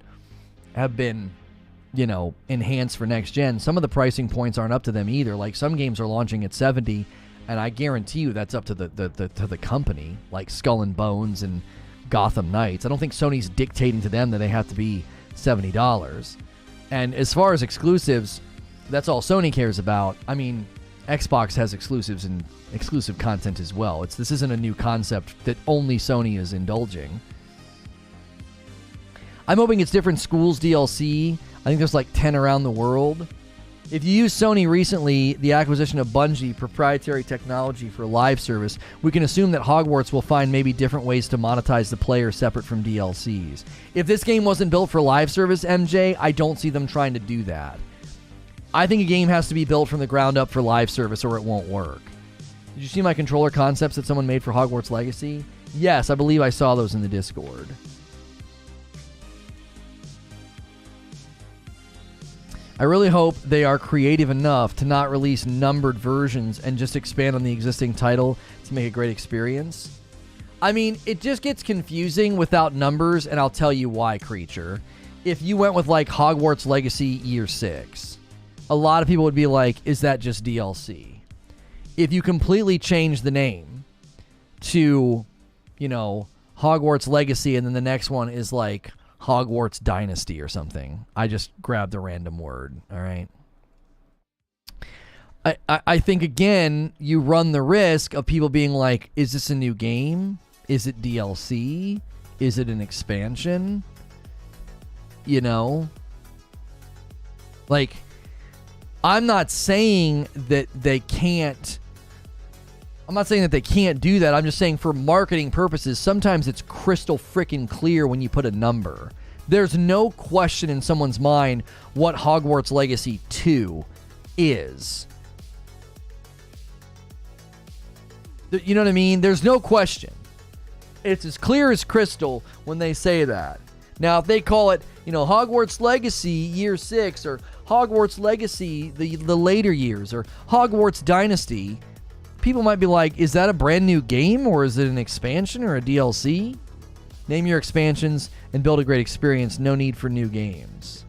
have been, enhanced for next gen. Some of the pricing points aren't up to them either. Like some games are launching at $70. And I guarantee you that's up to the company, like Skull and Bones and Gotham Knights. I don't think Sony's dictating to them that they have to be $70. And as far as exclusives, that's all Sony cares about. I mean, Xbox has exclusives and exclusive content as well. This isn't a new concept that only Sony is indulging. I'm hoping it's different schools DLC. I think there's like 10 around the world. If you use Sony recently, the acquisition of Bungie, proprietary technology for live service, we can assume that Hogwarts will find maybe different ways to monetize the player separate from DLCs. If this game wasn't built for live service, MJ, I don't see them trying to do that. I think a game has to be built from the ground up for live service or it won't work. Did you see my controller concepts that someone made for Hogwarts Legacy? Yes, I believe I saw those in the Discord. I really hope they are creative enough to not release numbered versions and just expand on the existing title to make a great experience. I mean, it just gets confusing without numbers, and I'll tell you why, Creature. If you went with, like, Hogwarts Legacy Year 6, a lot of people would be like, is that just DLC? If you completely change the name to, Hogwarts Legacy, and then the next one is, like, Hogwarts Dynasty or something. I just grabbed a random word, all right? I think, again, you run the risk of people being like, is this a new game? Is it DLC? Is it an expansion? Like, I'm not saying that they can't do that. I'm just saying for marketing purposes, sometimes it's crystal freaking clear when you put a number. There's no question in someone's mind what Hogwarts Legacy 2 is. You know what I mean? There's no question. It's as clear as crystal when they say that. Now, if they call it, Hogwarts Legacy Year 6 or Hogwarts Legacy the later years or Hogwarts Dynasty, people might be like, is that a brand new game or is it an expansion or a DLC? Name your expansions and build a great experience. No need for new games.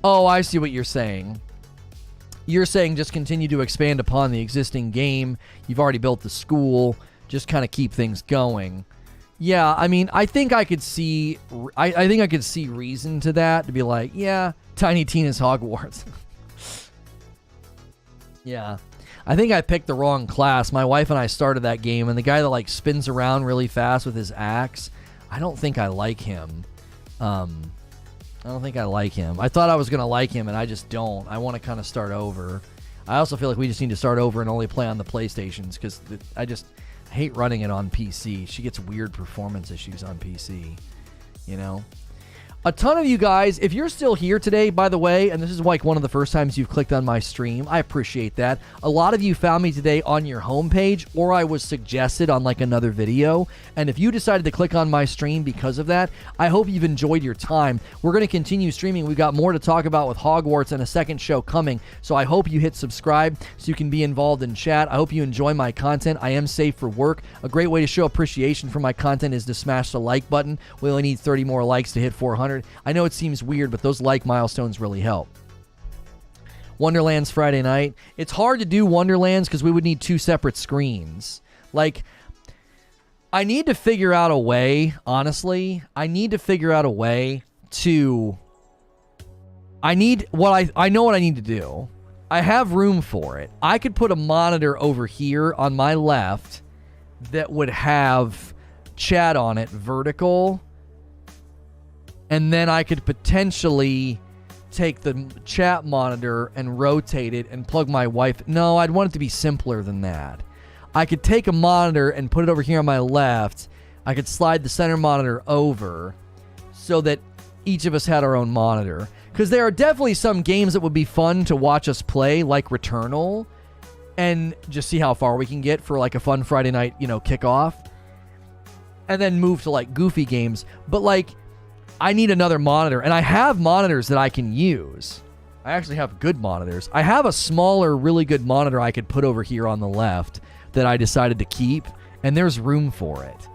Oh, I see what you're saying. You're saying just continue to expand upon the existing game. You've already built the school. Just kind of keep things going. Yeah, I mean, I think I could see reason to that, to be like, yeah, Tiny Tina's Hogwarts. Yeah. I think I picked the wrong class. My wife and I started that game, and the guy that, like, spins around really fast with his axe, I don't think I like him. I thought I was going to like him, and I just don't. I want to kind of start over. I also feel like we just need to start over and only play on the PlayStations, because I hate running it on PC. She gets weird performance issues on PC, A ton of you guys, if you're still here today, by the way, and this is like one of the first times you've clicked on my stream, I appreciate that. A lot of you found me today on your homepage, or I was suggested on like another video. And if you decided to click on my stream because of that, I hope you've enjoyed your time. We're going to continue streaming. We've got more to talk about with Hogwarts and a second show coming. So I hope you hit subscribe so you can be involved in chat. I hope you enjoy my content. I am safe for work. A great way to show appreciation for my content is to smash the like button. We only need 30 more likes to hit 400. I know it seems weird, but those like milestones really help. Wonderland's Friday night. It's hard to do Wonderlands because we would need 2 separate screens. Like, I need to figure out a way, honestly. I know what I need to do. I have room for it. I could put a monitor over here on my left that would have chat on it vertical. And then I could potentially take the chat monitor and rotate it and plug my wife. No, I'd want it to be simpler than that. I could take a monitor and put it over here on my left. I could slide the center monitor over so that each of us had our own monitor. Because there are definitely some games that would be fun to watch us play, like Returnal, and just see how far we can get for like a fun Friday night, kickoff. And then move to like goofy games. But like, I need another monitor. And I have monitors that I can use. I actually have good monitors. I have a smaller, really good monitor I could put over here on the left that I decided to keep. And there's room for it.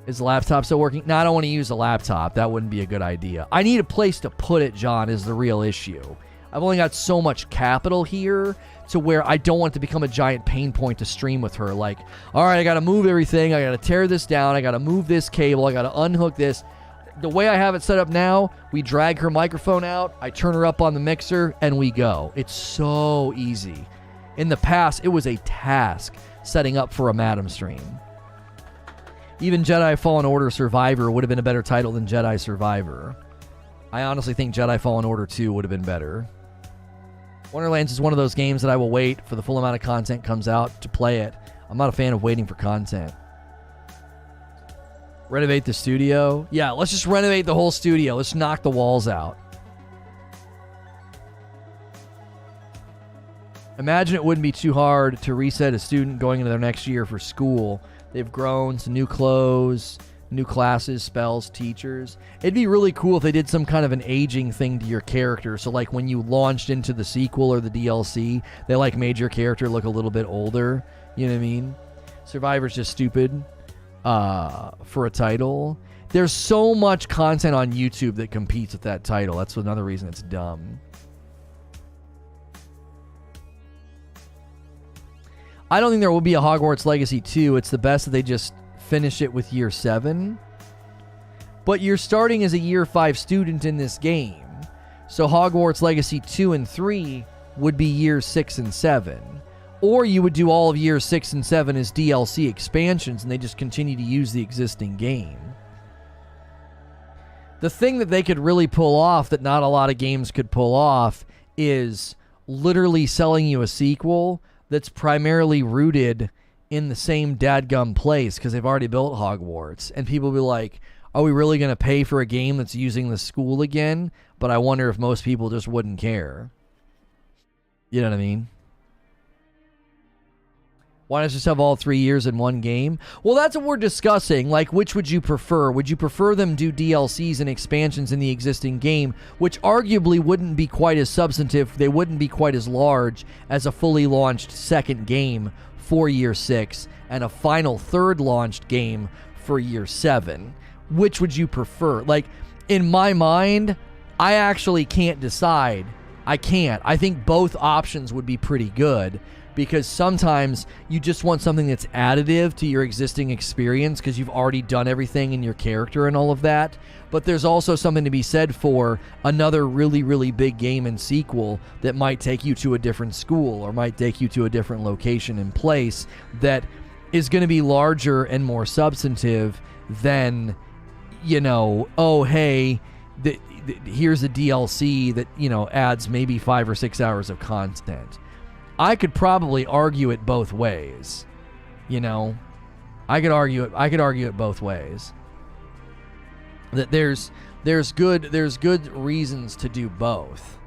Is the laptop still working? No, I don't want to use a laptop. That wouldn't be a good idea. I need a place to put it, John, is the real issue. I've only got so much capital here to where I don't want it to become a giant pain point to stream with her. Like, all right, I got to move everything. I got to tear this down. I got to move this cable. I got to unhook this. The way I have it set up now, we drag her microphone out, I turn her up on the mixer, and we go. It's so easy. In the past, it was a task setting up for a Madam stream. Even Jedi Fallen Order Survivor would have been a better title than Jedi Survivor. I honestly think Jedi Fallen Order 2 would have been better. Wonderlands is one of those games that I will wait for the full amount of content comes out to play it. I'm not a fan of waiting for content. Renovate the studio? Yeah, let's just renovate the whole studio. Let's knock the walls out. Imagine it wouldn't be too hard to reset a student going into their next year for school. They've grown, some new clothes, new classes, spells, teachers. It'd be really cool if they did some kind of an aging thing to your character. So like when you launched into the sequel or the DLC, they like made your character look a little bit older. You know what I mean? Survivor's just stupid for a title. There's so much content on YouTube that competes with that title. That's another reason it's dumb. I don't think there will be a Hogwarts Legacy 2. It's the best that they just finish it with Year 7. But you're starting as a Year 5 student in this game. So Hogwarts Legacy 2 and 3 would be Year 6 and 7. Or you would do all of Year 6 and 7 as DLC expansions and they just continue to use the existing game. The thing that they could really pull off that not a lot of games could pull off is literally selling you a sequel that's primarily rooted in the same dadgum place because they've already built Hogwarts. And people will be like, are we really going to pay for a game that's using the school again? But I wonder if most people just wouldn't care. You know what I mean? Why not just have all 3 years in one game? Well, that's what we're discussing. Like, which would you prefer? Would you prefer them do DLCs and expansions in the existing game, which arguably wouldn't be quite as substantive, they wouldn't be quite as large as a fully launched second game for Year 6 and a final third launched game for Year 7? Which would you prefer? Like, in my mind, I actually can't decide. I can't. I think both options would be pretty good. Because sometimes you just want something that's additive to your existing experience because you've already done everything in your character and all of that. But there's also something to be said for another really, really big game and sequel that might take you to a different school or might take you to a different location and place that is going to be larger and more substantive than, oh, hey, here's a DLC that, adds maybe 5 or 6 hours of content. I could probably argue it both ways. I could argue it both ways. That there's good reasons to do both.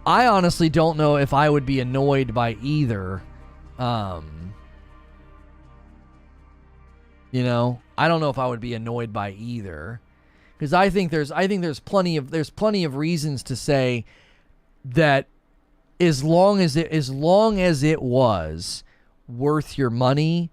I honestly don't know if I would be annoyed by either. I don't know if I would be annoyed by either, because I think there's plenty of reasons to say that as long as it was worth your money,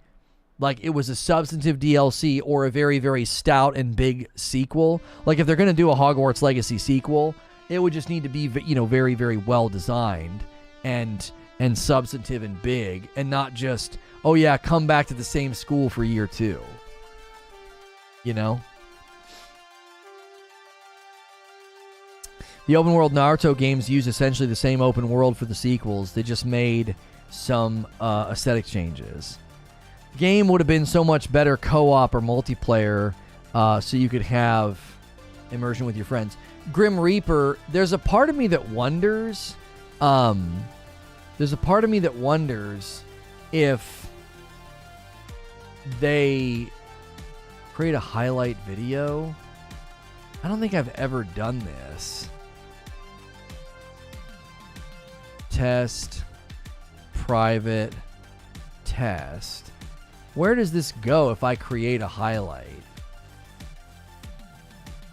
like it was a substantive DLC or a very, very stout and big sequel. Like if they're going to do a Hogwarts Legacy sequel, it would just need to be very, very well designed and substantive and big, and not just, oh yeah, come back to the same school for Year 2. The open world Naruto games use essentially the same open world for the sequels. They just made some aesthetic changes. The game would have been so much better co-op or multiplayer, so you could have immersion with your friends. Grim Reaper, there's a part of me that wonders, There's a part of me that wonders if they create a highlight video. I don't think I've ever done this. Test, private, test. Where does this go if I create a highlight?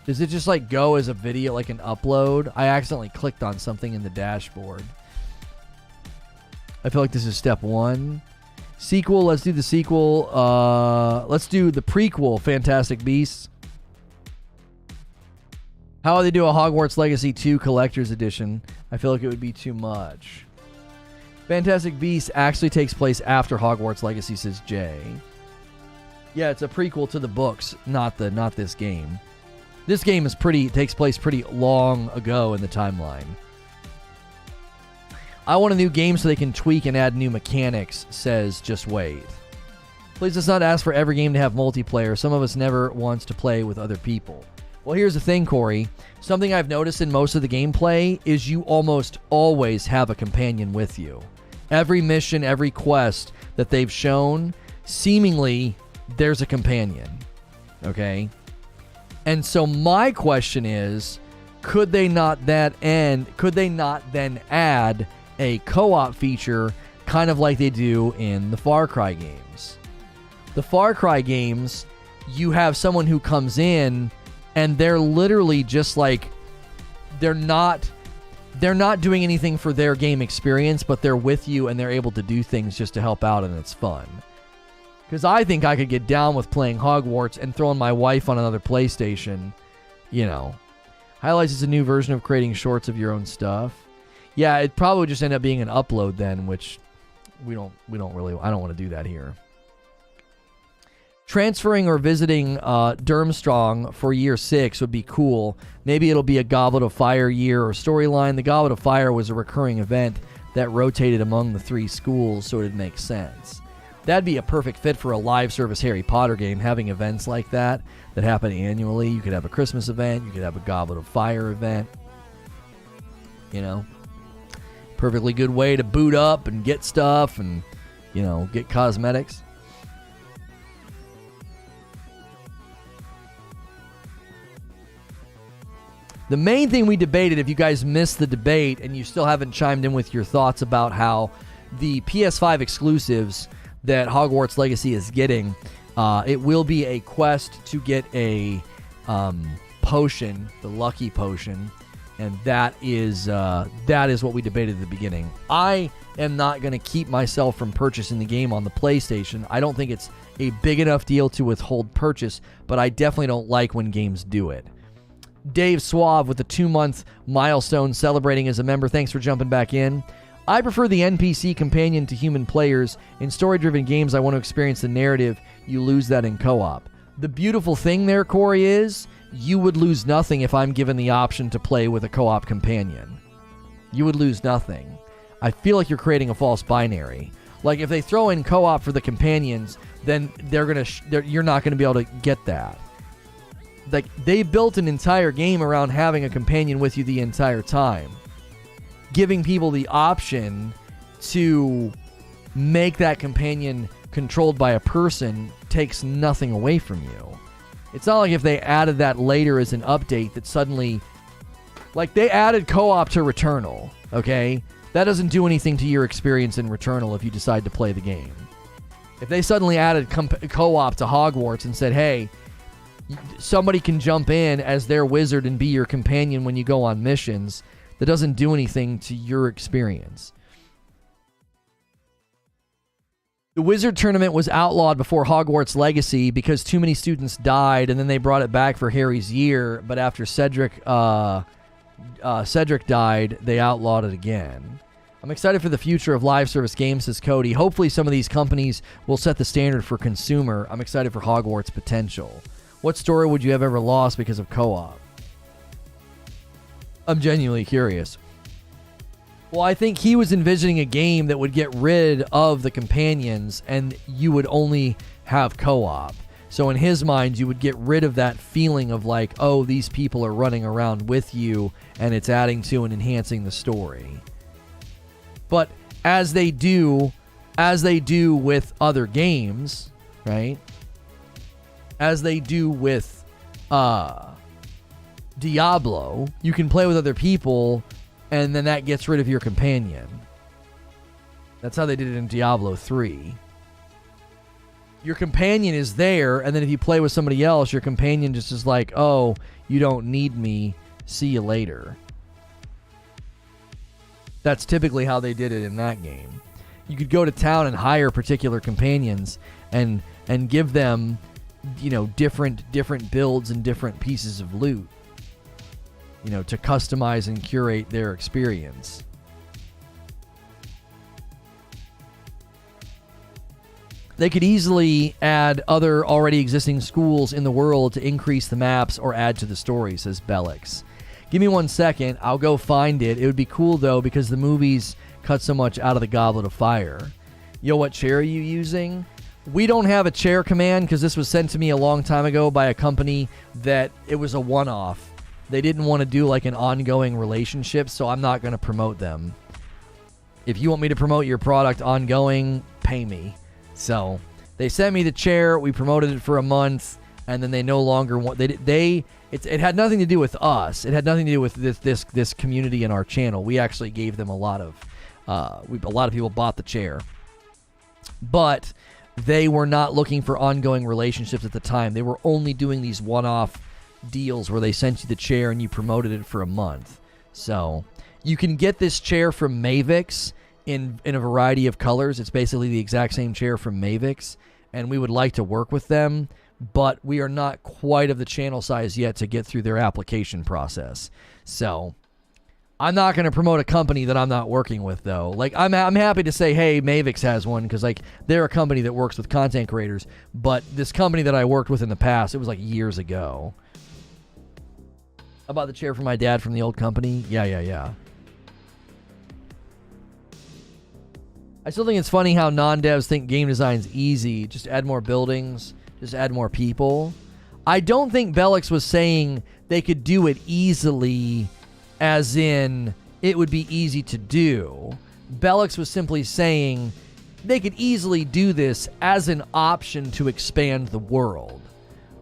Does it just like go as a video, like an upload? I accidentally clicked on something in the dashboard. I feel like this is step 1. Sequel, let's do the sequel. Let's do the prequel, Fantastic Beasts. How would they do a Hogwarts Legacy 2 Collector's Edition? I feel like it would be too much. Fantastic Beasts actually takes place after Hogwarts Legacy, says Jay. Yeah, it's a prequel to the books, not this game. This game takes place pretty long ago in the timeline. I want a new game so they can tweak and add new mechanics, says Just Wait. Please let's not ask for every game to have multiplayer. Some of us never wants to play with other people. Well, here's the thing, Corey. Something I've noticed in most of the gameplay is you almost always have a companion with you. Every mission, every quest that they've shown, seemingly there's a companion. Okay? And so my question is, could they not then add a co-op feature kind of like they do in the Far Cry games? The Far Cry games, you have someone who comes in and they're literally just like, they're not doing anything for their game experience, but they're with you and they're able to do things just to help out, and it's fun. Because I think I could get down with playing Hogwarts and throwing my wife on another PlayStation. You know. Highlights is a new version of creating shorts of your own stuff. Yeah, it probably would just end up being an upload then, which I don't want to do that here. Transferring or visiting Durmstrang for year 6 would be cool. Maybe it'll be a Goblet of Fire year or storyline. The Goblet of Fire was a recurring event that rotated among the 3 schools, so it'd make sense. That'd be a perfect fit for a live service Harry Potter game, having events like that happen annually. You could have a Christmas event. You could have a Goblet of Fire event. You know? Perfectly good way to boot up and get stuff and, you know, get cosmetics. The main thing we debated, if you guys missed the debate and you still haven't chimed in with your thoughts about how the PS5 exclusives that Hogwarts Legacy is getting, it will be a quest to get a potion, the lucky potion, and that is what we debated at the beginning. I am not going to keep myself from purchasing the game on the PlayStation. I don't think it's a big enough deal to withhold purchase, but I definitely don't like when games do it. Dave Suave with the 2-month milestone celebrating as a member. Thanks for jumping back in. I prefer the NPC companion to human players. In story-driven games, I want to experience the narrative. You lose that in co-op. The beautiful thing there, Corey, is you would lose nothing if I'm given the option to play with a co-op companion. You would lose nothing. I feel like you're creating a false binary. Like, if they throw in co-op for the companions, then you're not going to be able to get that. Like, they built an entire game around having a companion with you the entire time. Giving people the option to make that companion controlled by a person takes nothing away from you. It's not like if they added that later as an update that suddenly... Like, they added co-op to Returnal, okay? That doesn't do anything to your experience in Returnal if you decide to play the game. If they suddenly added co-op to Hogwarts and said, hey, somebody can jump in as their wizard and be your companion when you go on missions, that doesn't do anything to your experience. The Wizard Tournament was outlawed before Hogwarts Legacy because too many students died, and then they brought it back for Harry's year, but after Cedric died, they outlawed it again. I'm excited for the future of live service games, says Cody. Hopefully some of these companies will set the standard for consumer. I'm excited for Hogwarts' potential. What story would you have ever lost because of co-op? I'm genuinely curious. Well, I think he was envisioning a game that would get rid of the companions and you would only have co-op. So in his mind, you would get rid of that feeling of like, oh, these people are running around with you and it's adding to and enhancing the story. But as they do with other games, right? As they do with Diablo, you can play with other people, and then that gets rid of your companion. That's how they did it in Diablo 3. Your companion is there, and then if you play with somebody else, your companion just is like, oh, you don't need me, see you later. That's typically how they did it in that game. You could go to town and hire particular companions and give them, you know, different builds and different pieces of loot, you know, to customize and curate their experience. They could easily add other already existing schools in the world to increase the maps or add to the story, says Bellix. Give me 1 second. I'll go find it. It would be cool, though, because the movies cut so much out of the Goblet of Fire. Yo, what chair are you using? We don't have a chair command because this was sent to me a long time ago by a company that it was a one-off. They didn't want to do like an ongoing relationship, so I'm not going to promote them. If you want me to promote your product ongoing, pay me. So they sent me the chair. We promoted it for a month, and then they no longer want. It had nothing to do with us. It had nothing to do with this community in our channel. We actually gave them a lot of people bought the chair, but they were not looking for ongoing relationships at the time. They were only doing these one-off deals where they sent you the chair and you promoted it for a month. So you can get this chair from Mavix in a variety of colors. It's basically the exact same chair from Mavix, and we would like to work with them, but we are not quite of the channel size yet to get through their application process. So I'm not going to promote a company that I'm not working with, though. Like, I'm happy to say, hey, Mavix has one, because like they're a company that works with content creators, but this company that I worked with in the past, it was like years ago. I bought the chair for my dad from the old company. Yeah. I still think it's funny how non-devs think game design's easy. Just add more buildings. Just add more people. I don't think Bellix was saying they could do it easily, as in it would be easy to do. Bellix was simply saying they could easily do this as an option to expand the world.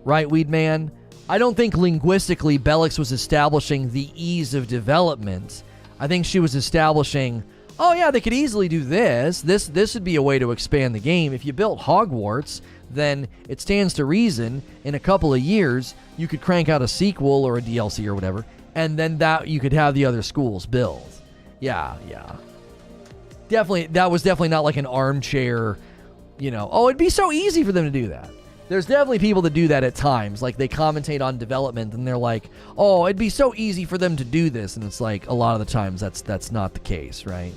Right, Weedman? I don't think linguistically Bellix was establishing the ease of development. I think she was establishing, oh yeah, they could easily do this. This would be a way to expand the game. If you built Hogwarts, then it stands to reason in a couple of years you could crank out a sequel or a DLC or whatever, and then that you could have the other schools build. Yeah. Definitely, that was definitely not like an armchair, you know, oh, it'd be so easy for them to do that. There's definitely people that do that at times. Like, they commentate on development, and they're like, oh, it'd be so easy for them to do this. And it's like, a lot of the times, that's not the case, right?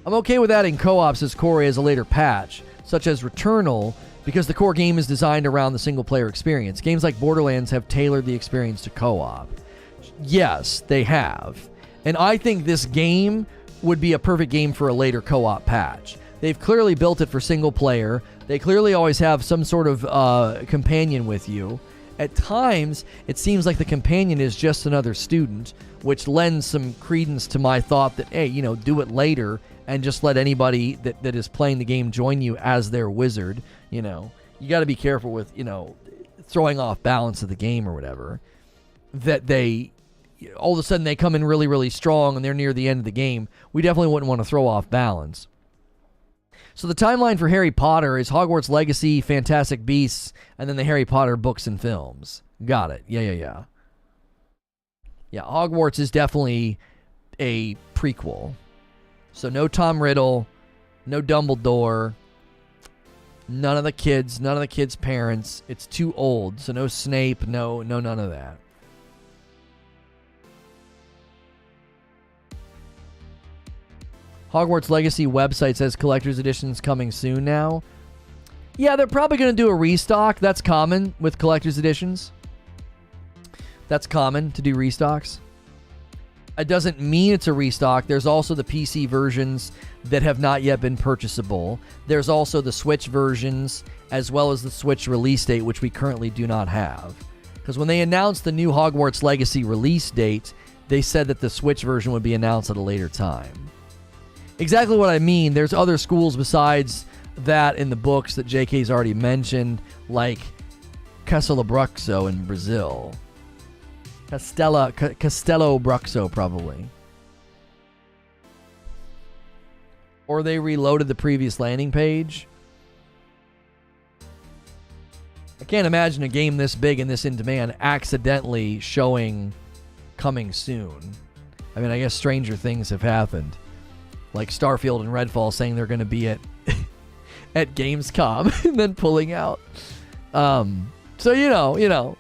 I'm okay with adding co-ops as Corey as a later patch, such as Returnal, because the core game is designed around the single-player experience. Games like Borderlands have tailored the experience to co-op. Yes, they have. And I think this game would be a perfect game for a later co-op patch. They've clearly built it for single player. They clearly always have some sort of companion with you. At times, it seems like the companion is just another student, which lends some credence to my thought that, hey, you know, do it later and just let anybody that is playing the game join you as their wizard. You know, you got to be careful with, you know, throwing off balance of the game or whatever. That they, all of a sudden, they come in really, really strong and they're near the end of the game. We definitely wouldn't want to throw off balance. So the timeline for Harry Potter is Hogwarts Legacy, Fantastic Beasts, and then the Harry Potter books and films. Got it. Yeah. Yeah, Hogwarts is definitely a prequel. So no Tom Riddle, no Dumbledore, none of the kids' parents. It's too old. So no Snape, no none of that. Hogwarts Legacy website says collector's editions coming soon now. Yeah, they're probably going to do a restock. That's common with collector's editions. That's common to do restocks. It doesn't mean it's a restock. There's also the PC versions that have not yet been purchasable. There's also the Switch versions, as well as the Switch release date, which we currently do not have. Because when they announced the new Hogwarts Legacy release date, they said that the Switch version would be announced at a later time. Exactly what I mean. There's other schools besides that in the books that JK's already mentioned, like Castelo Bruxo in Brazil. Castelo Bruxo, probably. Or they reloaded the previous landing page. I can't imagine a game this big and this in demand accidentally showing coming soon. I mean, I guess stranger things have happened. Like Starfield and Redfall saying they're going to be at at Gamescom and then pulling out. So you know,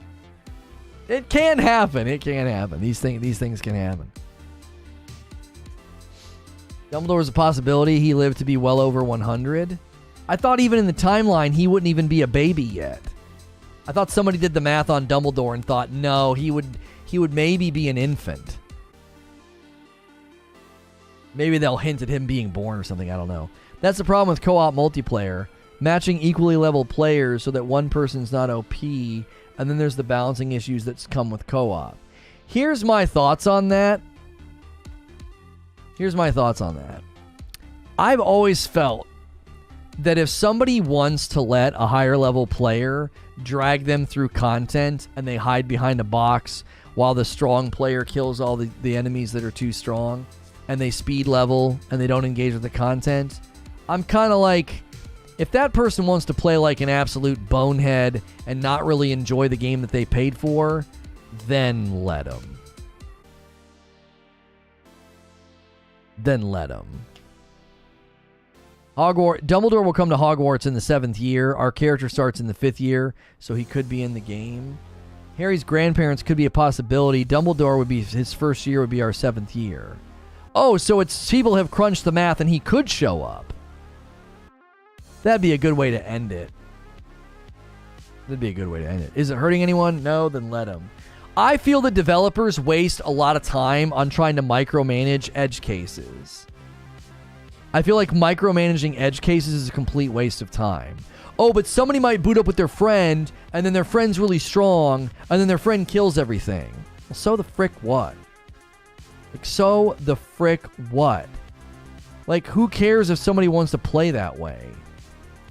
it can happen. It can happen. These things can happen. Dumbledore's a possibility. He lived to be well over 100. I thought even in the timeline he wouldn't even be a baby yet. I thought somebody did the math on Dumbledore and thought, no, he would maybe be an infant. Maybe they'll hint at him being born or something. I don't know. That's the problem with co-op multiplayer. Matching equally leveled players so that one person's not OP, and then there's the balancing issues that come with co-op. Here's my thoughts on that. I've always felt that if somebody wants to let a higher level player drag them through content and they hide behind a box while the strong player kills all the enemies that are too strong, and they speed level and they don't engage with the content, I'm kind of like, if that person wants to play like an absolute bonehead and not really enjoy the game that they paid for, then let them. Dumbledore will come to Hogwarts in the 7th year. Our character starts in the 5th year, so he could be in the game. Harry's grandparents could be a possibility. Dumbledore would be, his first year would be our 7th year. Oh, so it's people have crunched the math and he could show up. That'd be a good way to end it. Is it hurting anyone? No, then let him. I feel that developers waste a lot of time on trying to micromanage edge cases. I feel like micromanaging edge cases is a complete waste of time. Oh, but somebody might boot up with their friend, and then their friend's really strong, and then their friend kills everything. Well, so the frick what? Like, who cares if somebody wants to play that way?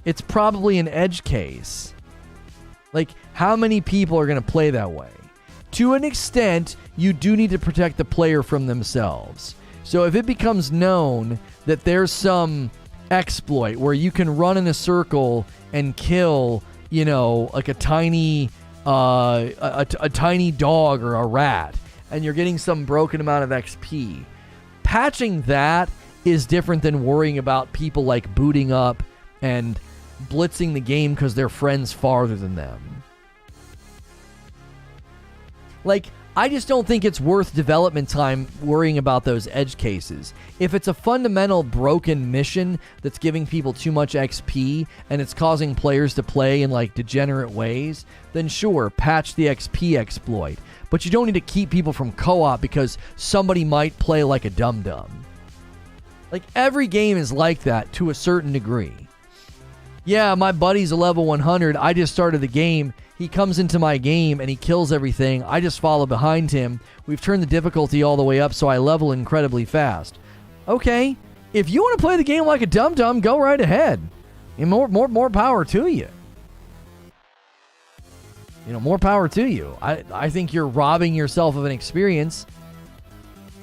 It's probably an edge case. Like, how many people are going to play that way? To an extent, you do need to protect the player from themselves. So if it becomes known that there's some exploit where you can run in a circle and kill, like a tiny dog or a rat, and you're getting some broken amount of XP, patching that is different than worrying about people like booting up and blitzing the game because they're friends farther than them. Like, I just don't think it's worth development time worrying about those edge cases. If it's a fundamental broken mission that's giving people too much XP and it's causing players to play in like degenerate ways, then sure, patch the XP exploit. But you don't need to keep people from co-op because somebody might play like a dum-dum. Like, every game is like that to a certain degree. Yeah, my buddy's a level 100. I just started the game. He comes into my game and he kills everything. I just follow behind him. We've turned the difficulty all the way up, so I level incredibly fast. Okay, if you want to play the game like a dum-dum, go right ahead. And more power to you. More power to you. I think you're robbing yourself of an experience.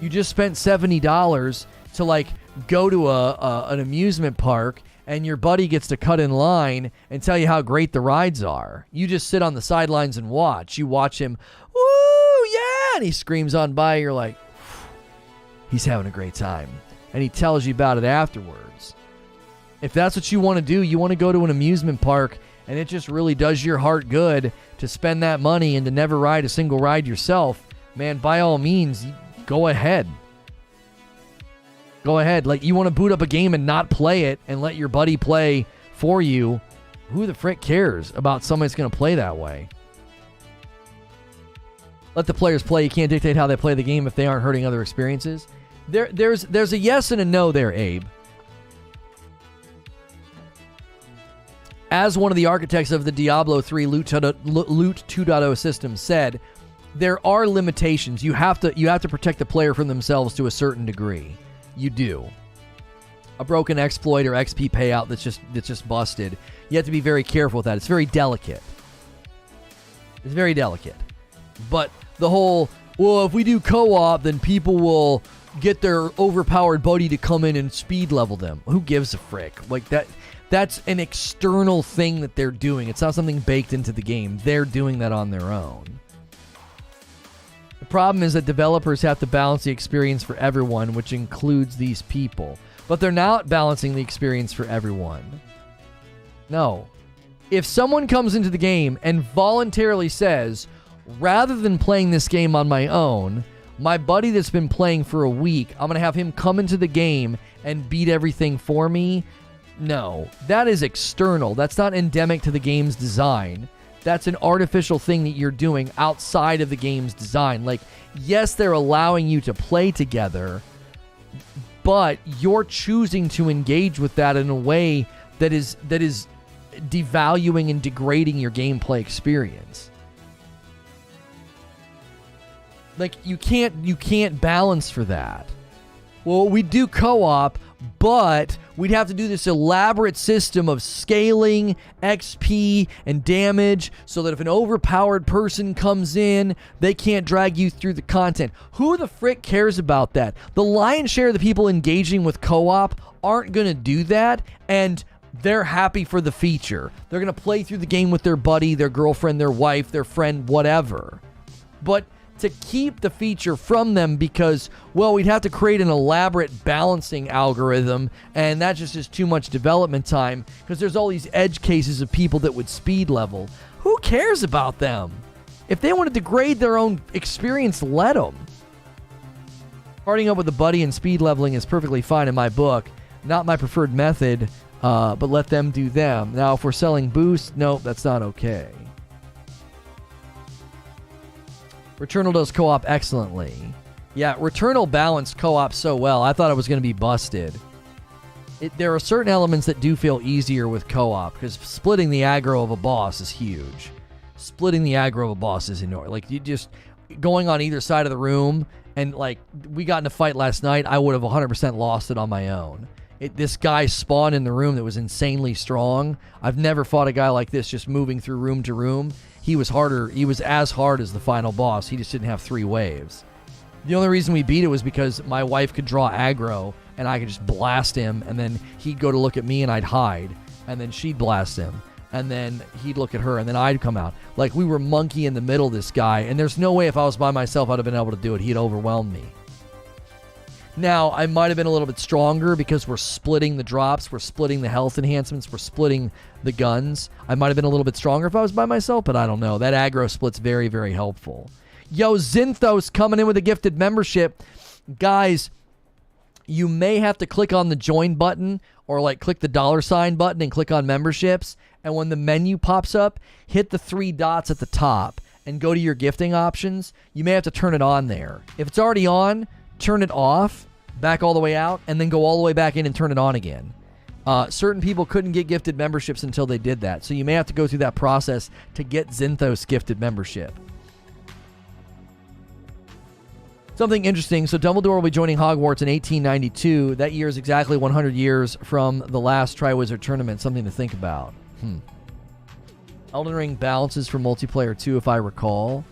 You just spent $70 to like go to an amusement park, and your buddy gets to cut in line and tell you how great the rides are. You just sit on the sidelines and watch. You watch him, woo, yeah, and he screams on by. You're like, he's having a great time. And he tells you about it afterwards. If that's what you want to do, you want to go to an amusement park, and it just really does your heart good to spend that money and to never ride a single ride yourself, man, by all means, go ahead. Go ahead. Like, you want to boot up a game and not play it and let your buddy play for you. Who the frick cares about somebody that's going to play that way? Let the players play. You can't dictate how they play the game if they aren't hurting other experiences. There's a yes and a no there, Abe. As one of the architects of the Diablo 3 Loot 2.0 system said, there are limitations. You have to protect the player from themselves to a certain degree. You do. A broken exploit or XP payout that's just busted. You have to be very careful with that. It's very delicate. It's very delicate. But the whole, well, if we do co-op, then people will get their overpowered buddy to come in and speed level them. Who gives a frick? Like that's an external thing that they're doing. It's not something baked into the game. They're doing that on their own. The problem is that developers have to balance the experience for everyone, which includes these people. But they're not balancing the experience for everyone. No. If someone comes into the game and voluntarily says, rather than playing this game on my own, my buddy that's been playing for a week, I'm going to have him come into the game and beat everything for me. No, that is external. That's not endemic to the game's design. That's an artificial thing that you're doing outside of the game's design. Like, yes, they're allowing you to play together, but you're choosing to engage with that in a way that is devaluing and degrading your gameplay experience. Like, you can't balance for that. Well, we do co-op, but we'd have to do this elaborate system of scaling XP and damage so that if an overpowered person comes in, they can't drag you through the content. Who the frick cares about that? The lion's share of the people engaging with co-op aren't going to do that, and they're happy for the feature. They're going to play through the game with their buddy, their girlfriend, their wife, their friend, whatever. But to keep the feature from them because, well, we'd have to create an elaborate balancing algorithm, and that just is too much development time because there's all these edge cases of people that would speed level. Who cares about them? If they want to degrade their own experience, let them. Partying up with a buddy and speed leveling is perfectly fine in my book. Not my preferred method, but let them do them. Now, if we're selling boosts, nope, that's not okay. Returnal does co-op excellently. Yeah, Returnal balanced co-op so well, I thought it was going to be busted. There are certain elements that do feel easier with co-op, because splitting the aggro of a boss is huge. Splitting the aggro of a boss is enormous. Like, you just going on either side of the room, and like, we got in a fight last night, I would have 100% lost it on my own. This guy spawned in the room that was insanely strong. I've never fought a guy like this just moving through room to room. He was harder. He was as hard as the final boss. He just didn't have 3 waves. The only reason we beat it was because my wife could draw aggro, and I could just blast him, and then he'd go to look at me, and I'd hide, and then she'd blast him, and then he'd look at her, and then I'd come out. Like, we were monkey in the middle, this guy, and there's no way if I was by myself I'd have been able to do it. He'd overwhelm me. Now, I might have been a little bit stronger because we're splitting the drops, we're splitting the health enhancements, we're splitting the guns. I might have been a little bit stronger if I was by myself, but I don't know. That aggro split's very, very helpful. Yo, Zinthos coming in with a gifted membership. Guys, you may have to click on the join button or like click the $sign button and click on memberships. And when the menu pops up, hit the 3 dots at the top and go to your gifting options. You may have to turn it on there. If it's already on, turn it off, back all the way out, and then go all the way back in and turn it on again. Certain people couldn't get gifted memberships until they did that, so you may have to go through that process to get Zinthos gifted membership. Something interesting, so Dumbledore will be joining Hogwarts in 1892. That year is exactly 100 years from the last Triwizard Tournament. Something to think about. Elden Ring balances for multiplayer too, if I recall.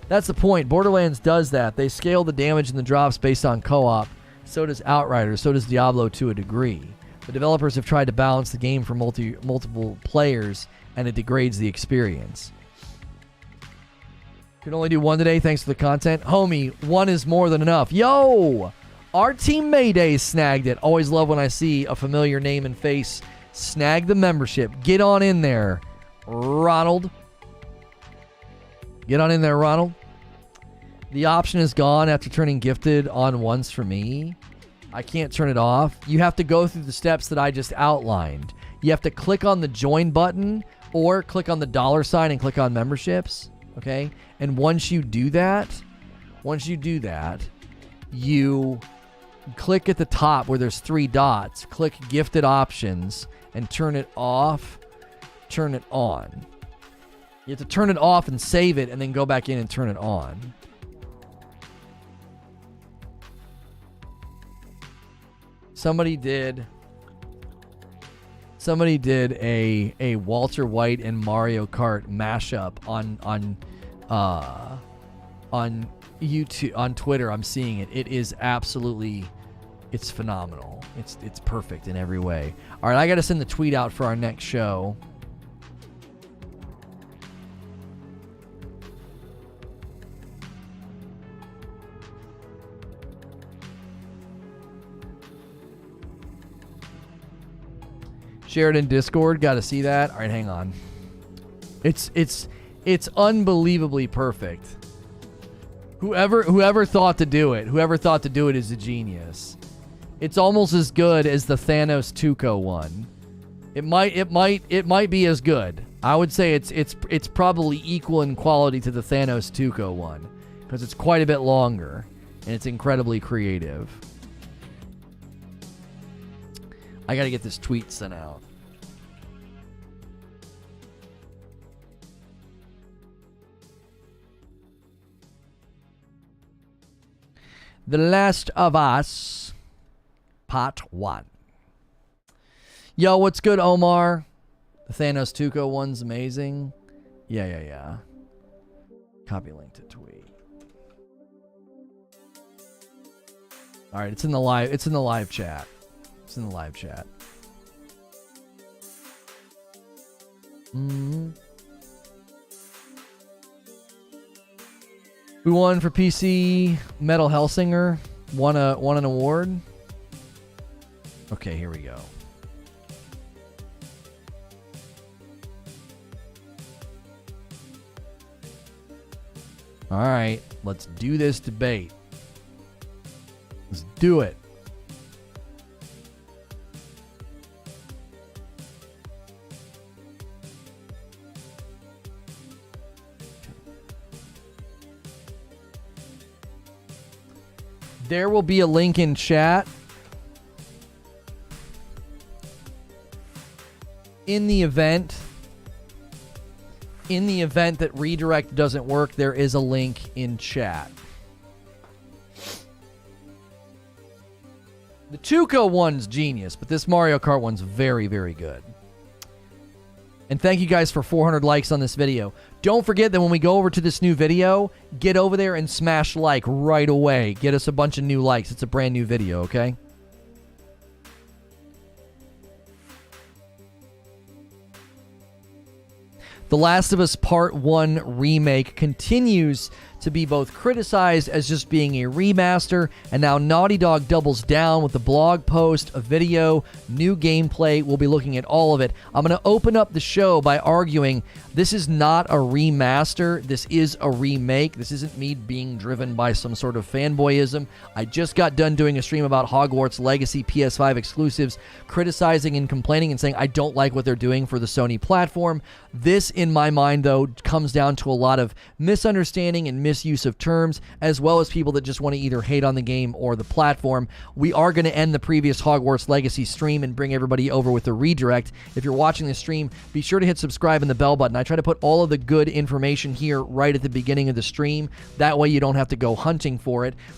That's the point. Borderlands does that. They scale the damage and the drops based on co-op. So does Outriders. So does Diablo to a degree. The developers have tried to balance the game for multiple players, and it degrades the experience. Can only do 1 today. Thanks for the content. Homie, 1 is more than enough. Yo! Our team Mayday snagged it. Always love when I see a familiar name and face snag the membership. Get on in there, Ronald. Get on in there, Ronald. The option is gone after turning gifted on once for me. I can't turn it off. You have to go through the steps that I just outlined. You have to click on the join button or click on the $sign and click on memberships. Okay? And once you do that, you click at the top where there's 3 dots. Click gifted options and turn it off, turn it on. You have to turn it off and save it and then go back in and turn it on. Somebody did a Walter White and Mario Kart mashup on YouTube, on Twitter. I'm seeing it. It is absolutely, it's phenomenal. It's perfect in every way. All right, I got to send the tweet out for our next show. Share it in Discord. Got to see that. All right, hang on. It's unbelievably perfect. Whoever thought to do it is a genius. It's almost as good as the Thanos Tuco one. It might be as good. I would say it's probably equal in quality to the Thanos Tuco one because it's quite a bit longer and it's incredibly creative. I got to get this tweet sent out. The Last of Us, Part 1. Yo, what's good, Omar? The Thanos Tuco one's amazing. Yeah. Copy link to tweet. All right, it's in the live chat. It's in the live chat. Who won for PC? Metal Hellsinger won an award. Okay, here we go. All right, let's do this debate. Let's do it. There will be a link in chat. In the event that redirect doesn't work, there is a link in chat. The Tuco one's genius, but this Mario Kart one's very, very good. And thank you guys for 400 likes on this video. Don't forget that when we go over to this new video, get over there and smash like right away. Get us a bunch of new likes. It's a brand new video, okay? The Last of Us Part 1 remake continues to be both criticized as just being a remaster, and now Naughty Dog doubles down with a blog post, a video, new gameplay. We'll be looking at all of it. I'm going to open up the show by arguing this is not a remaster. This is a remake. This isn't me being driven by some sort of fanboyism. I just got done doing a stream about Hogwarts Legacy PS5 exclusives, criticizing and complaining and saying I don't like what they're doing for the Sony platform. This, in my mind, though, comes down to a lot of misunderstanding and misuse of terms, as well as people that just want to either hate on the game or the platform. We are going to end the previous Hogwarts Legacy stream and bring everybody over with the redirect. If you're watching the stream, be sure to hit subscribe and the bell button. I try to put all of the good information here right at the beginning of the stream. That way you don't have to go hunting for it.